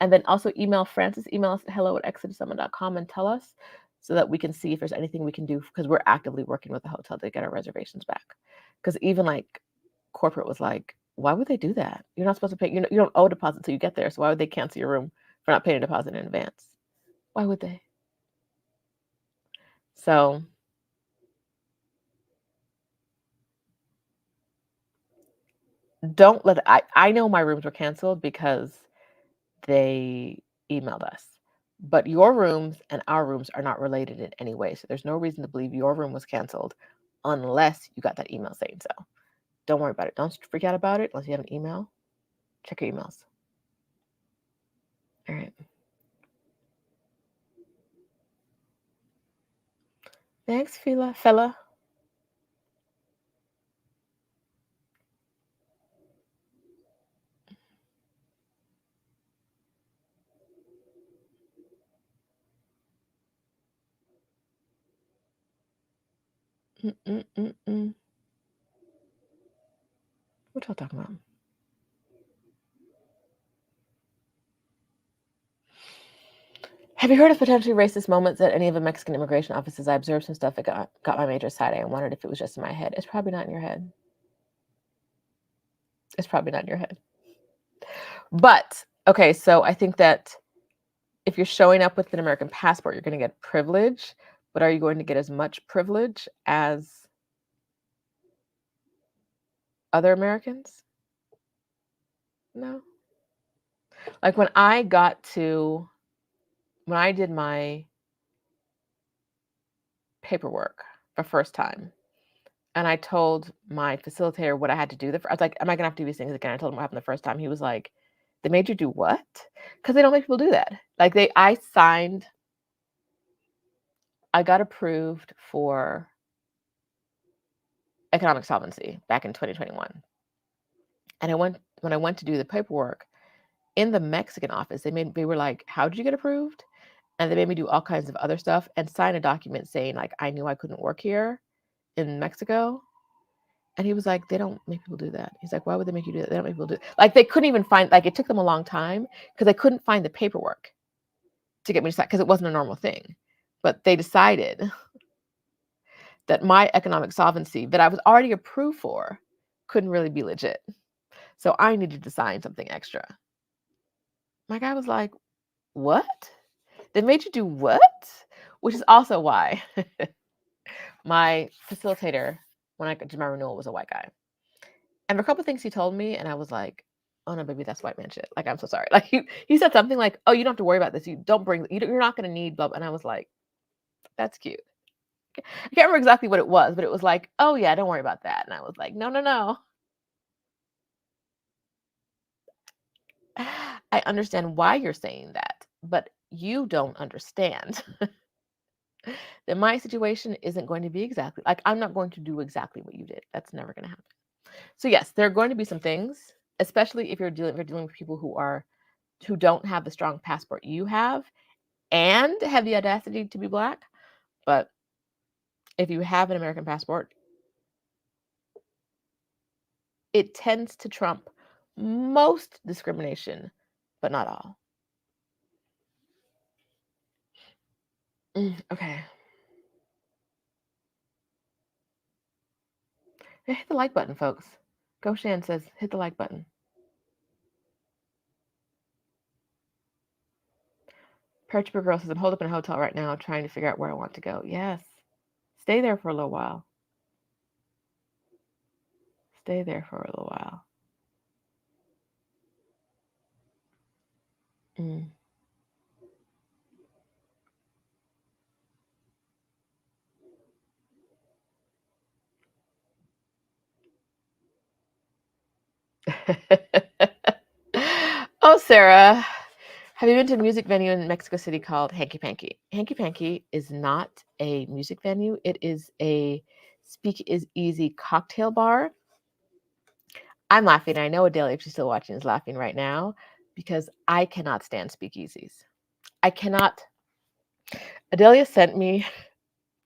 And then also email Francis, email us at hello@exodussummit.com and tell us so that we can see if there's anything we can do, because we're actively working with the hotel to get our reservations back. Because even like corporate was like, why would they do that? You're not supposed to pay, you don't owe a deposit until you get there. So why would they cancel your room for not paying a deposit in advance? Why would they? So don't let, I know my rooms were canceled because they emailed us. But your rooms and our rooms are not related in any way. So there's no reason to believe your room was canceled unless you got that email saying so. Don't worry about it. Don't freak out about it unless you have an email. Check your emails. All right. Thanks, fella. What y'all talking about? Have you heard of potentially racist moments at any of the Mexican immigration offices? I observed some stuff that got my major side eye and wondered if it was just in my head. It's probably not in your head. It's probably not in your head. But, okay, so I think that if you're showing up with an American passport, you're going to get privilege, but are you going to get as much privilege as other Americans? No. Like when I did my paperwork the first time, and I told my facilitator what I had to do. I was like, am I going to have to do these things again? I told him what happened the first time. He was like, they made you do what? Because they don't make people do that. Like I got approved for economic solvency back in 2021. And when I went to do the paperwork in the Mexican office, they were like, how did you get approved? And they made me do all kinds of other stuff and sign a document saying like, I knew I couldn't work here in Mexico. And he was like, they don't make people do that. He's like, why would they make you do that? They don't make people do it. Like they couldn't even find, like it took them a long time because they couldn't find the paperwork to get me to sign because it wasn't a normal thing. But they decided that my economic solvency that I was already approved for couldn't really be legit. So I needed to sign something extra. My guy was like, what? They made you do what? Which is also why my facilitator, when I did my renewal, was a white guy. And a couple of things he told me, and I was like, oh no, baby, that's white man shit. Like, I'm so sorry. Like he said something like, oh, you don't have to worry about this. You're not going to need blah. And I was like, that's cute. I can't remember exactly what it was, but it was like, oh yeah, don't worry about that. And I was like, no. I understand why you're saying that, but you don't understand that my situation isn't going to be exactly like I'm not going to do exactly what you did. That's never going to happen. So yes, there are going to be some things, especially if you're dealing with people who don't have the strong passport you have and have the audacity to be Black. But if you have an American passport, it tends to trump most discrimination, but not all. Okay. Hit the like button, folks. Goshan says, hit the like button. Perchber Girl says, I'm holed up in a hotel right now trying to figure out where I want to go. Yes. Stay there for a little while. Stay there for a little while. Oh, Sarah, have you been to a music venue in Mexico City called Hanky Panky? Hanky Panky is not a music venue. It is a speakeasy cocktail bar. I'm laughing. I know Adelia, if she's still watching, is laughing right now because I cannot stand speakeasies. I cannot. Adelia sent me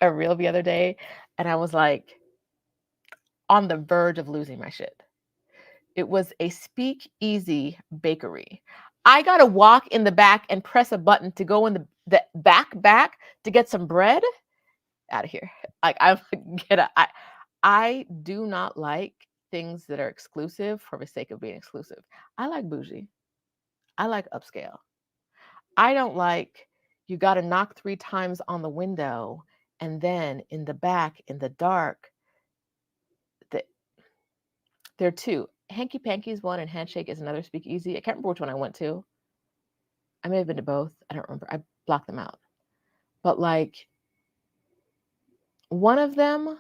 a reel the other day, and I was like on the verge of losing my shit. It was a speakeasy bakery. I got to walk in the back and press a button to go in the back to get some bread. Out of here. Like I do not like things that are exclusive for the sake of being exclusive. I like bougie. I like upscale. I don't like you got to knock 3 times on the window and then in the back in the dark. There are two. Hanky Panky is one and Handshake is another speakeasy. I can't remember which one I went to. I may have been to both. I don't remember. I blocked them out. But like one of them,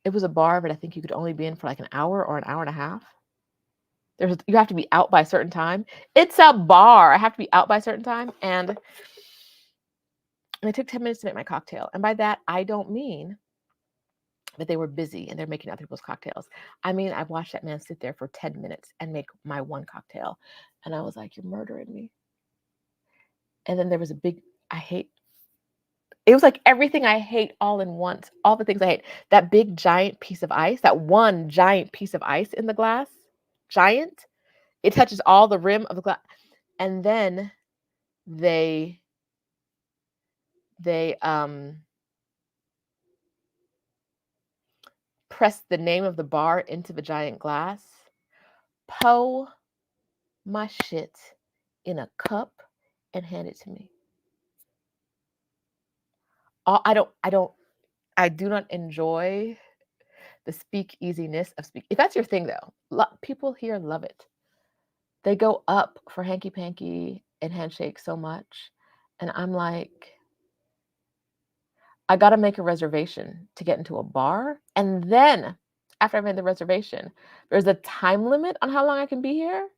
it was a bar, but I think you could only be in for like an hour or an hour and a half. You have to be out by a certain time. It's a bar. I have to be out by a certain time. And it took 10 minutes to make my cocktail. And by that, I don't mean that they were busy and they're making other people's cocktails. I mean, I watched that man sit there for 10 minutes and make my one cocktail. And I was like, you're murdering me. And then there was it was like everything I hate all in once, all the things I hate. That big giant piece of ice, that one giant piece of ice in the glass, giant, it touches all the rim of the glass. And then They press the name of the bar into the giant glass, pour my shit in a cup, and hand it to me. I do not enjoy the speakeasiness of speak. If that's your thing, though, people here love it. They go up for hanky panky and handshake so much, and I'm like, I got to make a reservation to get into a bar, and then after I made the reservation, there's a time limit on how long I can be here.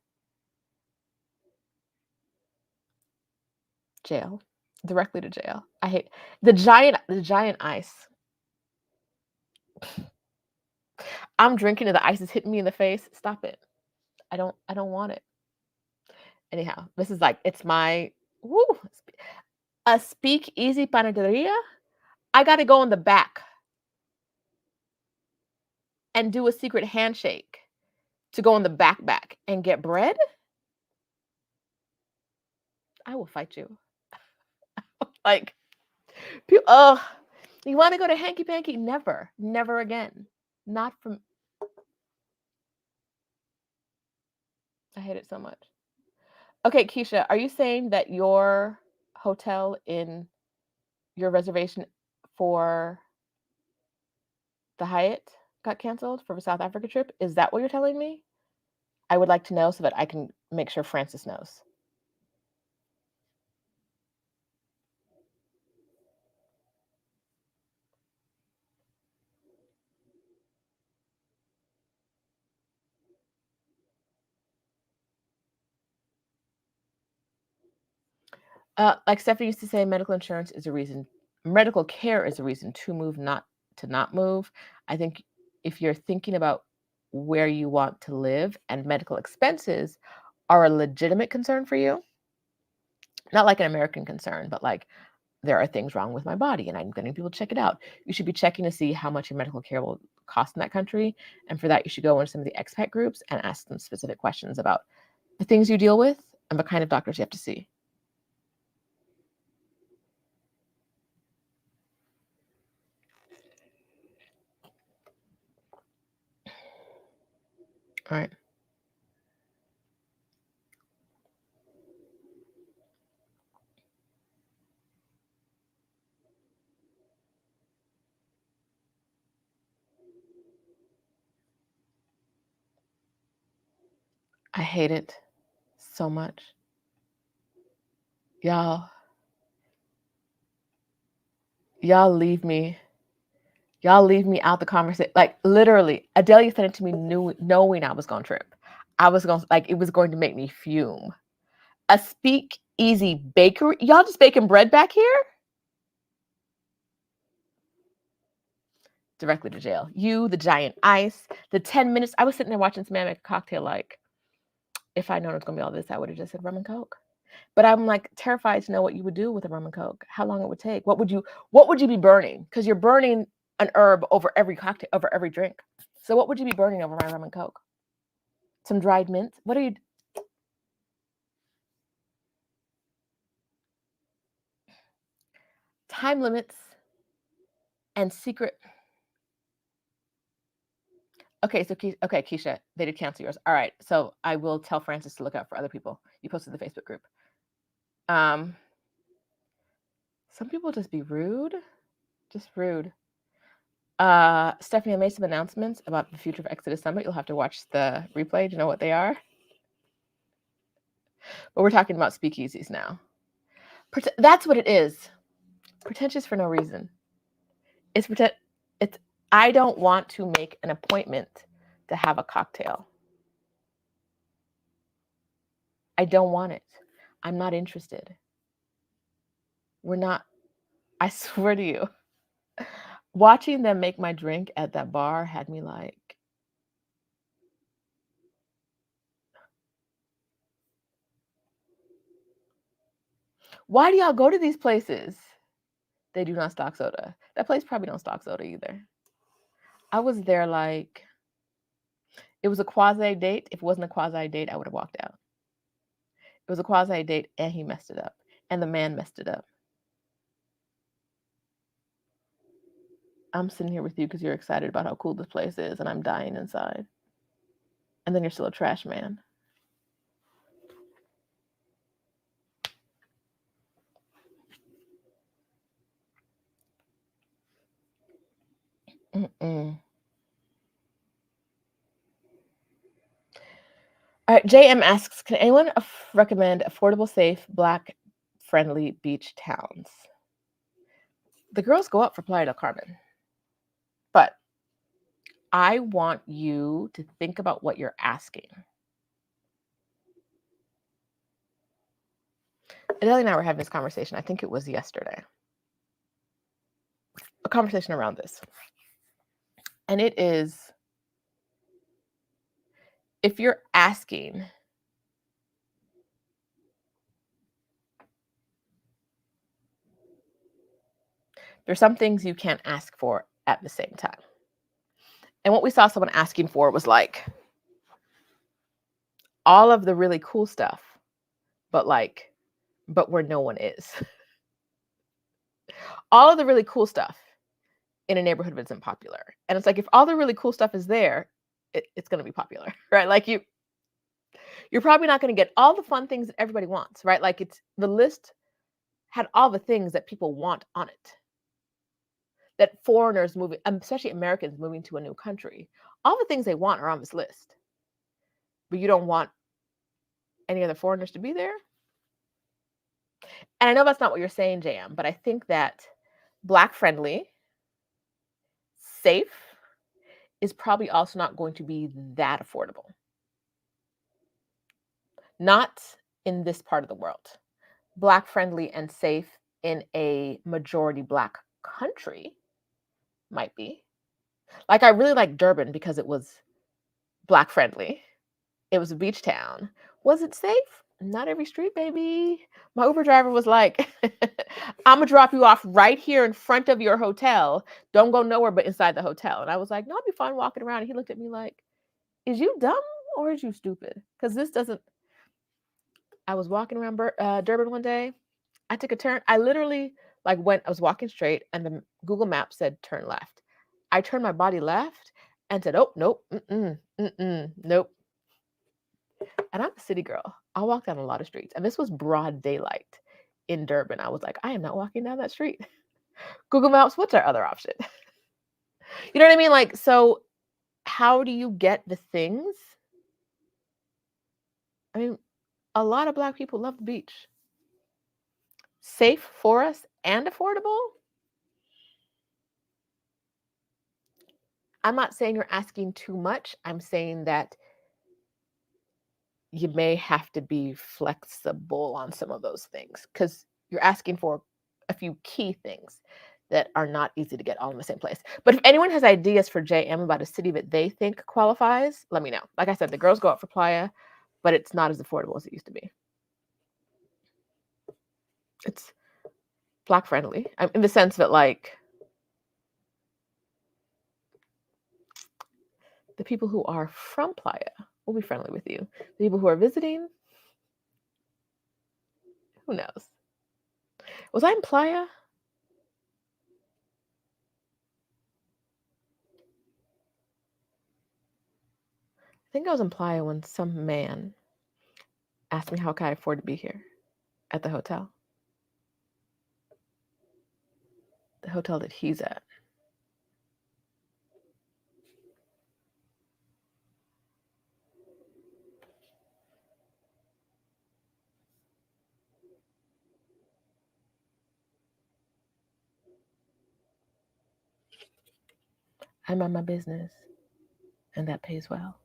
Jail, directly to jail. I hate the giant ice. I'm drinking and the ice is hitting me in the face. Stop it. I don't want it. Anyhow, this is like, it's my a speakeasy panaderia. I got to go in the back and do a secret handshake to go in the back and get bread. I will fight you. Like, people, you want to go to hanky panky? Never again. Not from. I hate it so much. Okay, Keisha, are you saying that your hotel in your reservation for the Hyatt got canceled for the South Africa trip? Is that what you're telling me? I would like to know so that I can make sure Francis knows. Like Stephanie used to say, medical care is a reason to move, not to not move. I think if you're thinking about where you want to live and medical expenses are a legitimate concern for you, not like an American concern, but like, there are things wrong with my body and I'm getting people to check it out. You should be checking to see how much your medical care will cost in that country. And for that, you should go into some of the expat groups and ask them specific questions about the things you deal with and what kind of doctors you have to see. All right. I hate it so much. Y'all leave me out the conversation. Like, literally, Adelia sent it to me knowing I was going to trip. I was going, like, it was going to make me fume. A speakeasy bakery? Y'all just baking bread back here? Directly to jail. You, the giant ice, the 10 minutes. I was sitting there watching this man make a cocktail. Like, if I'd known it was going to be all this, I would have just said rum and Coke. But I'm like terrified to know what you would do with a rum and Coke, how long it would take. What would you be burning? Because you're burning an herb over every cocktail, over every drink. So what would you be burning over my rum and Coke? Some dried mint? What are you? Time limits and secret. Okay, so Keisha, they did cancel yours. All right, so I will tell Francis to look out for other people. You posted the Facebook group. Some people just be rude. Just rude. Stephanie, I made some announcements about the future of Exodus Summit. You'll have to watch the replay to know what they are. But we're talking about speakeasies now. That's what it is. Pretentious for no reason. It's I don't want to make an appointment to have a cocktail. I don't want it. I'm not interested. We're not. I swear to you. Watching them make my drink at that bar had me like, why do y'all go to these places? They do not stock soda. That place probably don't stock soda either. I was there like, it was a quasi date. If it wasn't a quasi date, I would have walked out. It was a quasi date and he messed it up. and the man messed it up. I'm sitting here with you because you're excited about how cool this place is, and I'm dying inside. And then you're still a trash man. Mm-mm. All right, JM asks, can anyone recommend affordable, safe, Black-friendly beach towns? The girls go up for Playa del Carmen. But I want you to think about what you're asking. Adele and I were having this conversation. I think it was yesterday. A conversation around this. And it is, if you're asking, there's some things you can't ask for at the same time. And what we saw someone asking for was like all of the really cool stuff, but where no one is. All of the really cool stuff in a neighborhood that's unpopular. And it's like, if all the really cool stuff is there, it's going to be popular, right? Like you're probably not going to get all the fun things that everybody wants, right? Like the list had all the things that people want on it. That foreigners moving, especially Americans moving to a new country, all the things they want are on this list. But you don't want any other foreigners to be there. And I know that's not what you're saying, JM, but I think that Black friendly, safe is probably also not going to be that affordable. Not in this part of the world. Black friendly and safe in a majority Black country might be. Like, I really like Durban because it was Black friendly. It was a beach town. Was it safe? Not every street, baby. My Uber driver was like, I'm gonna drop you off right here in front of your hotel. Don't go nowhere but inside the hotel. And I was like, no, I'll be fine walking around. And he looked at me like, is you dumb or is you stupid? Because this doesn't. I was walking around Durban one day. I took a turn. I literally I was walking straight and the Google Maps said turn left. I turned my body left and said, oh, nope, nope. And I'm a city girl. I walk down a lot of streets. And this was broad daylight in Durban. I was like, I am not walking down that street. Google Maps, what's our other option? You know what I mean? Like, so how do you get the things? I mean, a lot of Black people love the beach. Safe for us and affordable? I'm not saying you're asking too much. I'm saying that you may have to be flexible on some of those things because you're asking for a few key things that are not easy to get all in the same place. But if anyone has ideas for JM about a city that they think qualifies, let me know. Like I said, the girls go out for Playa, but it's not as affordable as it used to be. It's Black friendly in the sense that like the people who are from Playa will be friendly with you. The people who are visiting, who knows? Was I in Playa? I think I was in Playa when some man asked me how can I afford to be here at the hotel. The hotel that he's at. I mind my business, and that pays well.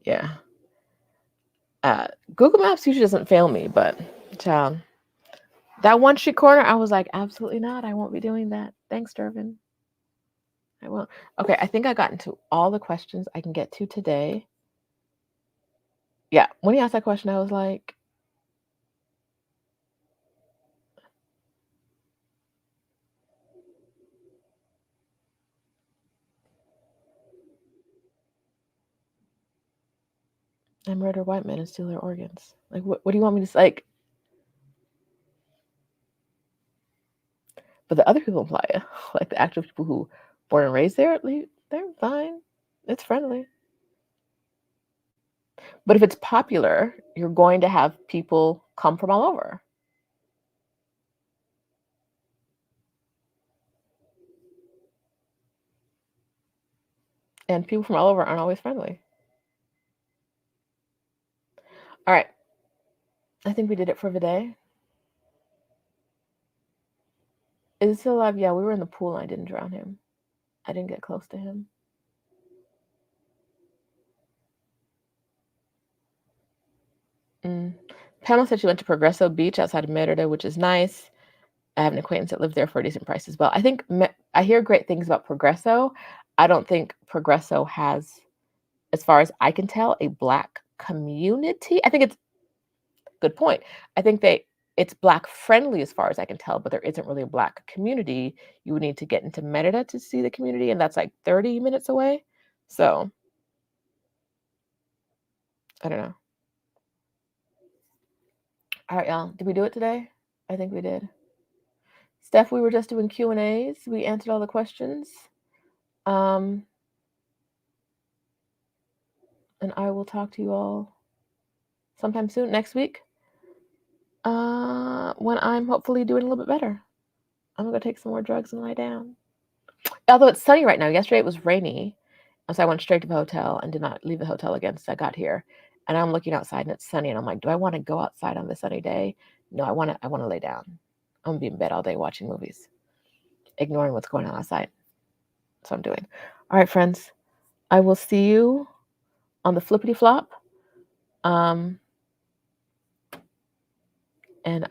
Yeah. Google Maps usually doesn't fail me, but child, that one street corner, I was like, absolutely not. I won't be doing that. Thanks, Durban. I won't. Okay, I think I got into all the questions I can get to today. Yeah, when he asked that question, I was like, I murder white men and steal their organs. Like, what do you want me to say? Like, but the other people in Playa, like the actual people who born and raised there, they're fine. It's friendly. But if it's popular, you're going to have people come from all over. And people from all over aren't always friendly. All right. I think we did it for the day. Is he still alive? Yeah, we were in the pool and I didn't drown him. I didn't get close to him. Pamela said she went to Progresso Beach outside of Merida, which is nice. I have an acquaintance that lived there for a decent price as well. I think I hear great things about Progresso. I don't think Progresso has, as far as I can tell, a Black community. I think it's good point. I think it's Black friendly as far as I can tell, but there isn't really a Black community. You would need to get into Merida to see the community, and that's like 30 minutes away. So I don't know. All right, y'all. Did we do it today? I think we did. Steph, we were just doing Q&As. We answered all the questions. And I will talk to you all sometime soon, next week, when I'm hopefully doing a little bit better. I'm going to go take some more drugs and lie down. Although it's sunny right now. Yesterday it was rainy, and so I went straight to the hotel and did not leave the hotel again since I got here. And I'm looking outside and it's sunny, and I'm like, do I want to go outside on this sunny day? No, I want to lay down. I'm going to be in bed all day watching movies, ignoring what's going on outside. That's what I'm doing. All right, friends. I will see you on the flippity flop. And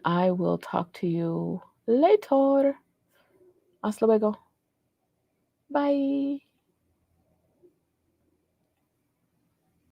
I will talk to you later. Hasta luego. Bye.